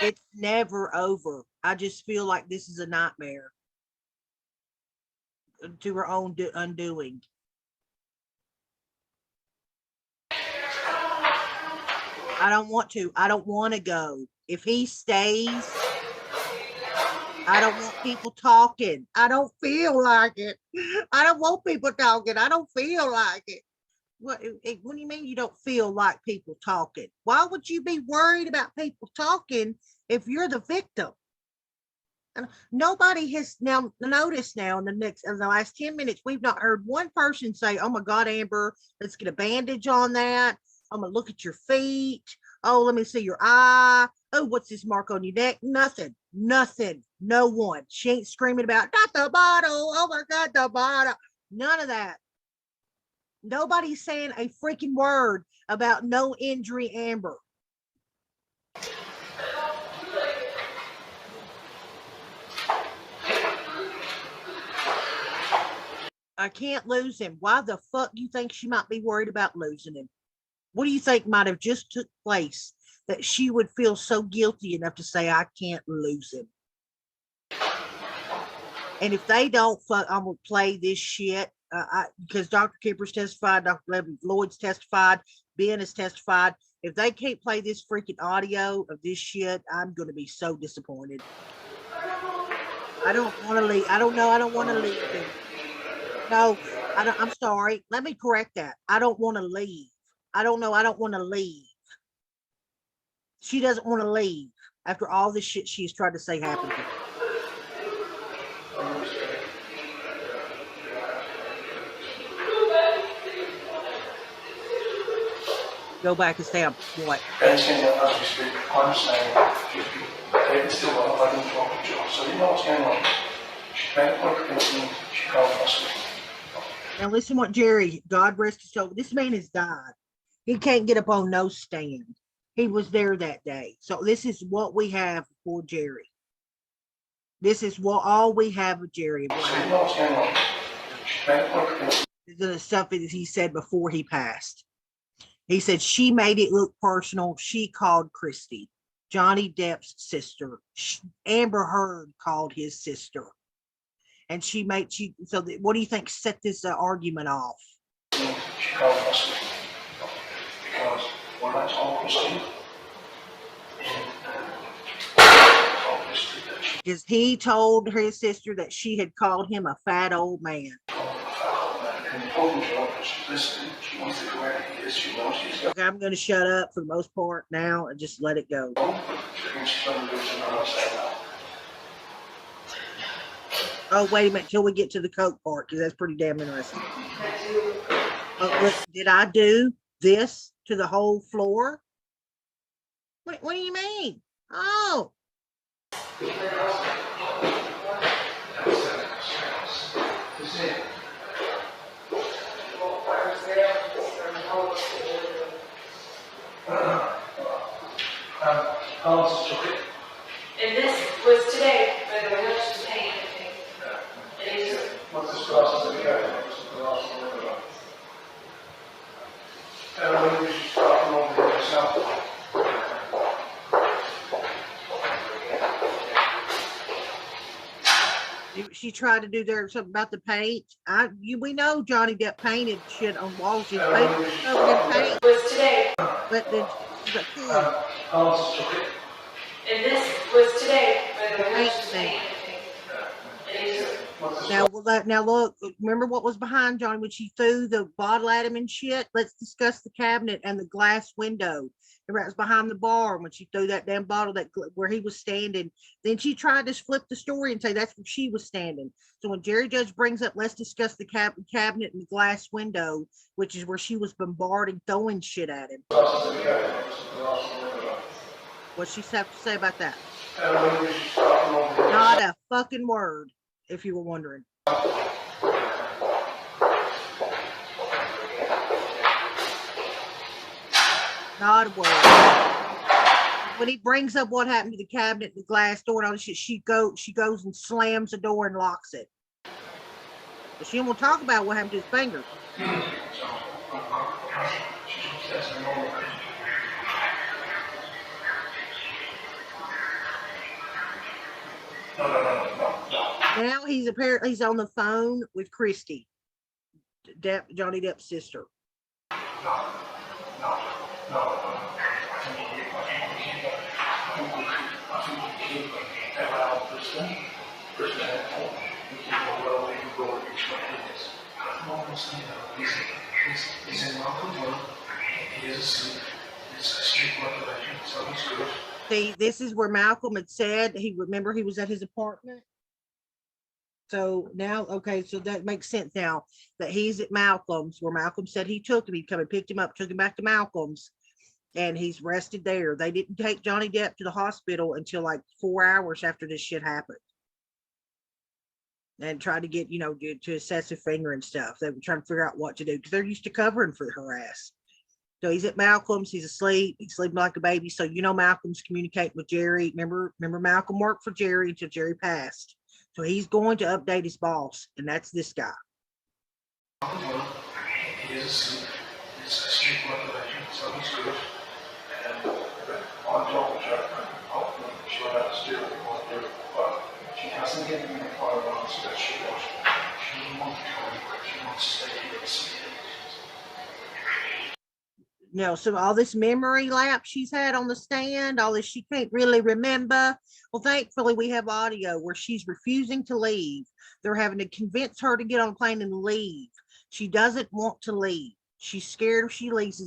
It's never over. I just feel like this is a nightmare to her own undoing. I don't want to. I don't want to go. If he stays, I don't want people talking. I don't feel like it. I don't want people talking. I don't feel like it. What do you mean you don't feel like people talking? Why would you be worried about people talking if you're the victim? And nobody has now noticed now in the last 10 minutes, we've not heard one person say, oh my God, Amber, let's get a bandage on that. I'm gonna look at your feet. Oh, let me see your eye. Oh, what's this mark on your neck? Nothing. No one. She ain't screaming about not the bottle. Oh my God, the bottle. None of that. Nobody's saying a freaking word about no injury, Amber. I can't lose him. Why the fuck do you think she might be worried about losing him? What do you think might have just took place that she would feel so guilty enough to say, I can't lose him? And if they don't fuck, I'm going to play this shit. Because Dr. Kipper's testified, Dr. Lloyd's testified, Ben has testified. If they can't play this freaking audio of this shit, I'm going to be so disappointed. I don't want to leave. I don't know. I don't want to leave him. No, I'm sorry. Let me correct that. I don't want to leave. I don't know. I don't want to leave. She doesn't want to leave after all this shit she's tried to say happened to her. Go back and say what? Ben's getting up as we speak. I'm saying, David's still got a bloody fucking job, so you know what's going on. She can't work against me. She can't trust me. Now listen what Jerry, God rest his soul. This man has died. He can't get up on no stand. He was there that day. So this is what we have for Jerry. This is what all we have with Jerry. So you know what's going on. She can't work against me. This is stuff that he said before he passed. He said she made it look personal. She called Christy, Johnny Depp's sister. Amber Heard called his sister. And so what do you think set this argument off? She can't trust me. Because when I told Christy, Because he told his sister that she had called him a fat old man. Okay, I'm going to shut up for the most part now and just let it go. Oh, wait a minute till we get to the Coke part, because that's pretty damn interesting. Look, did I do this to the whole floor? What do you mean? Oh. And this was today, by the way, not just paint, I think. It is. What's the process of the guy? Maybe we should start from over here yourself. She tried to do there something about the paint. We know Johnny Depp painted shit on walls. His paint. It was today. But then, And this was today, by the way, not just paint, I think. It is. Now look, remember what was behind Johnny when she threw the bottle at him and shit? Let's discuss the cabinet and the glass window. Remember, it was behind the bar when she threw that damn bottle where he was standing. Then she tried to flip the story and say that's where she was standing. So when Jerry Judge brings up, let's discuss the cabinet and the glass window, which is where she was bombarding, throwing shit at him. What's she have to say about that? Not a fucking word, if you were wondering. Not a word. When he brings up what happened to the cabinet, the glass door, and all this shit, she goes and slams the door and locks it. But she won't talk about what happened to his finger. Now he's on the phone with Christy, Johnny Depp's sister. First man at home, we keep going well, we can go and explain this. I don't understand though. He's in Malcolm's room. He is asleep. It's a street recollection, so he's good. See, this is where Malcolm had said he remember he was at his apartment. So now, okay, so that makes sense now that he's at Malcolm's, where Malcolm said he took him. He come and picked him up, took him back to Malcolm's, and he's rested there. They didn't take Johnny Depp to the hospital until like 4 hours after this shit happened. And tried to get, to assess her finger and stuff. They were trying to figure out what to do because they're used to covering for her ass. So he's at Malcolm's, he's asleep, he's sleeping like a baby. So Malcolm's communicating with Jerry. Remember Malcolm worked for Jerry until Jerry passed. So he's going to update his boss, and that's this guy. He is asleep. It's a street recollection, so he's good. And Untitled Chapter, she went out to steal it, but she hasn't given me a fire answer that she wants. She doesn't want to go anywhere. She wants to stay here and see it. So all this memory lapse she's had on the stand, all this she can't really remember. Well, thankfully we have audio where she's refusing to leave. They're having to convince her to get on a plane and leave. She doesn't want to leave. She's scared if she leaves,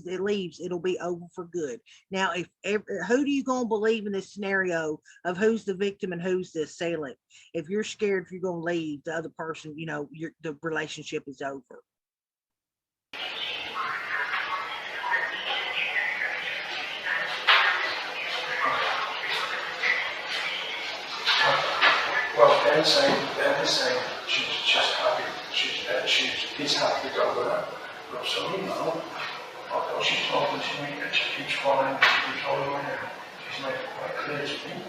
it'll be over for good. Now, who do you gonna believe in this scenario of who's the victim and who's the assailant? If you're scared if you're gonna leave, the other person, the relationship is over. Well, Ben's saying she's just happy. He's happy to go with her. But so, although she's talking to me and she keeps crying, she keeps holding my hand, she's made it quite clear to me.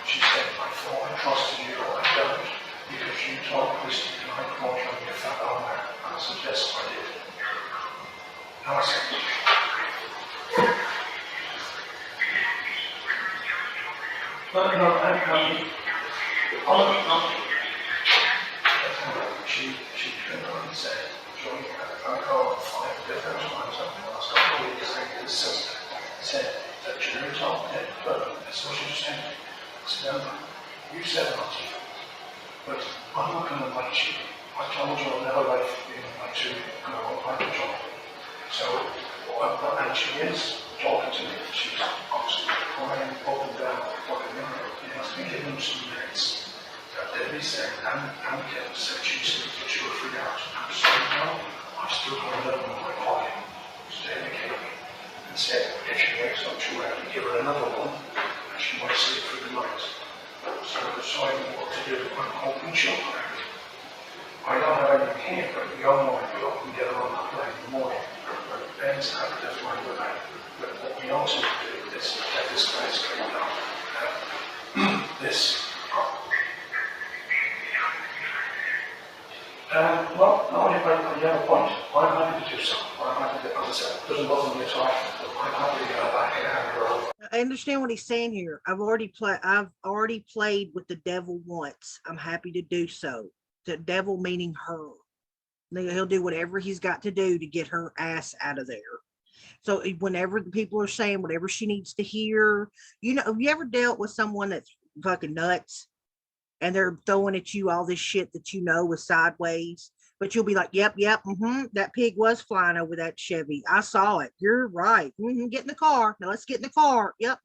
She said, I thought I trusted you, but I don't, because you told Christy and I caught you on your fat armor. I suggest I did. Now I said, she turned around and said, Johnny, I called 5 different times over the last couple of weeks saying his sister said that Jerry told me, but that's what she was saying. I said, Emma, you said not to, but I'm not going to let you. I told you I'll never let you to go like a job. So, and she is talking to me. She's obviously crying up and down like a mirror. It has been given some minutes. Debbie said, and Kim said she said that she would freak out. I'm saying, no, I've still got another one in my pocket. Debbie came and said, if she wakes up, she'll have to give her another one, and she might sleep through the night. So I decided what to do. I'm hoping she'll crack. I don't have anything here, but the other one might go up and get her on the plane in the morning. But Ben's happy to fly with her. But what we also do is get this guy's coming down. This. Well, no, you have a point. I'm happy to do so. I'm happy to, as I said, it doesn't bother me at all. I'm happy to get her back in and her. I understand what he's saying here. I've already played with the devil once. I'm happy to do so. The devil meaning her. He'll do whatever he's got to do to get her ass out of there. So whenever the people are saying whatever she needs to hear, have you ever dealt with someone that's fucking nuts and they're throwing at you all this shit that was sideways, but you'll be like, yep, that pig was flying over that Chevy. I saw it. You're right. Get in the car. Now let's get in the car. Yep.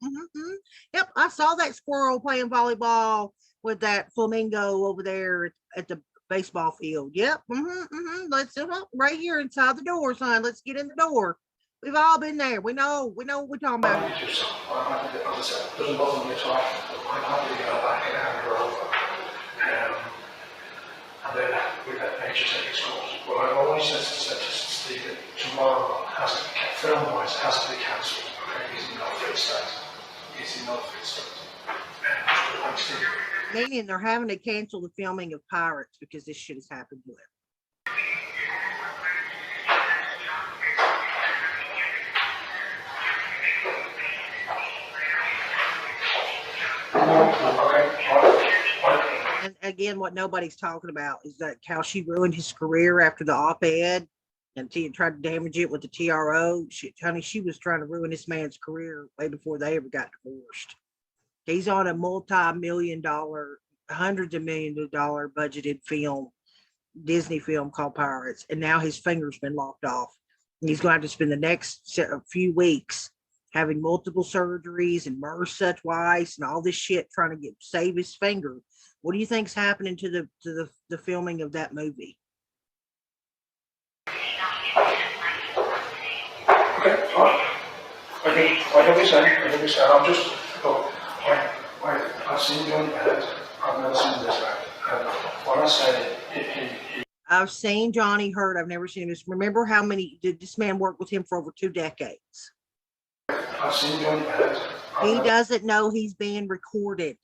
Yep. I saw that squirrel playing volleyball with that flamingo over there at the baseball field. Yep. Let's right here inside the door, son. Let's get in the door. We've all been there. We know what we're talking about. I'm happy to do so. I'm happy to, as I said, it doesn't bother me at all. I'm happy to get her back in and her over. And then we let nature take its course. But I've always said to Stephen, tomorrow has to be kept, film-wise, has to be cancelled. Okay, he's in no fit state. He's in no fit state. And Stephen. Meaning they're having to cancel the filming of Pirates because this shit has happened to him. And again, what nobody's talking about is that how she ruined his career after the op-ed and she tried to damage it with the TRO. She was trying to ruin this man's career way before they ever got divorced. He's on a multi-million-dollar hundreds of millions of dollar budgeted film, Disney film called Pirates, and now his finger's been lopped off. And he's going to have to spend the next few weeks having multiple surgeries and MRSA twice and all this shit trying to save his finger. What do you think's happening to the filming of that movie? Okay, fine. I hear what you're saying. I'm just, look, I've seen Johnny Depp. I've never seen this act. And what I say, I've seen Johnny Hurt. I've never seen him. Remember how many did this man work with him for over 2 decades? I've seen Johnny Depp. He doesn't know he's being recorded.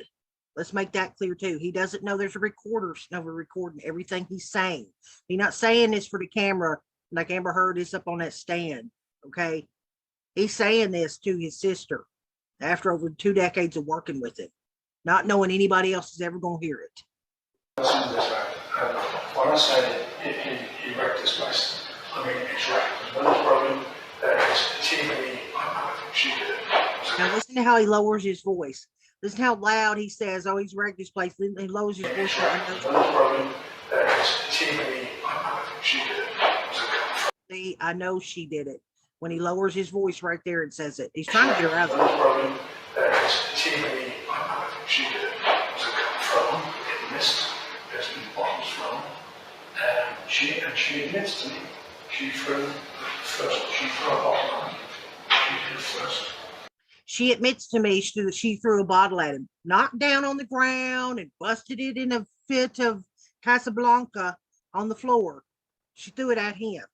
Let's make that clear too. He doesn't know there's a recorder recording everything he's saying. He's not saying this for the camera like Amber Heard is up on that stand. Okay. He's saying this to his sister after over 2 decades of working with him, not knowing anybody else is ever going to hear it. I've seen this act. And what I say, he wrecked this place. I mean, it's wrecked. There's no problem. There is TV. I think she did it. Now listen to how he lowers his voice. Listen how loud he says, "Oh, he's wrecked this place." He lowers his voice. There's no problem. There is TV. I think she did it. See, I know she did it. When he lowers his voice right there and says it, he's trying to get her out of There's there. no problem. There is TV. I think she did it. Does it come from? It missed. There's been bombs from. She admits to me. She threw a bottle on me. She did first. She admits to me she threw a bottle at him, knocked down on the ground and busted it in a fit of Casablanca on the floor. She threw it at him.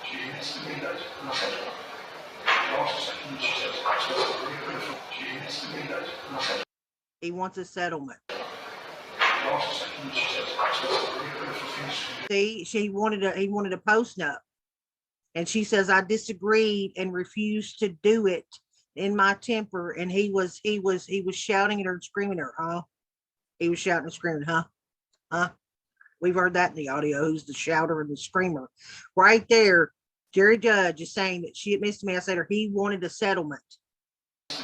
She admits to me that. And I said, she also said to me, she says, actually, it's really beautiful. She admits to me that. And I said, He wants a settlement. she also said to me, she says, actually, it's really beautiful things. See, he wanted a post-nup. And she says, I disagreed and refused to do it in my temper. And he was shouting at her and screaming at her, huh? He was shouting and screaming, huh? Huh? We've heard that in the audio. Who's the shouter and the screamer? Right there, Jerry Judge is saying that she admits to me, I said, or he wanted a settlement. And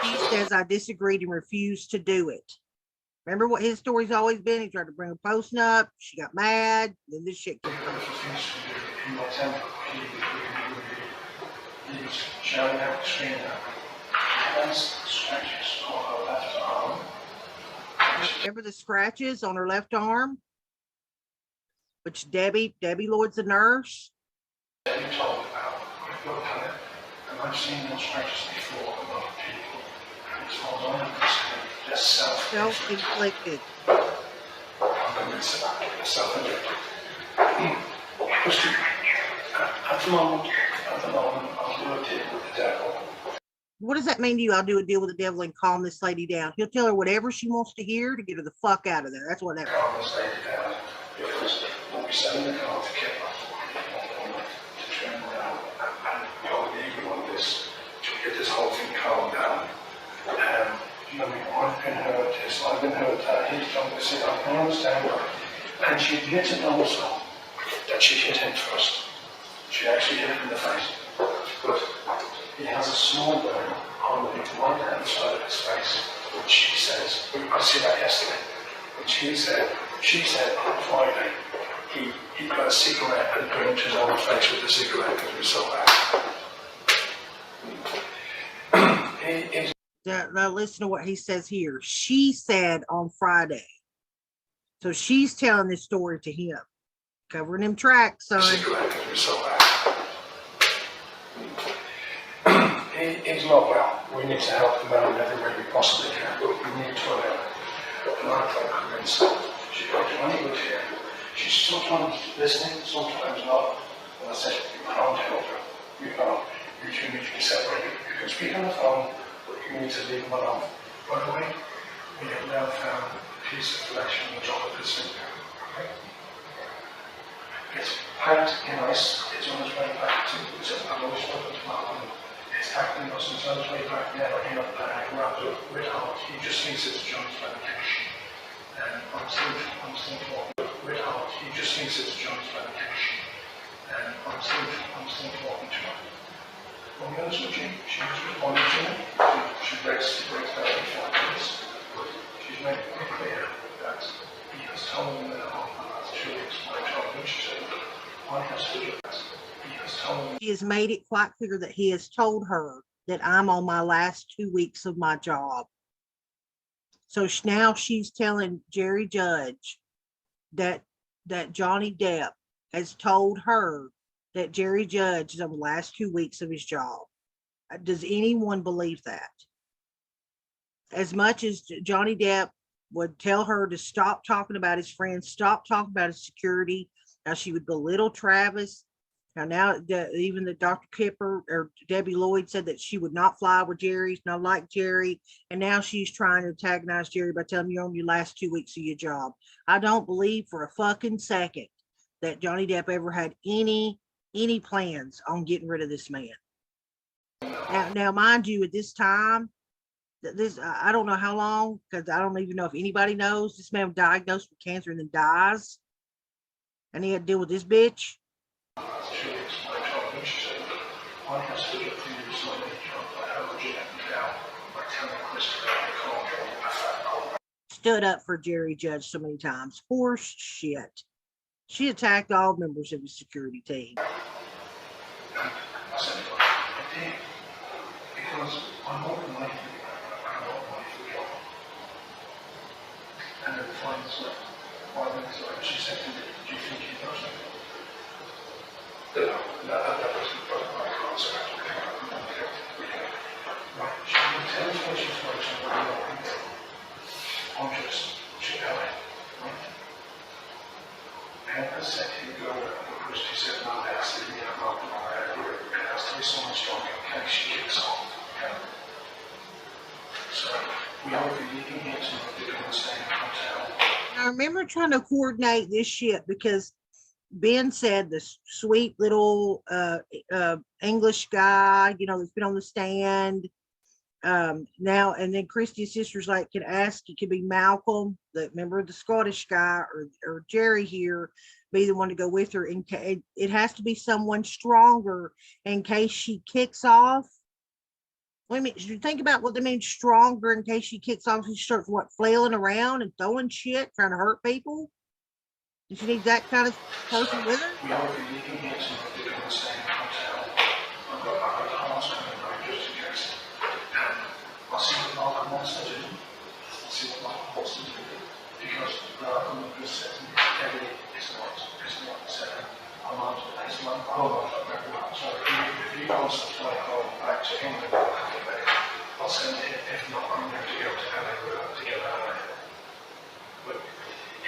he says, I disagreed and refused to do it. Remember what his story's always been? He tried to bring a post-nup. She got mad. Then this shit came out. In my temper, he was shouting out, screaming out. That's scratches on her left arm. Remember the scratches on her left arm? Which Debbie Lloyd's the nurse. Debbie told me about. I've looked at it, and I've seen those scratches before with other people. And it's all on just self-inflicted. I'm convinced about it. Self-inflicted. At the moment, I'll do a deal with the devil. What does that mean to you? I'll do a deal with the devil and calm this lady down. He'll tell her whatever she wants to hear to get her the fuck out of there. That's what that means. Calm this lady down because we'll be sending the car to kill her. To turn around and go legal on this to get this whole thing calmed down. You know, I've been hurt this, I've been hurt that, he's done this, I can understand why. And she admitted also that she hit him first. She actually hit him in the face. But he has a small burn on the right hand side of his face, which she says, I see that yesterday, which she said on Friday, he got a cigarette and burnt his own face with the cigarette because it was so bad. Now listen to what he says here. She said on Friday. So she's telling this story to him. Covering him tracks, son. He's not well. We need to help him out in every way we possibly can, but we need to allow it. And I felt convinced she got Johnny good here. She's sometimes listening, sometimes not. And I said, you can't help her. You can't. You two need to be separated. You can speak on the phone, but you need to leave them alone. By the way, we have now found a piece of collection on the top of this finger. Okay? It's packed in ice. It's on its way back to I've always spoken to my home. It's packed in ice. It's on its way back never in a bag wrapped up with heart. He just thinks it's John's medication. And I'm still talking with heart. He just thinks it's John's medication. And I'm still talking to her. On the other side, she was responding to me. She breaks down in 4 minutes. But she's made it very clear that he has told me that on the last 2 weeks when I told him she said, I have to do that. He has told me. He has made it quite clear that he has told her that I'm on my last 2 weeks of my job. So now she's telling Jerry Judge that Johnny Depp has told her that Jerry Judge is on the last 2 weeks of his job. Does anyone believe that? As much as Johnny Depp would tell her to stop talking about his friends, stop talking about his security, now she would belittle Travis. Now even the Dr. Kipper or Debbie Lloyd said that she would not fly with Jerry, not like Jerry. And now she's trying to antagonize Jerry by telling him you're on your last 2 weeks of your job. I don't believe for a fucking second that Johnny Depp ever had any plans on getting rid of this man. Now, mind you, at this time, I don't know how long, because I don't even know if anybody knows. This man was diagnosed with cancer and then dies. And he had to deal with this bitch. Stood up for Jerry Judge so many times. Horse shit. She attacked all members of his security team. Because I'm not the money for the job. And then finds like 5 minutes later, she said to me, do you think he knows anything? That wasn't my answer. Right, she tells me she's going to I'm just, she going, right? And I said to you, go, because she said, no, that's the idea, I'm not going to it has to be someone strong in case she kicks off. So we are leaving here to go and stay in a hotel. I remember trying to coordinate this shit because Ben said the sweet little English guy, that's been on the stand now, and then Christy's sister's like, can ask, it could be Malcolm, remember the Scottish guy, or Jerry here, be the one to go with her. It has to be someone stronger in case she kicks off. Wait a minute, you think about what they mean stronger in case she kicks off. She starts flailing around and throwing shit, trying to hurt people. Does she need that kind of person with her? We are leaving here to go and stay in a hotel. I've got a house coming right just in case. And I'll see what Malcolm wants to do. I'll see what Malcolm wants to do. Because Malcolm has said to me, Eddie, it's not said. I'm not, it's not, hold on, so if he wants to fly home back to England, I'll send it. If not, I'm going to go to LA to get out of here. But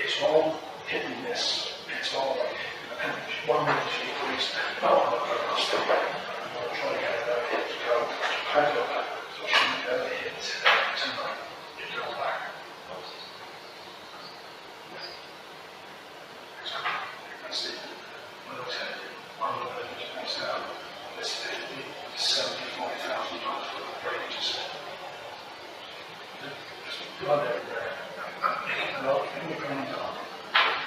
it's all hidden this. It's all like, and one minute she agrees, no, I'm not going to stay back. I'm going to try to get her hit to go pack up. So she never hit tonight to go back. That's it. When I tell you, I'm not going to do this now. It's $75,000 for the wages. There's blood everywhere. And I'll give you a grand dollar.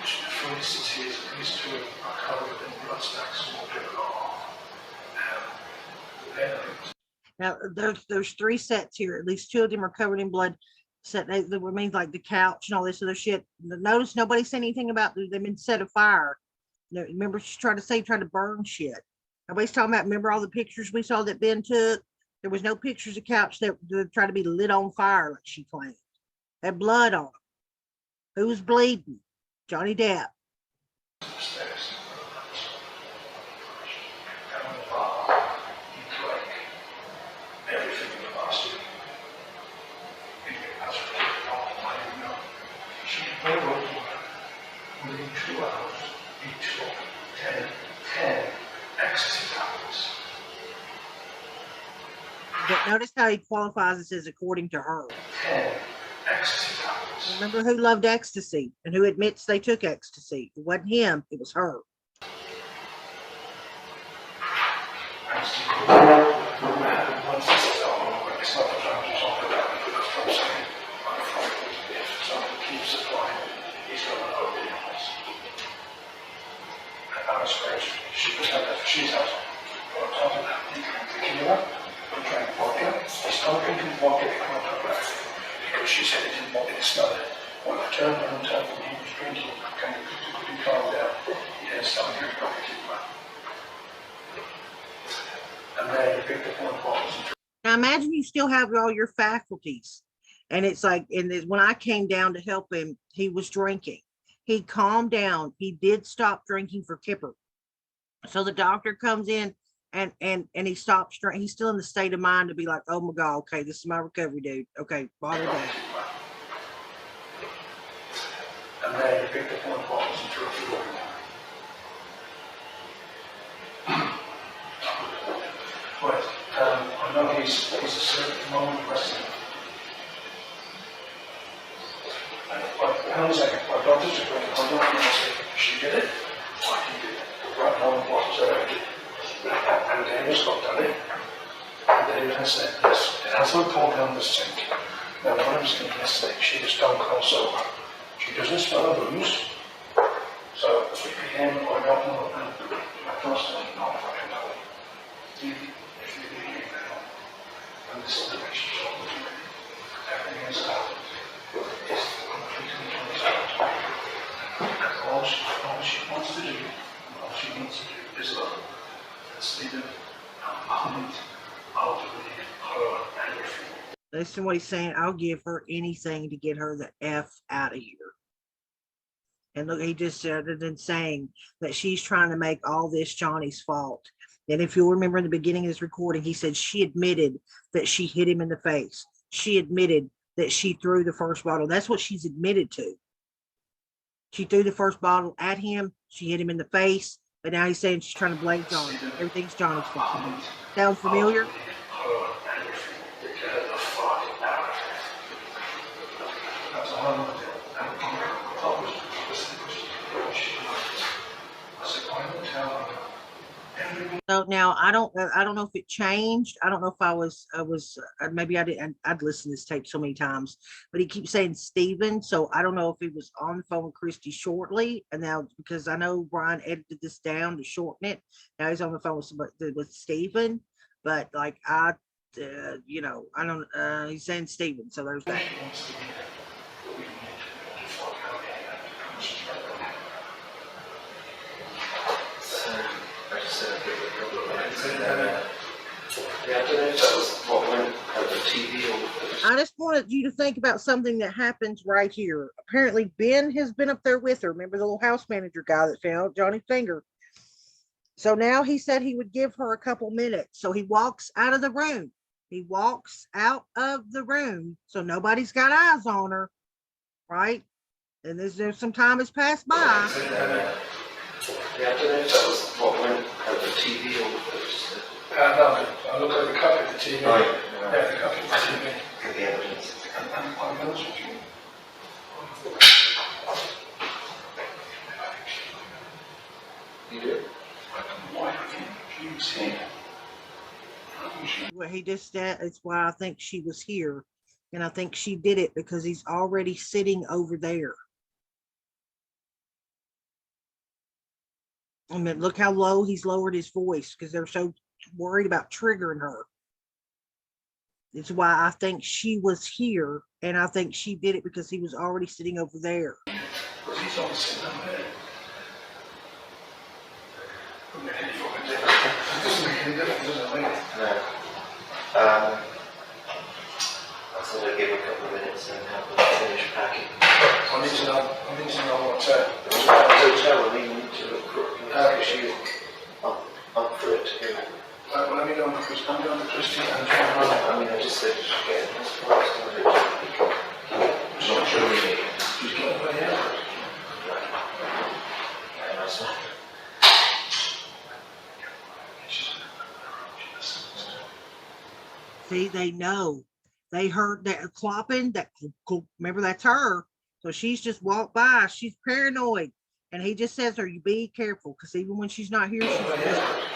For instance, here's at least 2 of them are covered in blood stacks and we'll get it off. Now, there's 3 sets here. At least 2 of them are covered in blood. Set that means like the couch and all this other shit. Notice nobody said anything about them been set afire. Remember, she tried to burn shit. Nobody's talking about. Remember all the pictures we saw that Ben took? There was no pictures of couch that tried to be lit on fire like she claimed. Had blood on them. Who was bleeding? Johnny Depp. Within 2 hours, he took 10 ecstasy tablets. Notice how he qualifies it as according to her. 10 ecstasy tablets. Remember who loved ecstasy and who admits they took ecstasy. It wasn't him, it was her. She's out on top of that, picking it up. He drank vodka. He started drinking vodka in her back because she said he didn't want me to smell it. When I turned around and told him he was drinking, could he calm down? He then started drinking vodka. And then he picked up one of the bottles and Now imagine you still have all your faculties. And it's like, when I came down to help him, he was drinking. He calmed down. He did stop drinking for Kipper. So the doctor comes in and he stops drinking. He's still in the state of mind to be like, oh my God, okay, this is my recovery, dude. Okay, bottle down. And then he picked up one of the bottles and threw it through the window. But I know he's a certain moment resting. But hang on a second, my doctor's just going to hold on and say, she did it. Why he did it? Right now, the bottles are empty. And David's got done it. And David has said, yes, it has been poured down the sink. Now, when I was thinking yesterday, she was stone cold sober. She doesn't smell of booze. So, if we begin, I don't know, and I personally not fucking know. If you begin now, and this is the way she's talking to me, everything is out. It's completely transparent. And all she wants to do, and all she needs to do is love. And Stephen, I'll believe her everything. Listen to what he's saying. I'll give her anything to get her the F out of here. And look, he just started in saying that she's trying to make all this Johnny's fault. And if you'll remember in the beginning of this recording, he said she admitted that she hit him in the face. She admitted that she threw the first bottle. That's what she's admitted to. She threw the first bottle at him. She hit him in the face. But now he's saying she's trying to blame Johnny. Everything's Johnny's fault. Sound familiar? So now I don't know if it changed. I don't know if I was maybe I didn't. I'd listened to this tape so many times, but he keeps saying Stephen. So I don't know if he was on the phone with Christy shortly, and now because I know Brian edited this down to shorten it. Now he's on the phone with Stephen, but like I don't. He's saying Stephen. So there's that. I just wanted you to think about something that happens right here. Apparently, Ben has been up there with her. Remember the little house manager guy that found Johnny's finger? So now he said he would give her a couple minutes. So he walks out of the room. He walks out of the room. So nobody's got eyes on her, right? And there's some time has passed by. The afternoon, that was what went at the TV or no, I look at the copy of the TV. Right. Yeah, the copy of the TV. And the evidence. And I'm honest with you. You do? I don't know why I think she was here. Well, he just it's why I think she was here. And I think she did it because he's already sitting over there. I mean, look how low he's lowered his voice because they're so worried about triggering her. It's why I think she was here, and I think she did it because he was already sitting over there. Because he's always sitting over there. Doesn't make any fucking difference, does it, really? No. I thought I'd give him a couple of minutes and have them finish packing. I need to know what hotel I need to look for. She up for it. Yeah. Well, let me know because I'm going to Christy and John. I mean, I just said again. That's what I was going to do. It's not sure we need. She's getting away out. Yeah, that's not. See, they know. They heard that clopping. That remember that's her. So she's just walked by. She's paranoid, and he just says to her, "You be careful, because even when she's not here, she's there."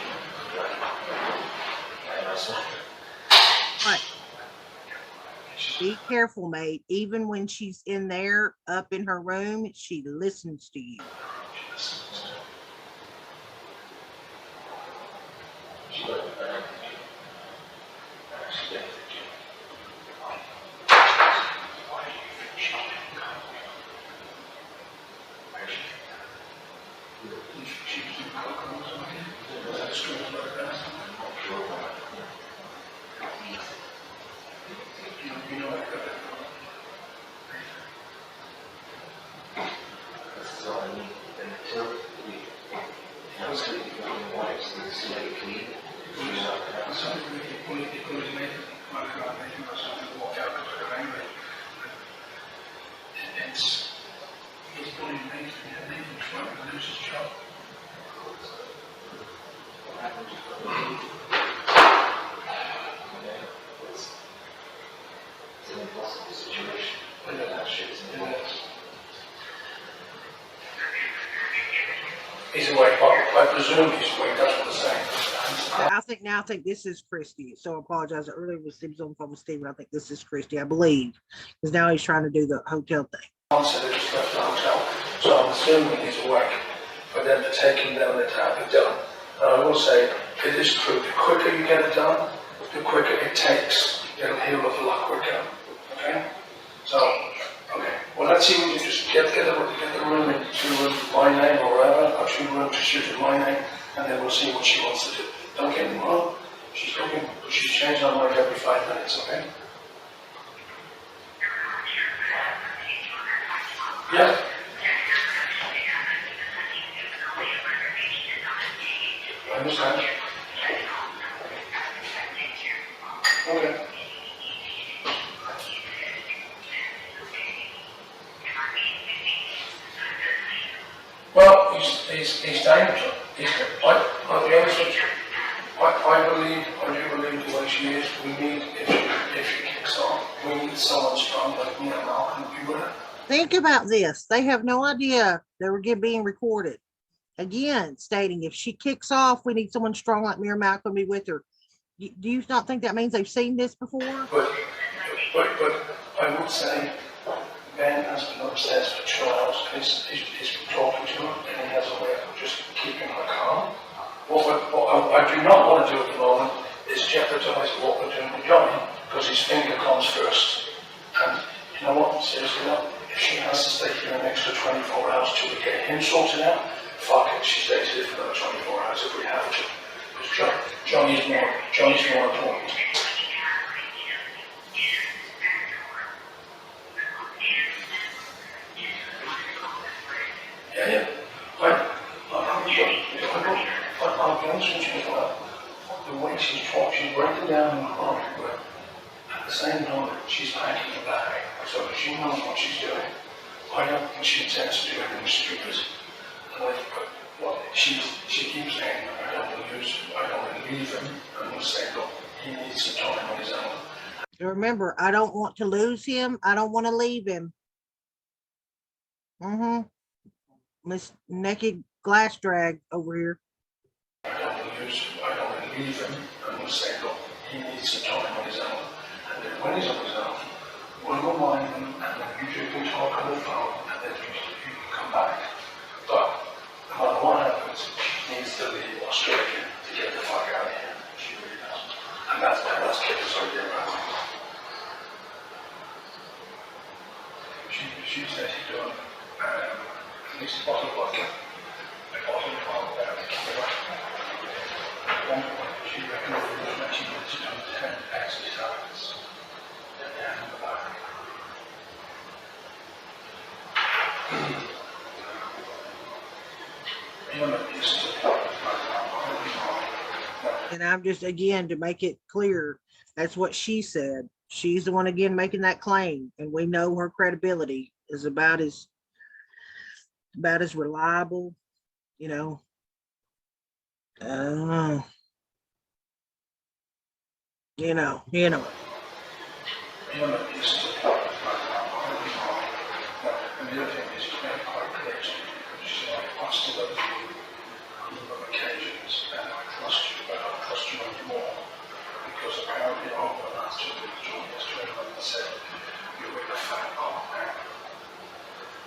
What? Be careful, mate. Even when she's in there, up in her room, she listens to you. screen a little bit. You know I've got it. This is all I need. And until we house it, you don't want it to make it clean. Something we put it in, like I'm making something walk out of the anyway. It's putting me in the name trying to lose his job. What happened? It's an impossible situation. Whether that shit is in it. He's awake, I presume he's awake, that's what they're saying. I think this is Christy. So I apologize. Earlier was Steve's on the phone with Steve. I think this is Christy, I believe. Because now he's trying to do the hotel thing. Answer that just left the hotel. So I'm assuming he's awake. But then to take him down there to have it done. And I will say, it is true. The quicker you get it done, the quicker it takes. It'll heal up a lot quicker. Okay? So, okay. Well, let's see what you just get the room in 2 rooms in my name or whatever, or 2 rooms to shoot in my name, and then we'll see what she wants to do. Don't get me wrong. She's looking, she's changing her mind every 5 minutes, okay? Yeah. I understand. Okay. Well, he's dangerous. I'll be honest with you. I do believe the way she is, we need, if she kicks off, we need someone strong like me and Malcolm to be with her. Think about this. They have no idea they were being recorded. Again, stating if she kicks off, we need someone strong like me or Malcolm to be with her. Do you not think that means they've seen this before? But I would say Ben has been upstairs for 2 hours. He's been talking to her, and he has a way of just keeping her calm. What I do not want to do at the moment is jeopardize what we're doing with Johnny, because his finger comes first. And you know what? Seriously, if she has to stay here an extra 24 hours till we get him sorted out, fuck it, she stays here for another 24 hours if we have to. Because Johnny's more important. Yeah. I'll be honest with you, the way she's talking, she's breaking down and crying, but at the same time, she's packing a bag, so she knows what she's doing. I don't think she intends to do anything stupid. She keeps saying, I don't want to leave him, and we'll say, look, he needs some time on his own. Remember, I don't want to lose him. I don't want to leave him. Miss Naked Glass Drag over here. I don't want to leave him, and we'll say, look, he needs some time on his own. And then when he's on his own, we'll remind him, and then you two can talk on the phone, and then you can come back. But no matter what happens, she needs to leave Australia to get the fuck out of here. She really does. And that's Kitty's idea about it. She said she's doing at least a bottle of vodka, a bottle of tequila. At one point, she reckoned that she wanted to do 10 exercises. And And I'm just, again, to make it clear, that's what she said. She's the one, again, making that claim. And we know her credibility is about as reliable, you know. You know. And the other thing is, she's made it quite clear to me, she's like, I still love you on a number of occasions, and I trust you, but I'll trust you only more, because apparently over the last 2 weeks, John has turned around and said, you're with a fat cock now.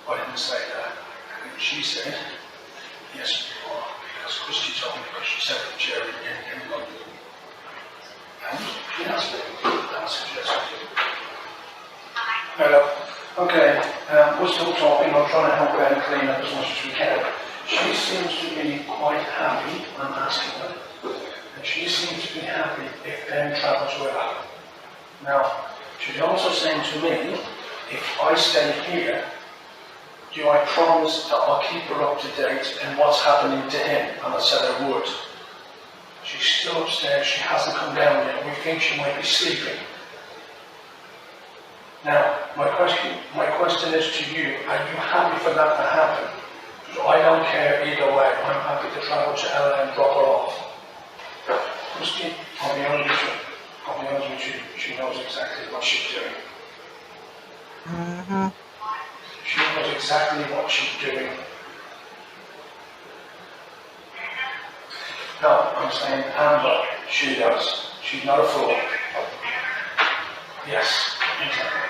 I didn't say that, and she said, yes, you are, because Christy told me, because she said to Jerry in London. And she asked me, I suggested it. Hello. Okay, we're still talking. I'm trying to help her clean up as much as we can. She seems to be quite happy. I'm asking her. with her. Now, she's also saying to me, if I stay here, do I promise that I'll keep her up to date in what's happening to him? And I said I would. She's still upstairs, she hasn't come down yet. We think she might be sleeping. Now, my question is to you, are you happy for that to happen? I don't care either way. I'm happy to travel to LA and drop her off. Christine, I'll be honest with you, she knows exactly what she's doing. Mm-hmm. She knows exactly what she's doing. No, I'm saying Amber, she does. She's not a fool. Yes, exactly.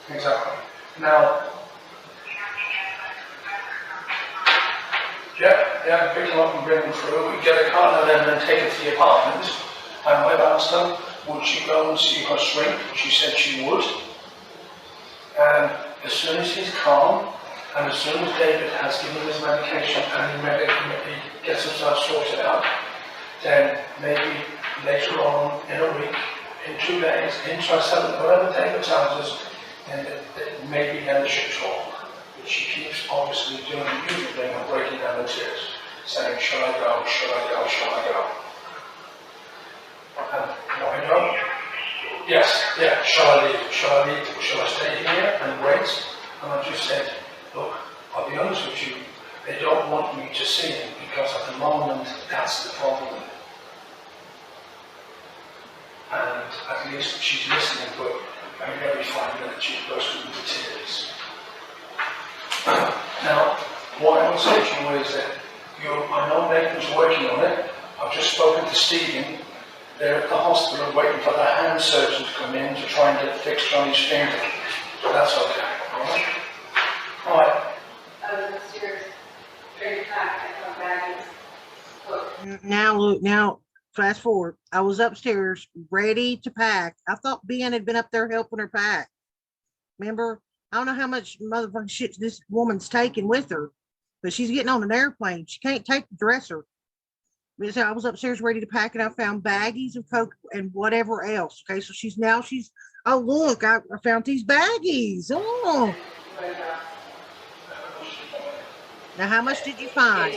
Exactly. Now, yeah, pick them up and bring them through. We get a car and then take it to the apartment. And I've asked her, would she go and see her shrink? She said she would. And as soon as he's calm, and as soon as David has given his medication and he gets himself sorted out, then maybe later on in a week, in 2 days, in 7, whatever David tells us, and maybe then she talk. But she keeps obviously doing the usual thing and breaking down in tears, saying, shall I go, shall I go, shall I go? And what I know, yes, yeah, shall I leave, shall I stay here and wait? And I just said, look, I'll be honest with you, they don't want me to see him because at the moment that's the problem. And at least she's listening, but every 5 minutes she's bursting into tears. Now, what I would say to you is that I know Nathan's working on it. I've just spoken to Stephen. They're at the hospital waiting for the hand surgeon to come in to try and fix Johnny's finger. So that's okay, all right? All right. Now, look, now, fast forward. I was upstairs ready to pack. I thought Ben had been up there helping her pack. Remember? I don't know how much motherfucking shit this woman's taking with her, but she's getting on an airplane. She can't take the dresser. So I was upstairs ready to pack, and I found baggies of Coke and whatever else. Okay, so she's, oh, look, I found these baggies. Oh. Now, how much did you find?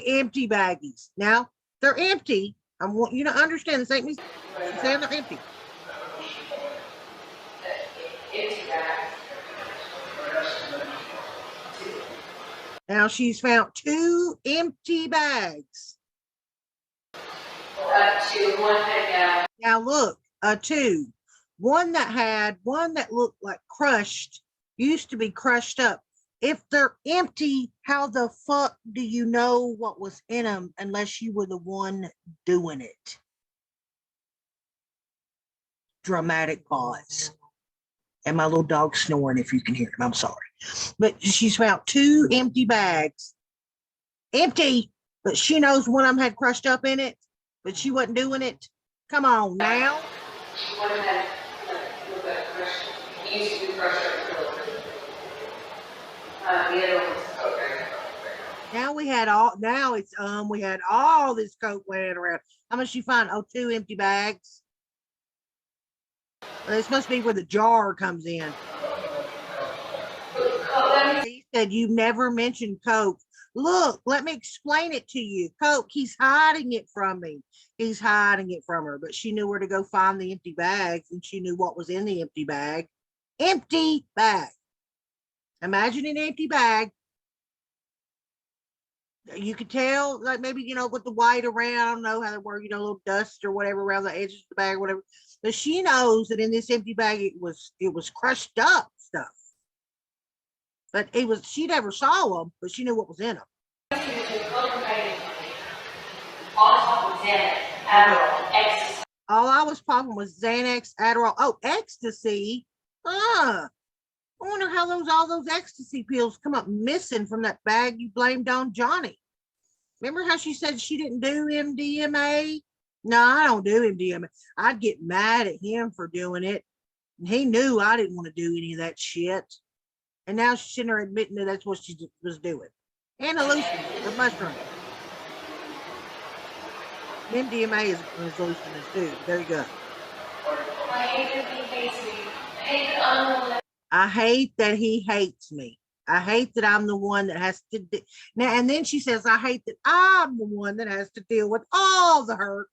Empty baggies. Now, they're empty. I want you to understand this ain't me saying they're empty. Now, she's found 2 empty bags. Now, look, 2. One that looked like crushed, used to be crushed up. If they're empty, how the fuck do you know what was in them unless you were the one doing it? Dramatic pause. And my little dog snoring, if you can hear him. I'm sorry. But she's found 2 empty bags. Empty, but she knows one of them had crushed up in it, but she wasn't doing it. Come on now. One of them was crushed. It used to be crushed up. The other one was okay. Now we had all this Coke laying around. How much you find? Oh, 2 empty bags. Well, this must be where the jar comes in. He said you never mentioned Coke. Look, let me explain it to you. Coke, he's hiding it from me. He's hiding it from her, but she knew where to go find the empty bags, and she knew what was in the empty bag. Empty bag. Imagine an empty bag. You could tell, like maybe, with the white around, I don't know how they were, a little dust or whatever around the edges of the bag or whatever. But she knows that in this empty bag, it was crushed up stuff. But she never saw them, but she knew what was in them. All I was popping was Xanax, Adderall. Oh, ecstasy. I wonder how all those ecstasy pills come up missing from that bag you blamed on Johnny. Remember how she said she didn't do MDMA? No, I don't do MDMA. I'd get mad at him for doing it. And he knew I didn't want to do any of that shit. And now she's sitting there admitting that that's what she was doing. And hallucinating, the mushroom. MDMA is a hallucinogen too. There you go. I hate that he hates me. I hate that I'm the one that I hate that he hates me. I hate that I'm the one that has to now. And then she says, I hate that I'm the one that has to deal with all the hurt.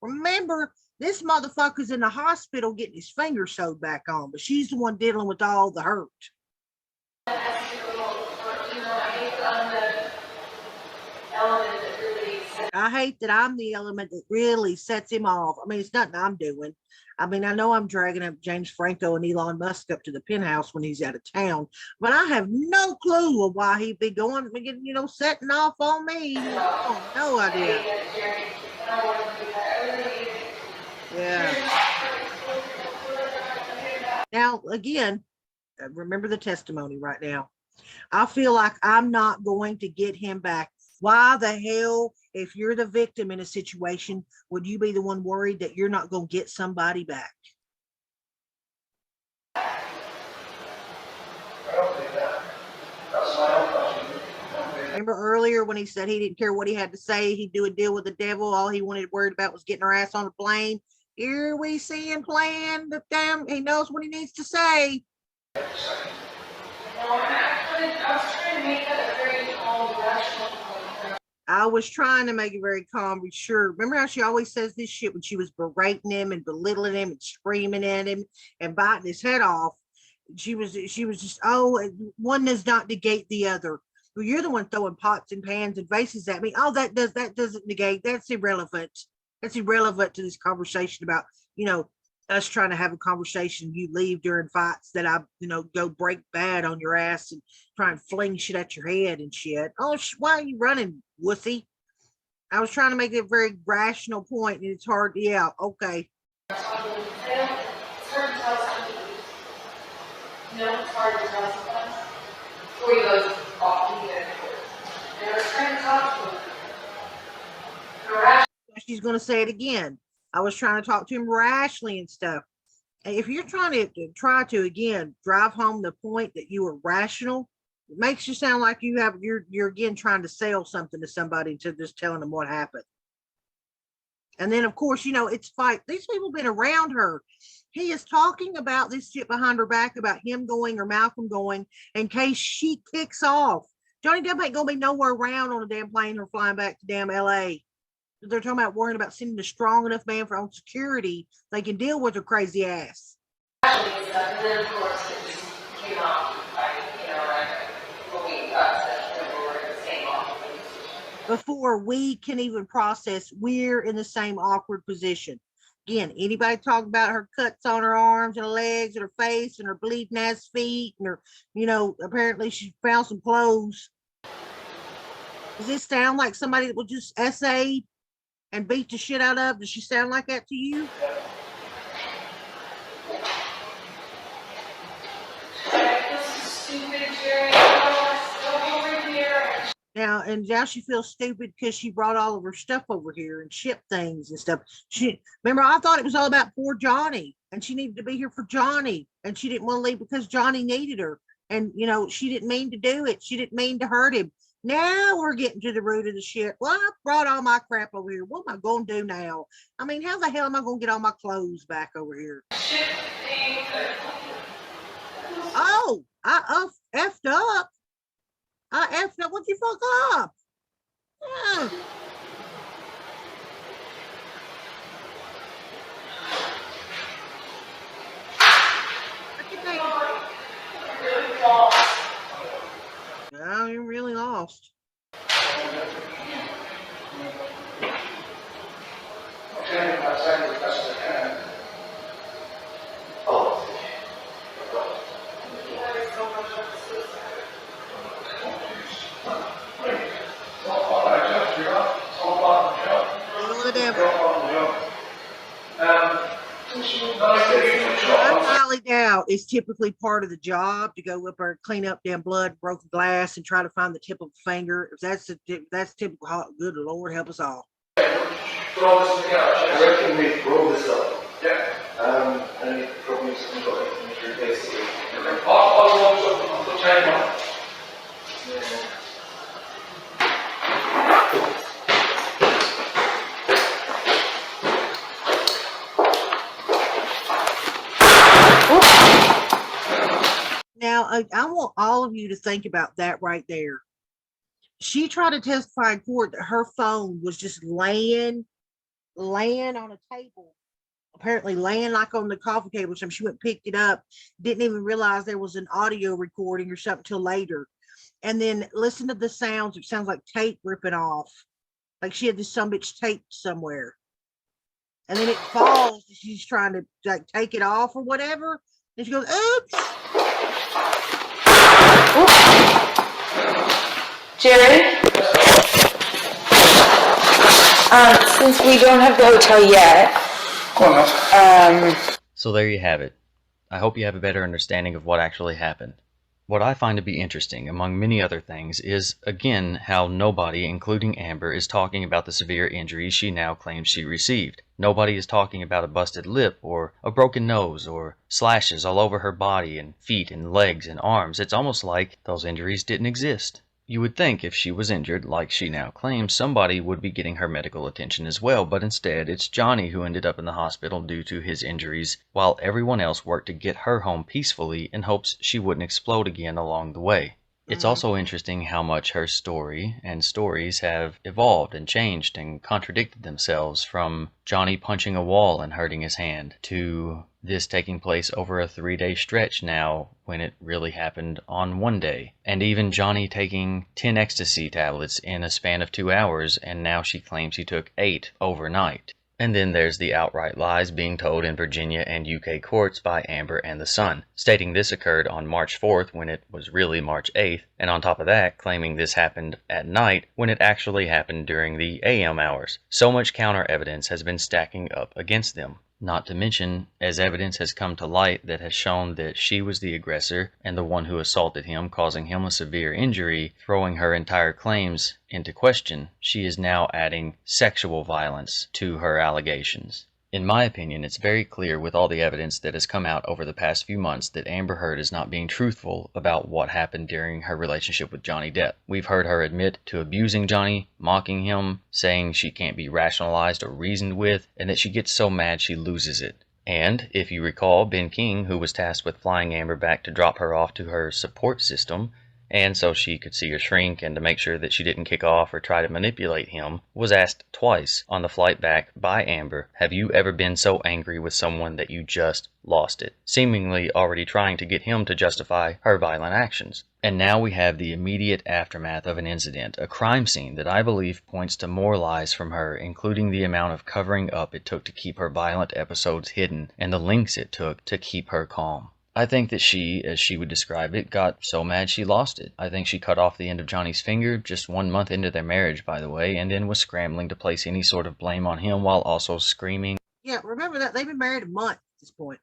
Remember, this motherfucker's in the hospital getting his finger sewed back on, but she's the one dealing with all the hurt. has to go, or, I hate that I'm the element that really I hate that I'm the element that really sets him off. I mean, it's nothing I'm doing. I mean, I know I'm dragging up James Franco and Elon Musk up to the penthouse when he's out of town, but I have no clue of why he'd be going, setting off on me. Oh, no idea. Yeah. Now, again, remember the testimony right now. I feel like I'm not going to get him back. Why the hell, if you're the victim in a situation, would you be the one worried that you're not going to get somebody back? I don't think that. That's my own question. Remember earlier when he said he didn't care what he had to say, he'd do a deal with the devil. All he wanted worried about was getting her ass on a plane. Here we see him playing the damn, he knows what he needs to say. No, I was trying to make that a very calm, rational point. I was trying to make it very calm, but sure. Remember how she always says this shit when she was berating him and belittling him and screaming at him and biting his head off? She was just, oh, one does not negate the other. Well, you're the one throwing pots and pans and vases at me. Oh, that doesn't negate. That's irrelevant. That's irrelevant to this conversation about, us trying to have a conversation. You leave during fights that I, go break bad on your ass and try and fling shit at your head and shit. Oh, why are you running, wussy? I was trying to make it a very rational point, and it's hard. Yeah, okay. It's hard to tell something. It's hard to tell sometimes. Before he goes off to get it. And I was trying to talk to him. She's going to say it again. I was trying to talk to him rationally and stuff. If you're trying to again drive home the point that you are rational, it makes you sound like you're again trying to sell something to somebody instead of just telling them what happened. And then of course, it's fight. These people have been around her. He is talking about this shit behind her back about him going or Malcolm going in case she kicks off. Johnny Depp ain't gonna be nowhere around on a damn plane or flying back to damn LA. They're talking about worrying about sending a strong enough man for own security they can deal with her crazy ass. And then of course it just came off. Before we can even process, we're in the same awkward position. Again, anybody talk about her cuts on her arms and her legs and her face and her bleeding ass feet and her, apparently she found some clothes. Does this sound like somebody that will just essay and beat the shit out of? Does she sound like that to you? Now she feels stupid because she brought all of her stuff over here and shipped things and stuff. Remember, I thought it was all about poor Johnny, and she needed to be here for Johnny, and she didn't want to leave because Johnny needed her. And she didn't mean to do it. She didn't mean to hurt him. Now we're getting to the root of the shit. Well, I brought all my crap over here. What am I going to do now? I mean, how the hell am I going to get all my clothes back over here? Oh, I effed up. What you fuck up? Yeah. No, you're really lost. I highly doubt it's typically part of the job to go up there and clean up damn blood, broken glass, and try to find the tip of a finger. If that's typical, good Lord help us all. Throw this thing out. I reckon we roll this up. Yeah. And it probably something got it in your basically. I'll put time on. I want all of you to think about that right there. She tried to testify in court that her phone was just laying on a table, apparently laying like on the coffee table or something. She went and picked it up, didn't even realize there was an audio recording or something till later. And then listen to the sounds. It sounds like tape ripping off. Like she had this some bitch tape somewhere. And then it falls. She's trying to like take it off or whatever. And she goes, oops. Jerry? Since we don't have the hotel yet, So there you have it. I hope you have a better understanding of what actually happened. What I find to be interesting, among many other things, is, again, how nobody, including Amber, is talking about the severe injuries she now claims she received. Nobody is talking about a busted lip, or a broken nose, or slashes all over her body and feet and legs and arms. It's almost like those injuries didn't exist. You would think if she was injured, like she now claims, somebody would be getting her medical attention as well, but instead it's Johnny who ended up in the hospital due to his injuries, while everyone else worked to get her home peacefully in hopes she wouldn't explode again along the way. It's also interesting how much her story and stories have evolved and changed and contradicted themselves, from Johnny punching a wall and hurting his hand to this taking place over a 3-day stretch now when it really happened on 1 day, and even Johnny taking 10 ecstasy tablets in a span of 2 hours, and now she claims he took 8 overnight. And then there's the outright lies being told in Virginia and UK courts by Amber and the Sun, stating this occurred on March 4th when it was really March 8th, and on top of that, claiming this happened at night when it actually happened during the AM hours. So much counter evidence has been stacking up against them. Not to mention, as evidence has come to light that has shown that she was the aggressor and the one who assaulted him, causing him a severe injury, throwing her entire claims into question, she is now adding sexual violence to her allegations. In my opinion, it's very clear with all the evidence that has come out over the past few months that Amber Heard is not being truthful about what happened during her relationship with Johnny Depp. We've heard her admit to abusing Johnny, mocking him, saying she can't be rationalized or reasoned with, and that she gets so mad she loses it. And, if you recall, Ben King, who was tasked with flying Amber back to drop her off to her support system, and so she could see her shrink and to make sure that she didn't kick off or try to manipulate him, was asked twice on the flight back by Amber, have you ever been so angry with someone that you just lost it? Seemingly already trying to get him to justify her violent actions. And now we have the immediate aftermath of an incident, a crime scene that I believe points to more lies from her, including the amount of covering up it took to keep her violent episodes hidden and the lengths it took to keep her calm. I think that she, as she would describe it, got so mad she lost it. I think she cut off the end of Johnny's finger just 1 month into their marriage, by the way, and then was scrambling to place any sort of blame on him while also screaming. Yeah, remember that they've been married a month at this point.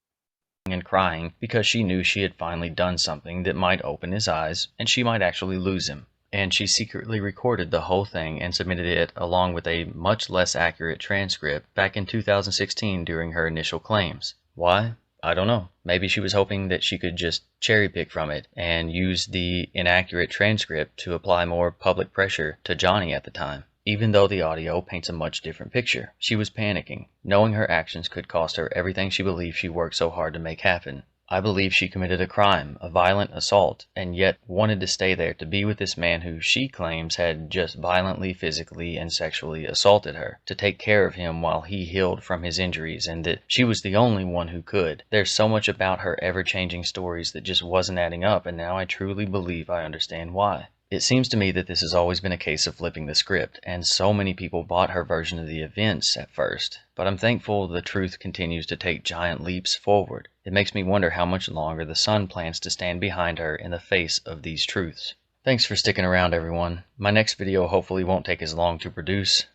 And crying because she knew she had finally done something that might open his eyes and she might actually lose him. And she secretly recorded the whole thing and submitted it along with a much less accurate transcript back in 2016 during her initial claims. Why? I don't know. Maybe she was hoping that she could just cherry pick from it and use the inaccurate transcript to apply more public pressure to Johnny at the time. Even though the audio paints a much different picture, she was panicking, knowing her actions could cost her everything she believed she worked so hard to make happen. I believe she committed a crime, a violent assault, and yet wanted to stay there to be with this man who she claims had just violently, physically, and sexually assaulted her, to take care of him while he healed from his injuries, and that she was the only one who could. There's so much about her ever-changing stories that just wasn't adding up, and now I truly believe I understand why. It seems to me that this has always been a case of flipping the script, and so many people bought her version of the events at first, but I'm thankful the truth continues to take giant leaps forward. It makes me wonder how much longer the Sun plans to stand behind her in the face of these truths. Thanks for sticking around, everyone. My next video hopefully won't take as long to produce.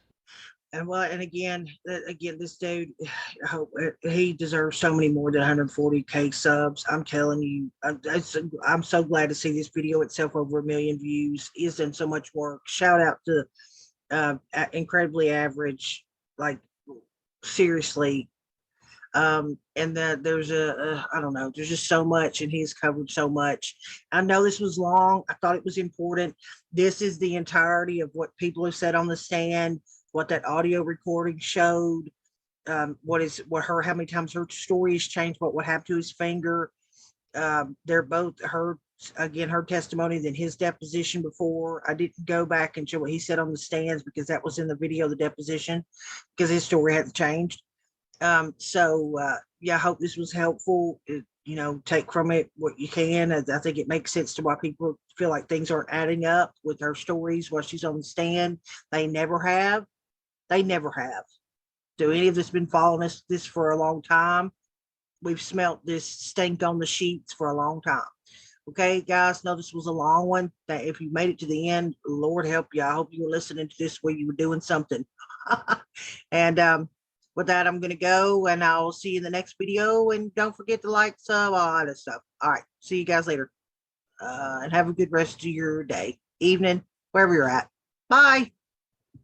And again, this dude, I hope he deserves so many more than 140K subs. I'm telling you, I'm so glad to see this video itself over 1 million views. He's done so much work. Shout out to Incredibly Average, like seriously. And there's I don't know, there's just so much, and he's covered so much. I know this was long. I thought it was important. This is the entirety of what people have said on the stand, what that audio recording showed, how many times her story has changed, what happened to his finger. They're both, her again, her testimony than his deposition before. I didn't go back and show what he said on the stands because that was in the video of the deposition because his story hadn't changed. Yeah, I hope this was helpful. Take from it what you can. I think it makes sense to why people feel like things aren't adding up with her stories while she's on the stand. They never have. They never have. Do any of us been following this for a long time? We've smelt this stink on the sheets for a long time. Okay, guys, know this was a long one. That if you made it to the end, Lord help you. I hope you were listening to this where you were doing something. And with that, I'm going to go and I'll see you in the next video. And don't forget to like, sub, all that stuff. All right, see you guys later. And have a good rest of your day, evening, wherever you're at. Bye.